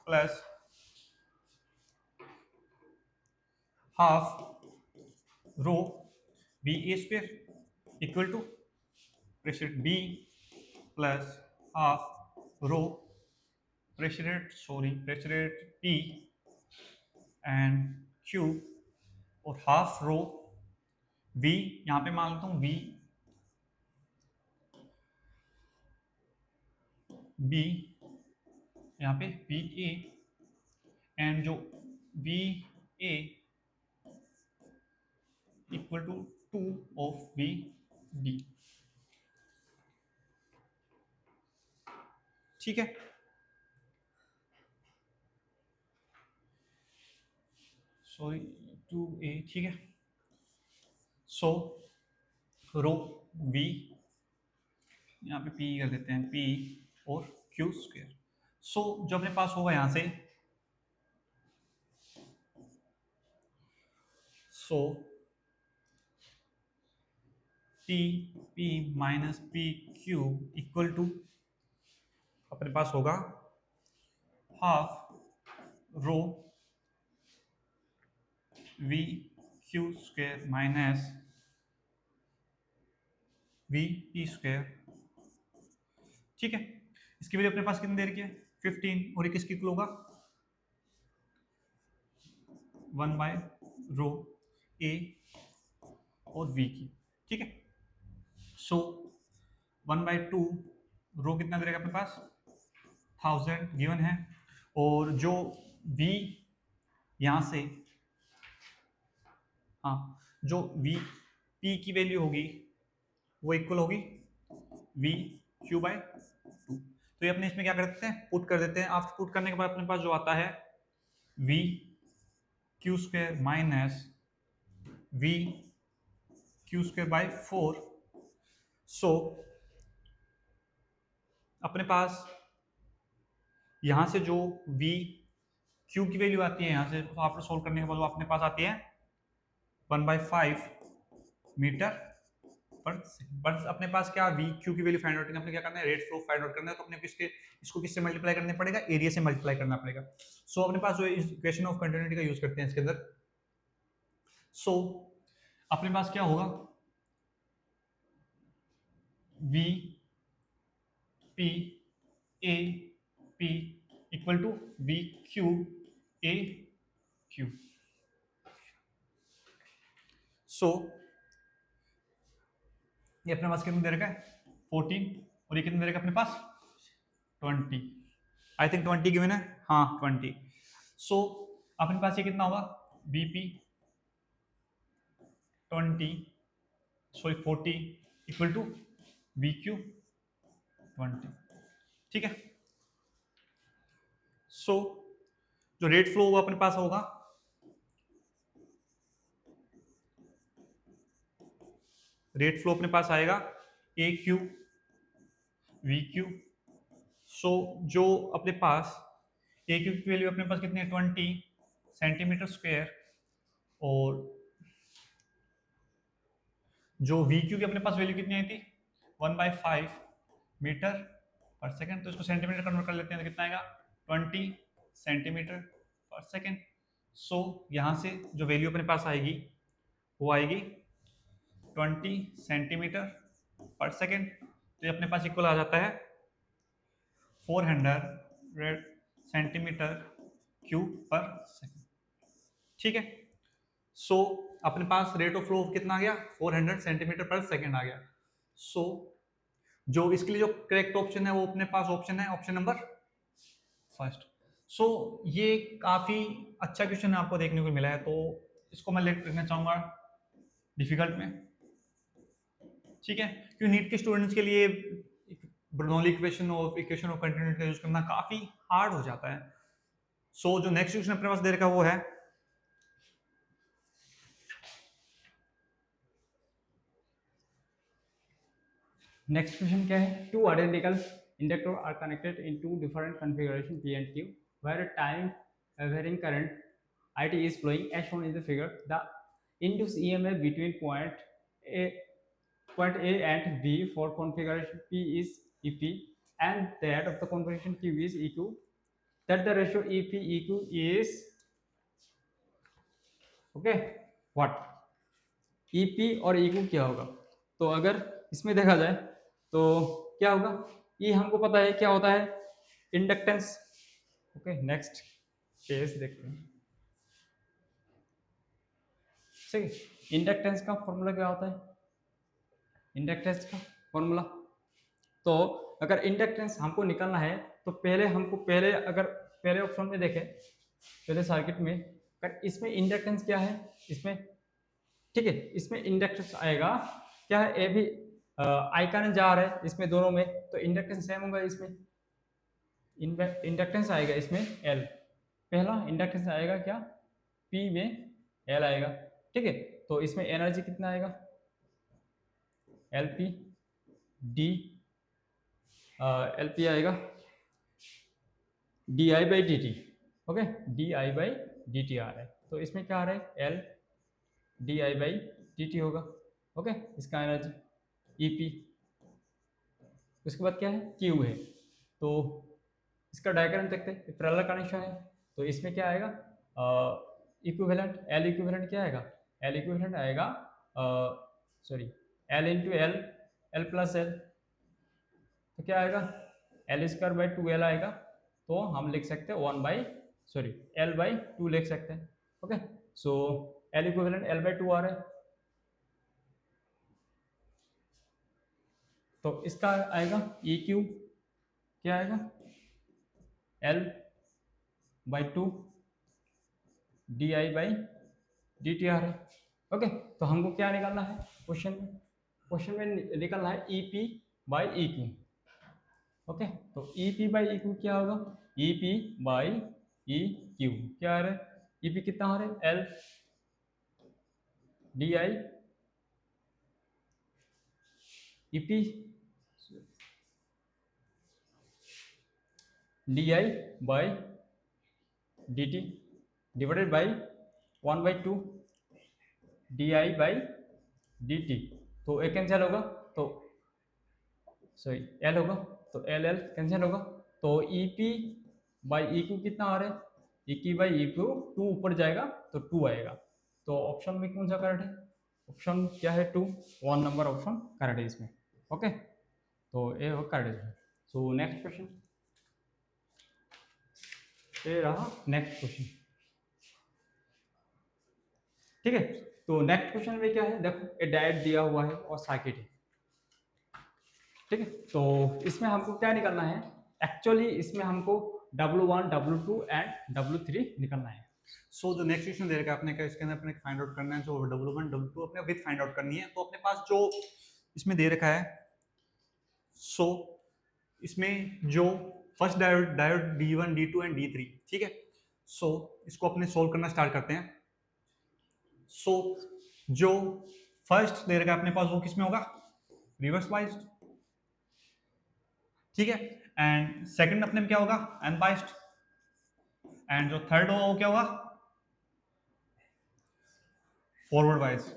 A: plus half rho B A square equal to pressure B plus half rho pressure at P and Q और हाफ रो वी, यहाँ पे मान लेता हूँ वी बी, यहाँ पे बी ए एंड जो v A equal to 2 of v B, ठीक है। सॉरी 2a, ठीक है। सो रो वी, यहाँ पे पी कर देते हैं पी और क्यू स्क्वायर। सो जो अपने पास होगा यहाँ से, so P P minus P Q equal to अपने पास होगा half rho V Q square minus V P square, ठीक है। इसकी वैल्यू अपने पास कितनी दे रखी है 15 और ये किसकी इक्वल होगा 1 बाय रो ए और वी की, ठीक है। सो 1/2 रो कितना दे रखा अपने पास 1000 गिवन है और जो v यहाँ से, हाँ जो v p की वैल्यू होगी वो इक्वल होगी v q बाय 2। तो ये अपने इसमें क्या कर देते हैं पुट कर देते हैं। आफ्टर पुट करने के बाद अपने पास जो आता है v q square minus v q square by 4। सो अपने पास यहाँ से जो v q की वैल्यू आती है यहाँ से आफ्टर सोल्व करने के बाद वो अपने पास आती है 1/5 मीटर पर सेकंड। बस अपने पास क्या वी क्यू की वैल्यू फाइंड आउट करनी है, अपने क्या करना है, रेट फ्लो फाइंड आउट करना है, तो अपने इसको किससे मल्टीप्लाई करना पड़ेगा, एरिया से मल्टीप्लाई करना पड़ेगा। सो अपने पास जो इक्वेशन ऑफ कंटिन्यूटी का यूज करते हैं इसके अंदर, सो अपने पास क्या होगा, V P A P equal to we Q A Q. So ये अपने पास कितना दे रखा है 14, और ये कितना दे रखा है अपने पास 20, आई थिंक 20 गिवन है, हाँ 20। सो अपने पास ये कितना होगा BP 20 sorry 40 equal to we Q 20, ठीक है। सो जो रेट फ्लो होगा अपने पास होगा रेट फ्लो अपने पास आएगा ए क्यू वी क्यू। सो जो अपने पास ए क्यू की वैल्यू अपने पास कितनी है 20 सेंटीमीटर स्क्वायर, और जो वी क्यू की अपने पास वैल्यू कितनी आई थी 1/5 मीटर पर सेकंड, तो इसको सेंटीमीटर कन्वर्ट कर लेते हैं तो कितना आएगा 20 सेंटीमीटर पर सेकंड। सो यहाँ से जो वैल्यू अपने पास आएगी वो आएगी 20 सेंटीमीटर पर सेकंड, तो ये अपने पास इक्वल आ जाता है 400 सेंटीमीटर क्यूब पर सेकंड, ठीक है। सो अपने पास रेट ऑफ फ्लो कितना आ गया 400 सेंटीमीटर पर सेकंड आ गया। सो जो इसके लिए जो करेक्ट ऑप्शन है वो अपने पास ऑप्शन है ऑप्शन नंबर फर्स्ट। सो ये काफी अच्छा क्वेश्चन आपको देखने को मिला है, तो इसको मैं लेट करना चाहूंगा डिफिकल्ट में, ठीक है, क्योंकि नीट के स्टूडेंट्स के लिए बर्नौली इक्वेशन ऑफ कंटिन्यूटी का यूज करना काफी हार्ड हो जाता है। सो जो नेक्स्ट क्वेश्चन अपने पास दे रखा वो है
B: नेक्स्ट क्वेश्चन क्या है, two identical inductor are connected in two different configuration P and Q where time varying current IT is flowing as shown in the figure. The induced EMF between point A and B for configuration P is EP and that of the configuration Q is EQ. That the ratio EP EQ is okay. What? EP और EQ क्या होगा? तो अगर इसमें देखा जाए तो क्या होगा, ये हमको पता है क्या होता है, इंडक्टेंस। ओके, नेक्स्ट केस देखते हैं। ठीक है, इंडक्टेंस का फॉर्मूला क्या होता है, इंडक्टेंस का फॉर्मूला, तो अगर इंडक्टेंस हमको निकालना है तो पहले ऑप्शन में देखें, पहले सर्किट में अगर इसमें इंडक्टेंस क्या है इसमें, ठीक है, इसमें इंडक्टेंस आएगा क्या है, ए भी आई करंट जा रहा है इसमें दोनों में, तो इंडक्टेंस सेम होगा, इसमें इंडक्टेंस आएगा इसमें एल, पहला इंडक्टेंस आएगा क्या पी में एल आएगा, ठीक है। तो इसमें एनर्जी कितना आएगा L P D, L P आएगा D I by D T, okay, D I by D T आ रहा है, तो इसमें क्या आ रहा है L D I by D T होगा, ओके, इसका एनर्जी ई पी। उसके बाद क्या है क्यू है, तो इसका डायग्राम देखते हैं, पैरेलल कनेक्शन है, तो इसमें क्या आएगा इक्विवेलेंट, एल इक्विवेलेंट क्या आएगा, एल इक्विवेलेंट आएगा sorry L into L, L plus L, तो क्या आएगा एल स्क्वायर बाई 2 एल आएगा, तो हम लिख सकते हैं एल बाई 2 लिख सकते हैं, okay. So L equivalent L by 2 आ रहा है, तो इसका आएगा ई क्यू क्या आएगा L by 2 D I by D T आ रहा है, ओके। तो हमको क्या निकालना है क्वेश्चन में निकालना है E P by E Q, okay. तो E P by E Q क्या होगा, E P by E Q क्या आ रहा है, ई पी कितना आ रहा है L D I, E P D I by D T divided by 1/2 D I by D t, तो ए कैंसिल होगा, तो सॉरी एल होगा, तो एल एल कैंसिल होगा, तो E P by E Q कितना आ रहा है, E Q by E Q, two ऊपर जाएगा तो टू आएगा, तो ऑप्शन में कौन सा करेक्ट है, ऑप्शन क्या है टू, 1 नंबर ऑप्शन करेक्ट है इसमें। ओके, तो ये हो करेक्ट है। सो नेक्स्ट क्वेश्चन, ये रहा नेक्स्ट क्वेश्चन। ठीक है, तो नेक्स्ट क्वेश्चन में क्या है, देखो ये डायरेक्ट दिया हुआ है और सर्किट है। ठीक है, तो इसमें हमको क्या निकालना है, एक्चुअली इसमें हमको W1 W2 एंड W3 निकालना है।
A: सो जो नेक्स्ट क्वेश्चन दे रखा है अपने का, इसके अंदर अपने फाइंड आउट करना है, जो W1 W2 अपने विद फाइंड आउट करनी है। तो अपने पास जो इसमें दे रखा है, सो इसमें जो first diode D1 D2 and D3, ठीक है। सो इसको अपने सोल्व करना स्टार्ट करते हैं। सो जो फर्स्ट दे रखा है अपने पास वो किसमें होगा, रिवर्स बाइस्ड, ठीक है। एंड सेकंड अपने में क्या होगा, अनबाइस्ड, एंड जो थर्ड होगा वो क्या होगा, फॉरवर्ड बाइस,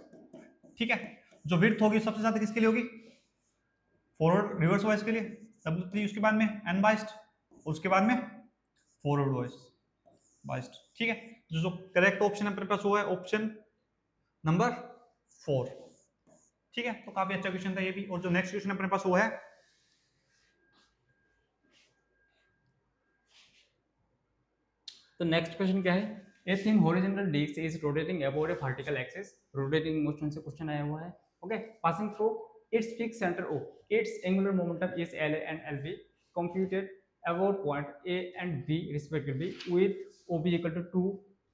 A: ठीक है। जो विड्थ होगी सबसे ज्यादा किसके लिए होगी, फॉरवर्ड रिवर्स वॉइस के लिए, W3, उसके बाद में अनबाइस्ड, उसके बाद में फॉरवर्ड वॉइस बाइस्ड, ठीक है। जो करेक्ट ऑप्शन अपने पास हुआ है ऑप्शन नंबर 4, ठीक है। तो काफी अच्छा क्वेश्चन था ये भी। और जो नेक्स्ट क्वेश्चन अपने पास हुआ है,
B: तो नेक्स्ट क्वेश्चन क्या है, a thin horizontal disc is rotating about a vertical axis, rotating motion से क्वेश्चन आया हुआ है। Okay, passing through its fix centre O, its angular momentum is LA एंड LB, computed about point A and B respectively with OB equal to 2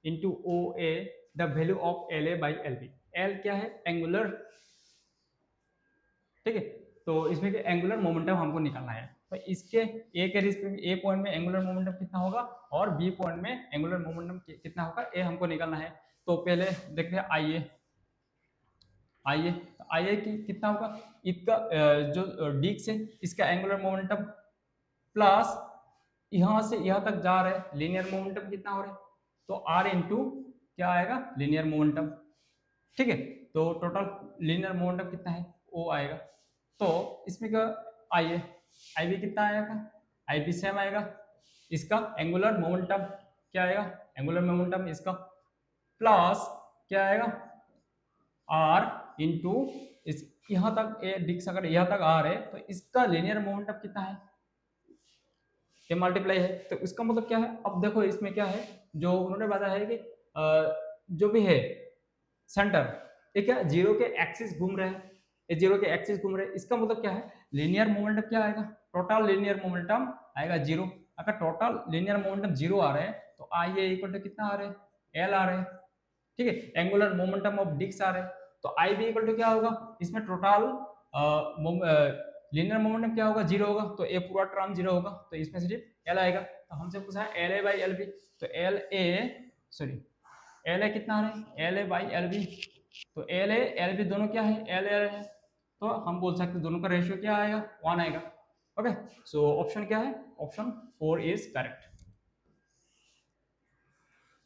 B: into OA, the value of LA by LB। L क्या है, angular, ठीक है। तो इसमें angular momentum हमको निकालना है, तो इसके ए के रिस्पेक्ट ए पॉइंट में एंगुलर मोमेंटम कितना होगा और बी पॉइंट में एंगुलर मोमेंटम कितना होगा, ए हमको निकालना है। तो पहले देखते हैं आइए आइए आइए कि कितना होगा, इसका जो डी से इसका एंगुलर मोमेंटम प्लस यहाँ से यहाँ तक जा रहे हैं लीनियर मोमेंटम कितना हो रहा है, तो आर इंटू क्या आएगा, लीनियर मोमेंटम, ठीक है। तो टोटल लीनियर मोमेंटम कितना है, ओ आएगा। तो इसमें क्या, आइए आई बी कितना आएगा, आई बी सेम आएगा, इसका एंगुलर मोमेंटम क्या आएगा, एंगुलर मोमेंटम इसका प्लस क्या आएगा, आर इंटू इस यहाँ तक ए डिक्स अगर यहाँ तक आ रहे तो इसका लीनियर मोमेंटम कितना है, ये मल्टीप्लाई है। तो इसका मतलब क्या है, अब देखो इसमें क्या है, जो उन्होंने बताया है कि जो भी है सेंटर, ये क्या जीरो के एक्सिस घूम रहे हैं, ये जीरो के एक्सिस घूम रहे हैं, इसका मतलब क्या है, लीनियर मोमेंटम क्या आएगा, टोटल लीनियर मोमेंटम आएगा जीरो। अगर टोटल लीनियर मोमेंटम जीरो आ रहे हैं तो आई ए इक्वल टू कितना आ रहे हैं, एल आ रहे हैं, ठीक है। एंगुलर मोमेंटम ऑफ डिस्क आ रहे हैं, तो आई बी इक्वल टू क्या होगा, इसमें टोटल लीनियर मोमेंटम क्या होगा, जीरो होगा, तो ए पूरा टर्म जीरो होगा, तो इसमें सिर्फ एल आएगा। तो हमसे पूछा है L A by L B, तो L A sorry L A कितना है, L A by L B, तो एल ए एल बी दोनों क्या है, एल ए है, तो हम बोल सकते हैं दोनों का रेशियो क्या आएगा, 1 आएगा। ओके, सो ऑप्शन क्या है, ऑप्शन 4 इज करेक्ट।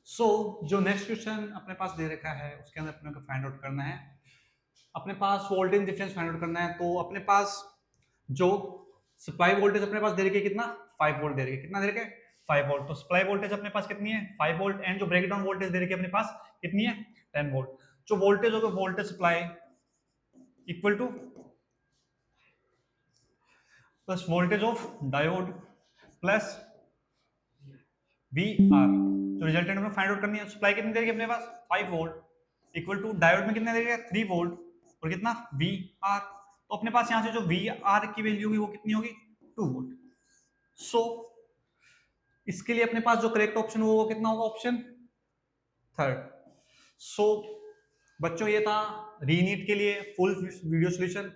A: सो जो नेक्स्ट क्वेश्चन अपने पास दे रखा है उसके अंदर अपने को फाइंड आउट करना है, अपने पास वोल्टेज डिफरेंस फाइंड आउट करना है। तो अपने पास जो सप्लाई वोल्टेज अपने पास दे रखी है कितना, 5 वोल्ट दे रखी है, कितना दे रखा है, 5 वोल्ट। तो सप्लाई वोल्टेज अपने पास कितनी है, 5 वोल्ट, एंड जो ब्रेकडाउन वोल्टेज दे रखी है अपने पास कितनी है, 10 वोल्ट। जो वोल्टेज होगा voltage supply equal to plus voltage of diode plus v R. जो रिजल्टेंट में फाइंड आउट करनी है, सप्लाई कितनी देगी अपने पास 5 वोल्ट इक्वल टू डायोड में कितना देगा 3 वोल्ट और कितना वी आर। तो अपने पास यहां से जो वी आर की वैल्यू होगी वो कितनी होगी 2 वोल्ट। सो इसके लिए अपने पास जो करेक्ट ऑप्शन होगा वो कितना होगा, ऑप्शन 3। सो बच्चों ये था रीनीट के लिए फुल वीडियो सॉल्यूशन।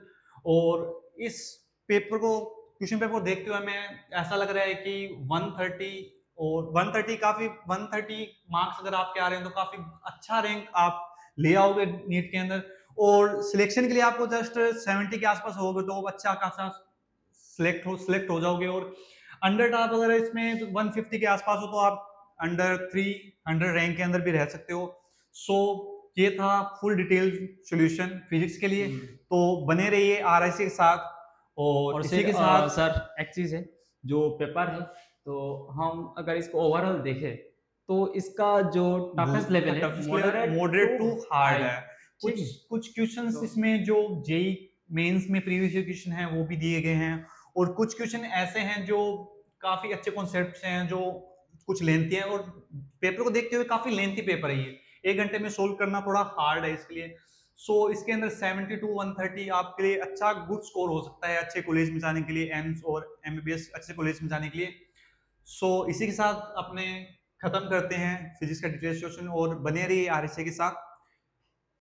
A: और इस पेपर को क्वेश्चन पेपर को देखते हुए हमें ऐसा लग रहा है कि 130 और 130 काफी 130 मार्क्स अगर आपके आ रहे हैं तो काफी अच्छा रैंक आप ले आओगे नीट के अंदर। और सिलेक्शन के लिए आपको जस्ट 70 के आसपास होगे तो अच्छा खासा सिलेक्ट हो जाओगे। और अंडर टॉप अगर इसमें 150 के आसपास हो तो आप अंडर 300 रैंक के अंदर भी रह सकते हो। सो ये था फुल डिटेल सॉल्यूशन फिजिक्स के लिए। तो बने रहिए RIC के साथ। और इसी के साथ
B: सर एक चीज़ है, जो पेपर है तो हम अगर इसको ओवरऑल देखें तो इसका जो टफेस्ट लेवल है
A: मॉडरेट टू हार्ड है। कुछ
B: ठीक है।
A: कुछ क्वेश्चंस
B: तो
A: इसमें जो जेई मेंस में प्रीवियस ईयर क्वेश्चन है वो भी दिए गए हैं, और कुछ क्वेश्चन ऐसे हैं जो काफी अच्छे कॉन्सेप्ट्स हैं जो कुछ लेंथी हैं, और पेपर को देखते हुए काफी लेंथी पेपर है ये, 1 घंटे में सोल्व करना थोड़ा हार्ड है इसके लिए। सो इसके अंदर 70 to 130 आपके लिए अच्छा गुड स्कोर हो सकता है अच्छे कॉलेज में जाने के लिए, एम्स और MBBS अच्छे कॉलेज में जाने के लिए। सो इसी के साथ अपने खत्म करते हैं फिजिक्स का डिटेल सेशन, और बने रहिए RSA के साथ।